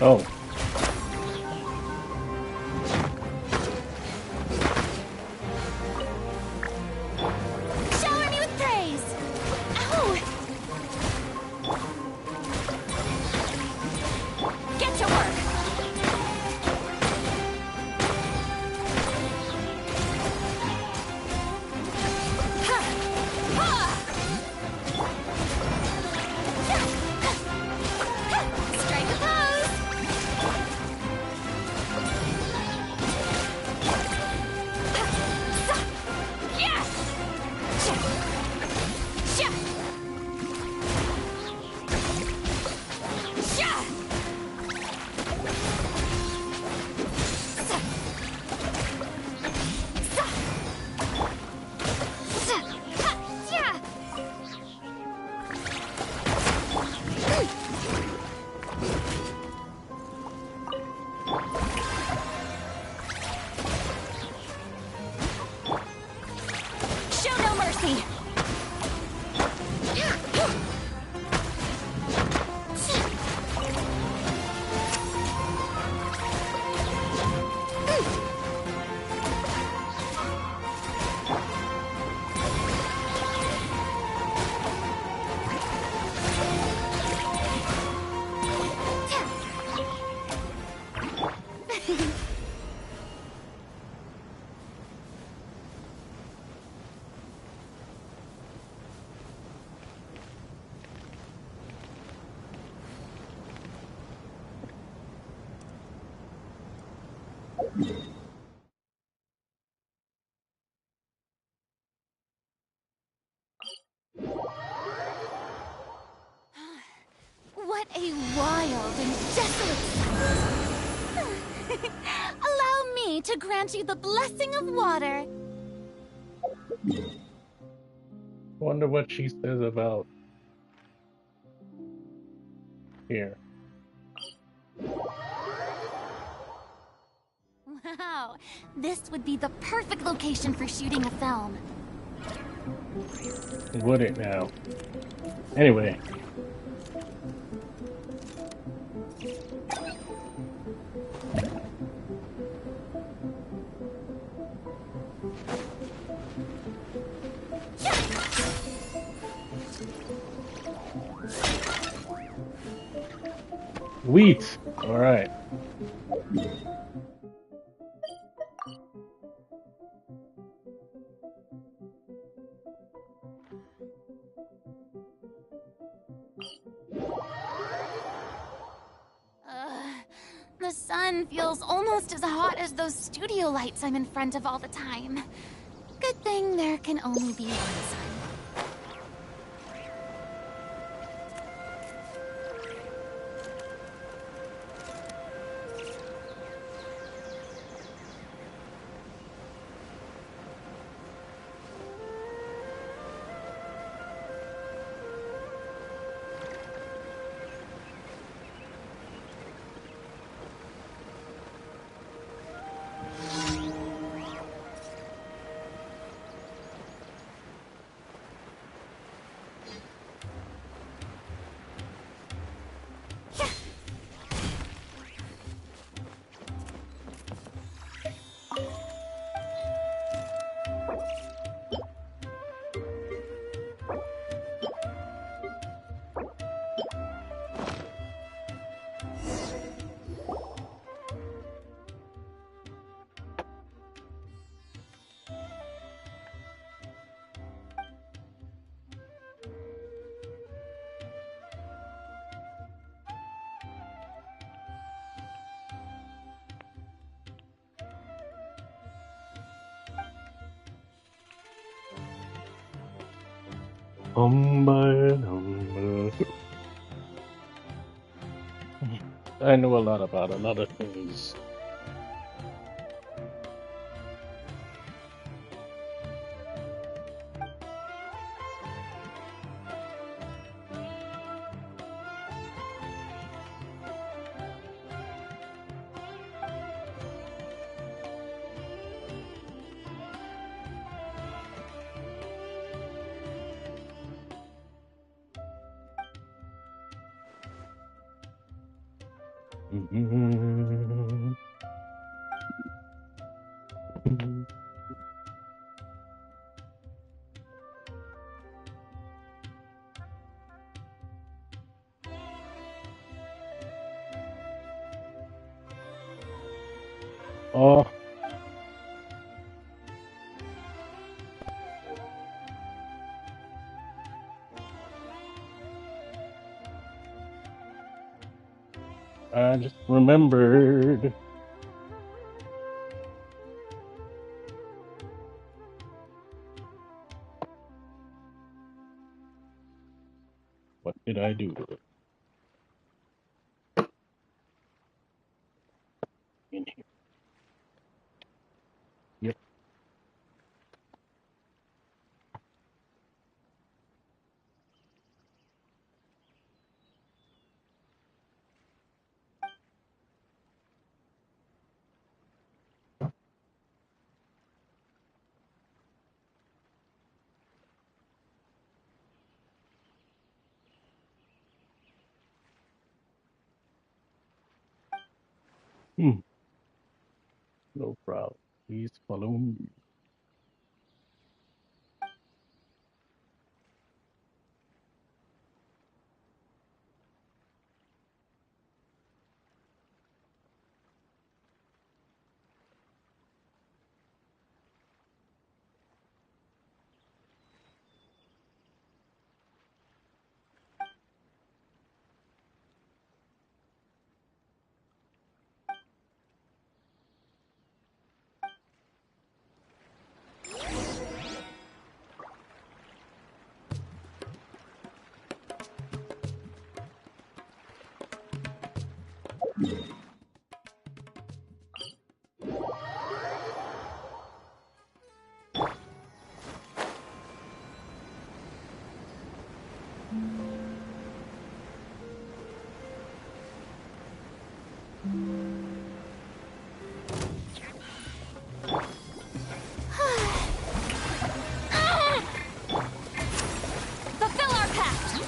Oh. Shower me with praise! Ow! Get to work! Ha! Ha! Strike a pose! What a wild and desolate sight. Allow me to grant you the blessing of water. Wonder what she says about here. Wow, this would be the perfect location for shooting a film. Would it now? Anyway. Wheat. All right. The sun feels almost as hot as those studio lights I'm in front of all the time. Good thing there can only be one sun. I know a lot about a lot of things. Oh. I just remembered. What did I do to it? In here. Yep. No problem. Please follow me. Fulfill our pact!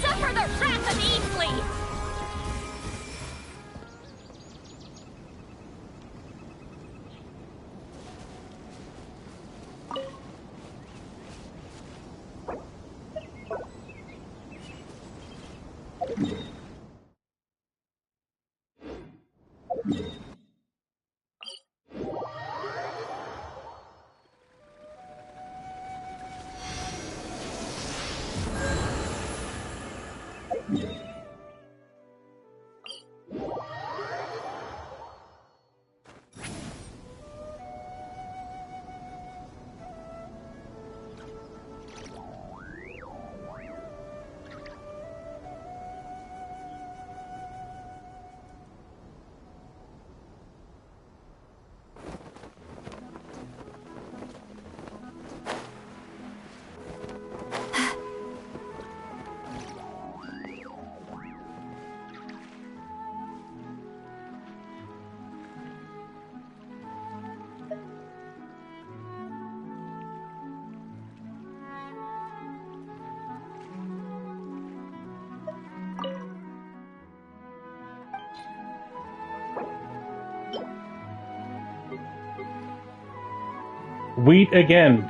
Suffer the wrath of Easley! Wheat again.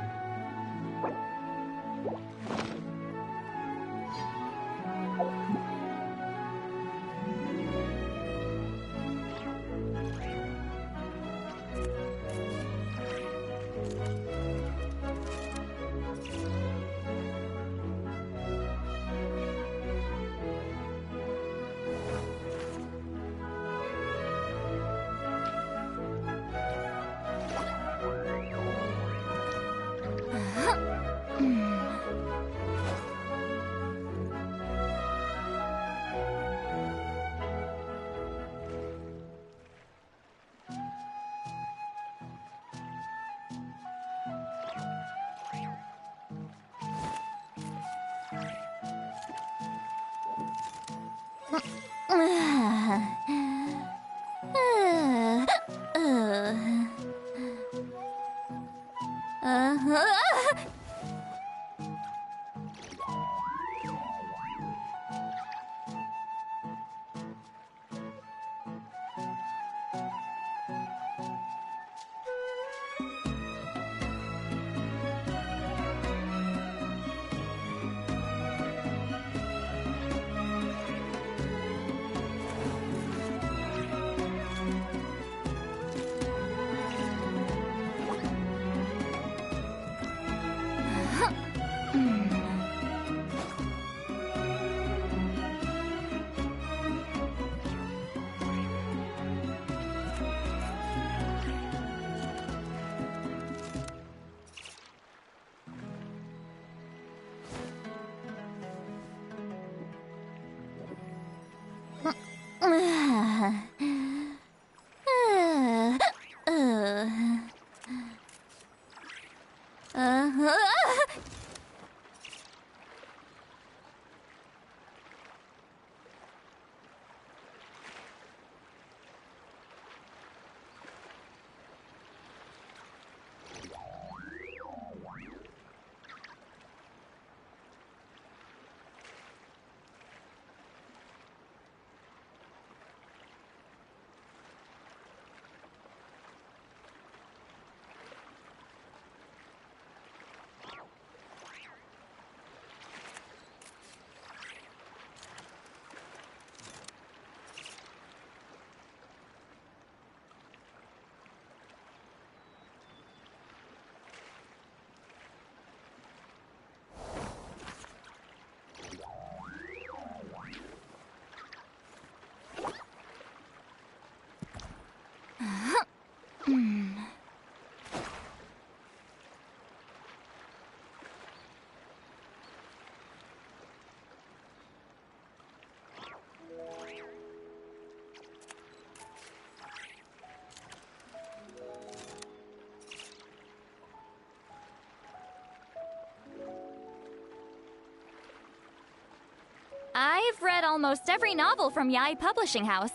almost every novel from Yai Publishing House.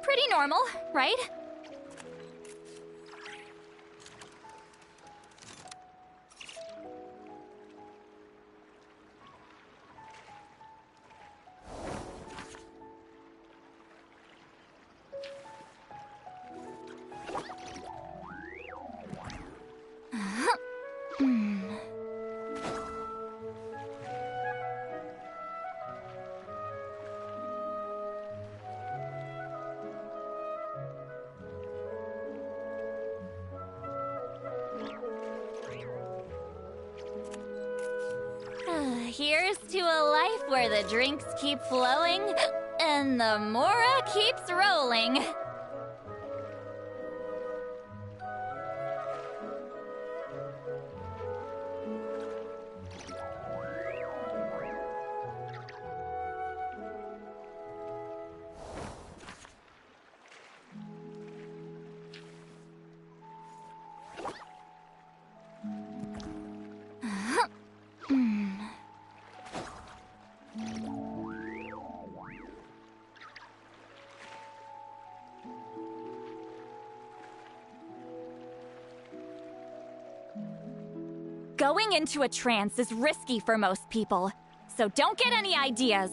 Pretty normal, right? Here's to a life where the drinks keep flowing and the Mora keeps rolling. Going into a trance is risky for most people, so don't get any ideas.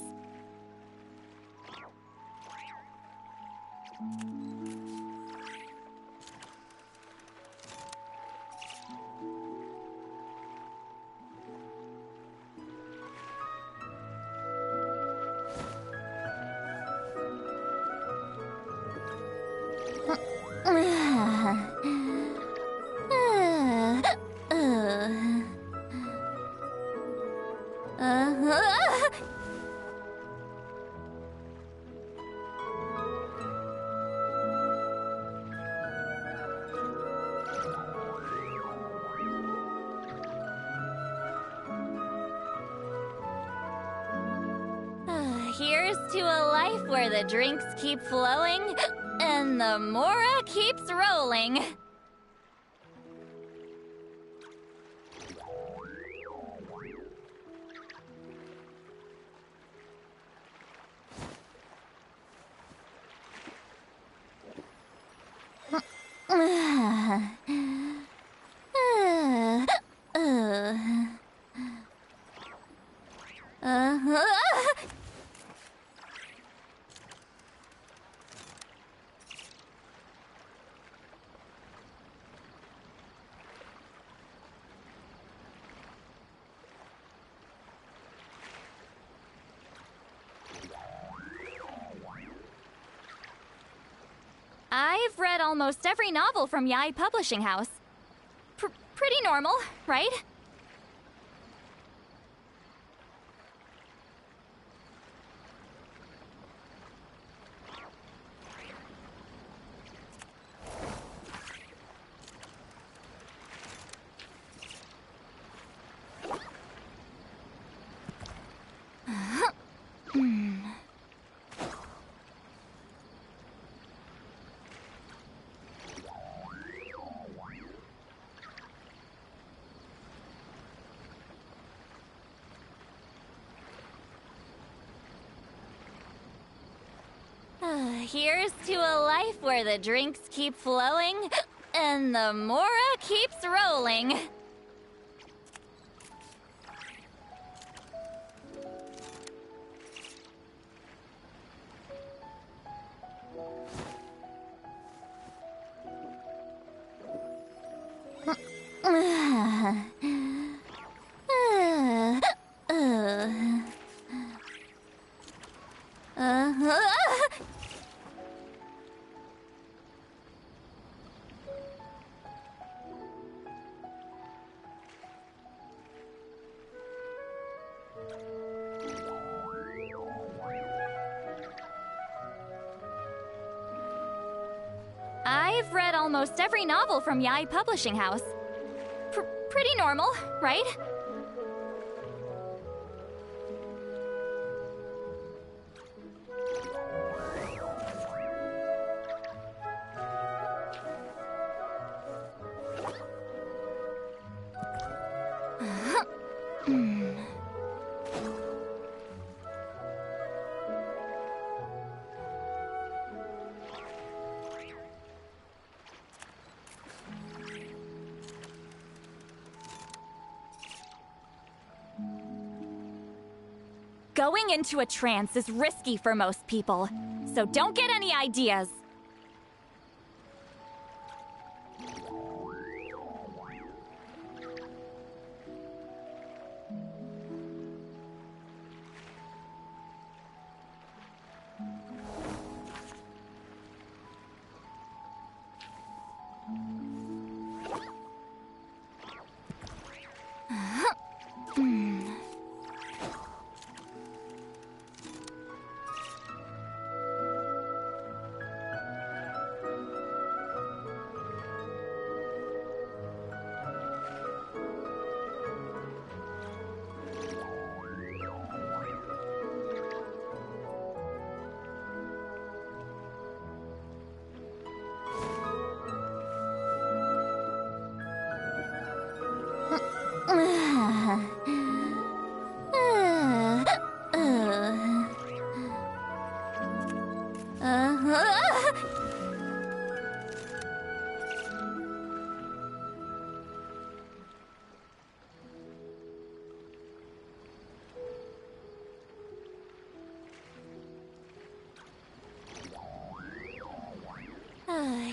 Here's to a life where the drinks keep flowing and the Mora keeps rolling. I've read almost every novel from Yai Publishing House. Pretty normal, right? Here's to a life where the drinks keep flowing and the Mora keeps rolling. I've read almost every novel from Yai Publishing House. Pretty normal, right? Going into a trance is risky for most people, so don't get any ideas.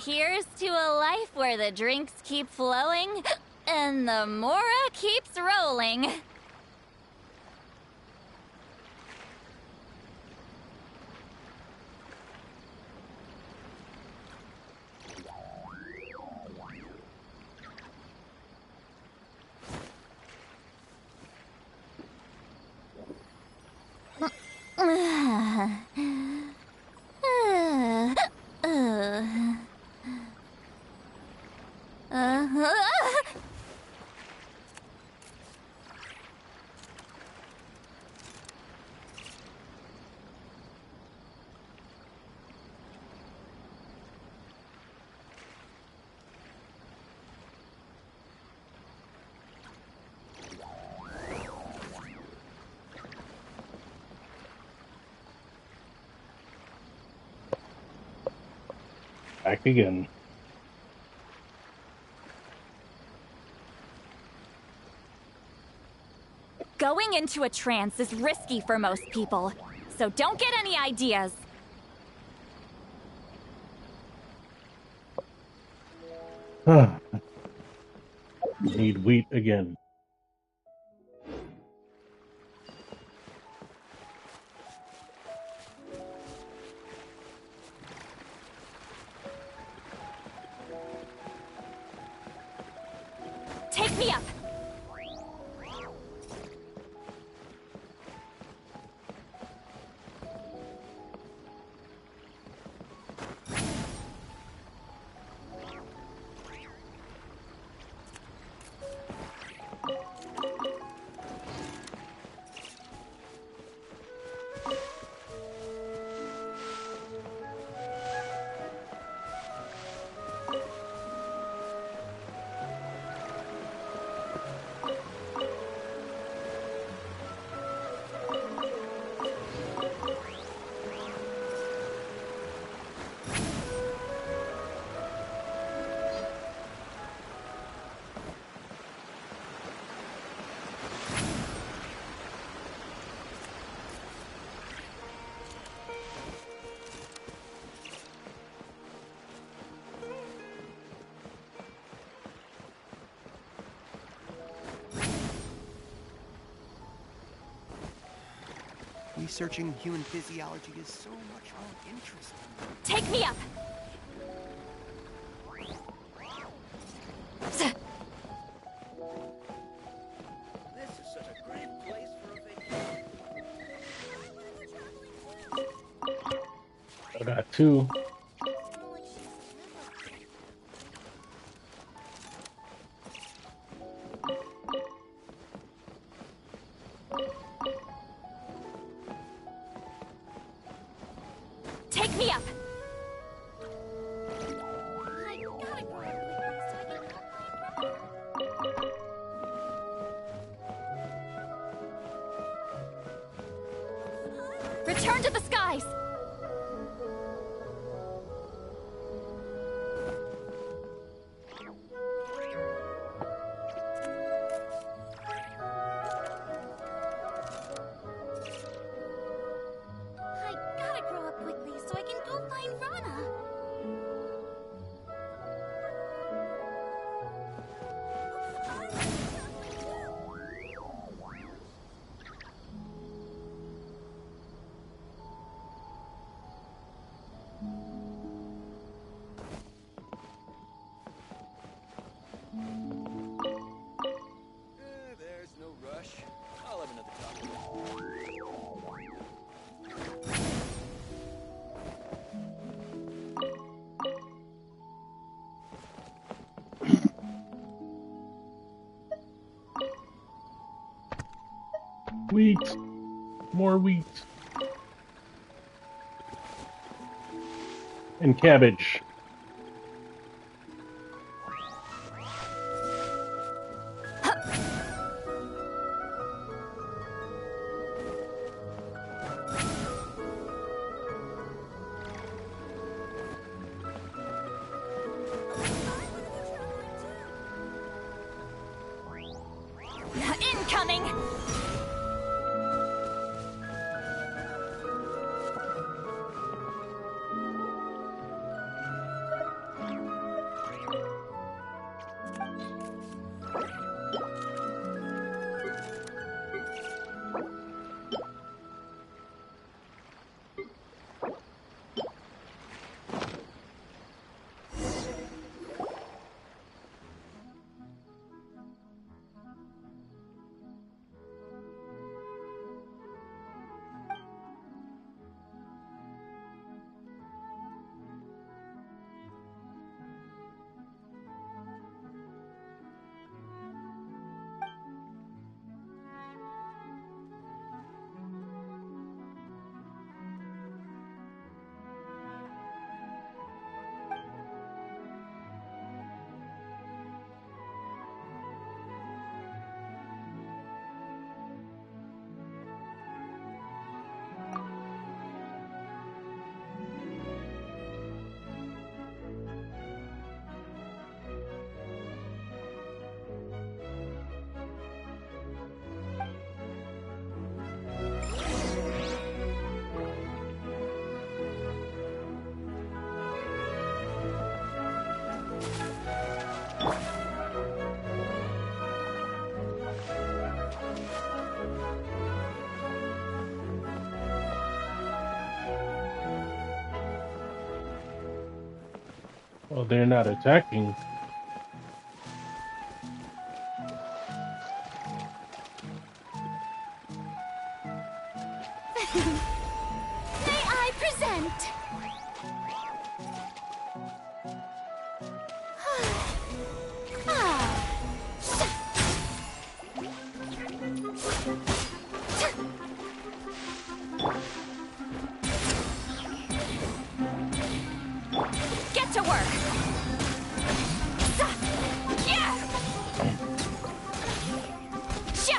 Here's to a life where the drinks keep flowing and the Mora keeps rolling. Back again. Going into a trance is risky for most people, so don't get any ideas. Need wheat again. Take me up! Researching human physiology is so much more interesting. Take me up! This is such a great place for a vacation. I got two. Take me up! Return to the skies! Wheat. More wheat. And cabbage. Incoming! Well, they're not attacking. May I present? Get to work! Yeah! Sha!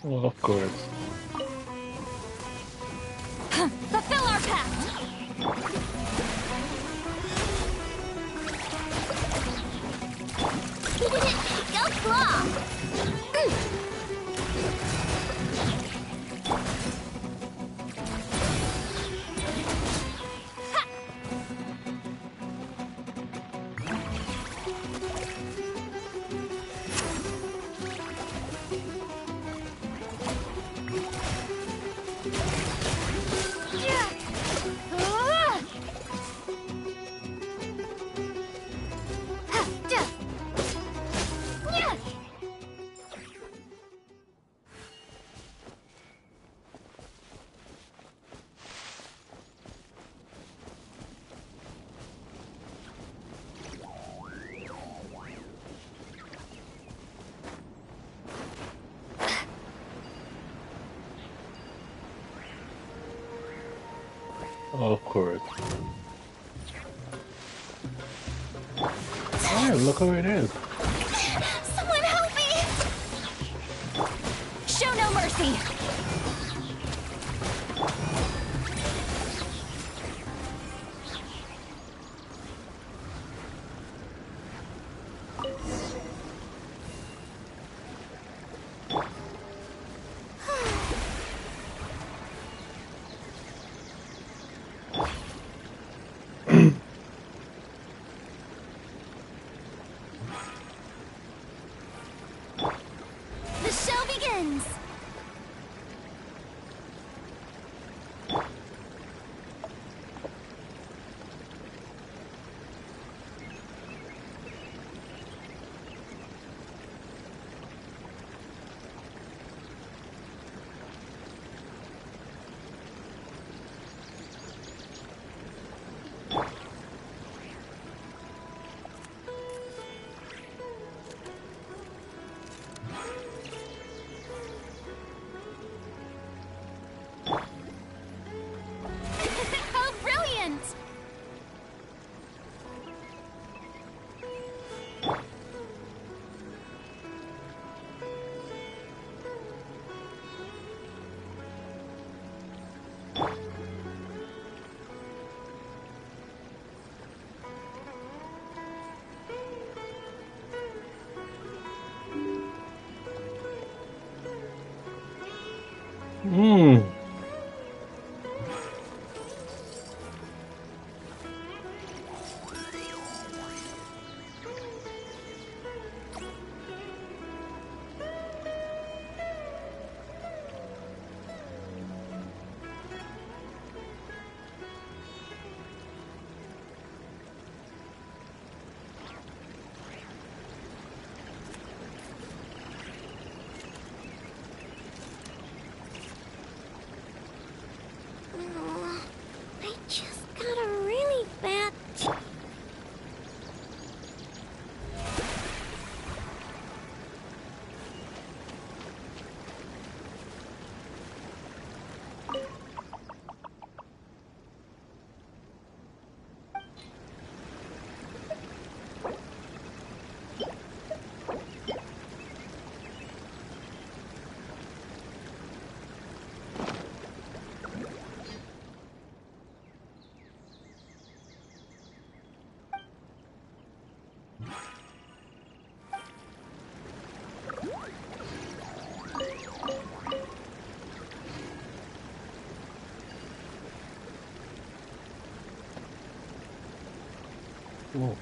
Well, of course. Fulfill our pact! Go claw! Of course. Oh, look who it is. Someone help me! Show no mercy! The show begins! How brilliant! Whoa.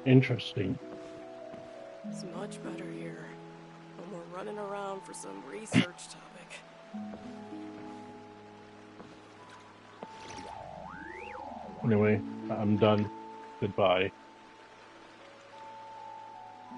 Interesting. It's much better here. No more running around for some research topic. Anyway, I'm done. Goodbye.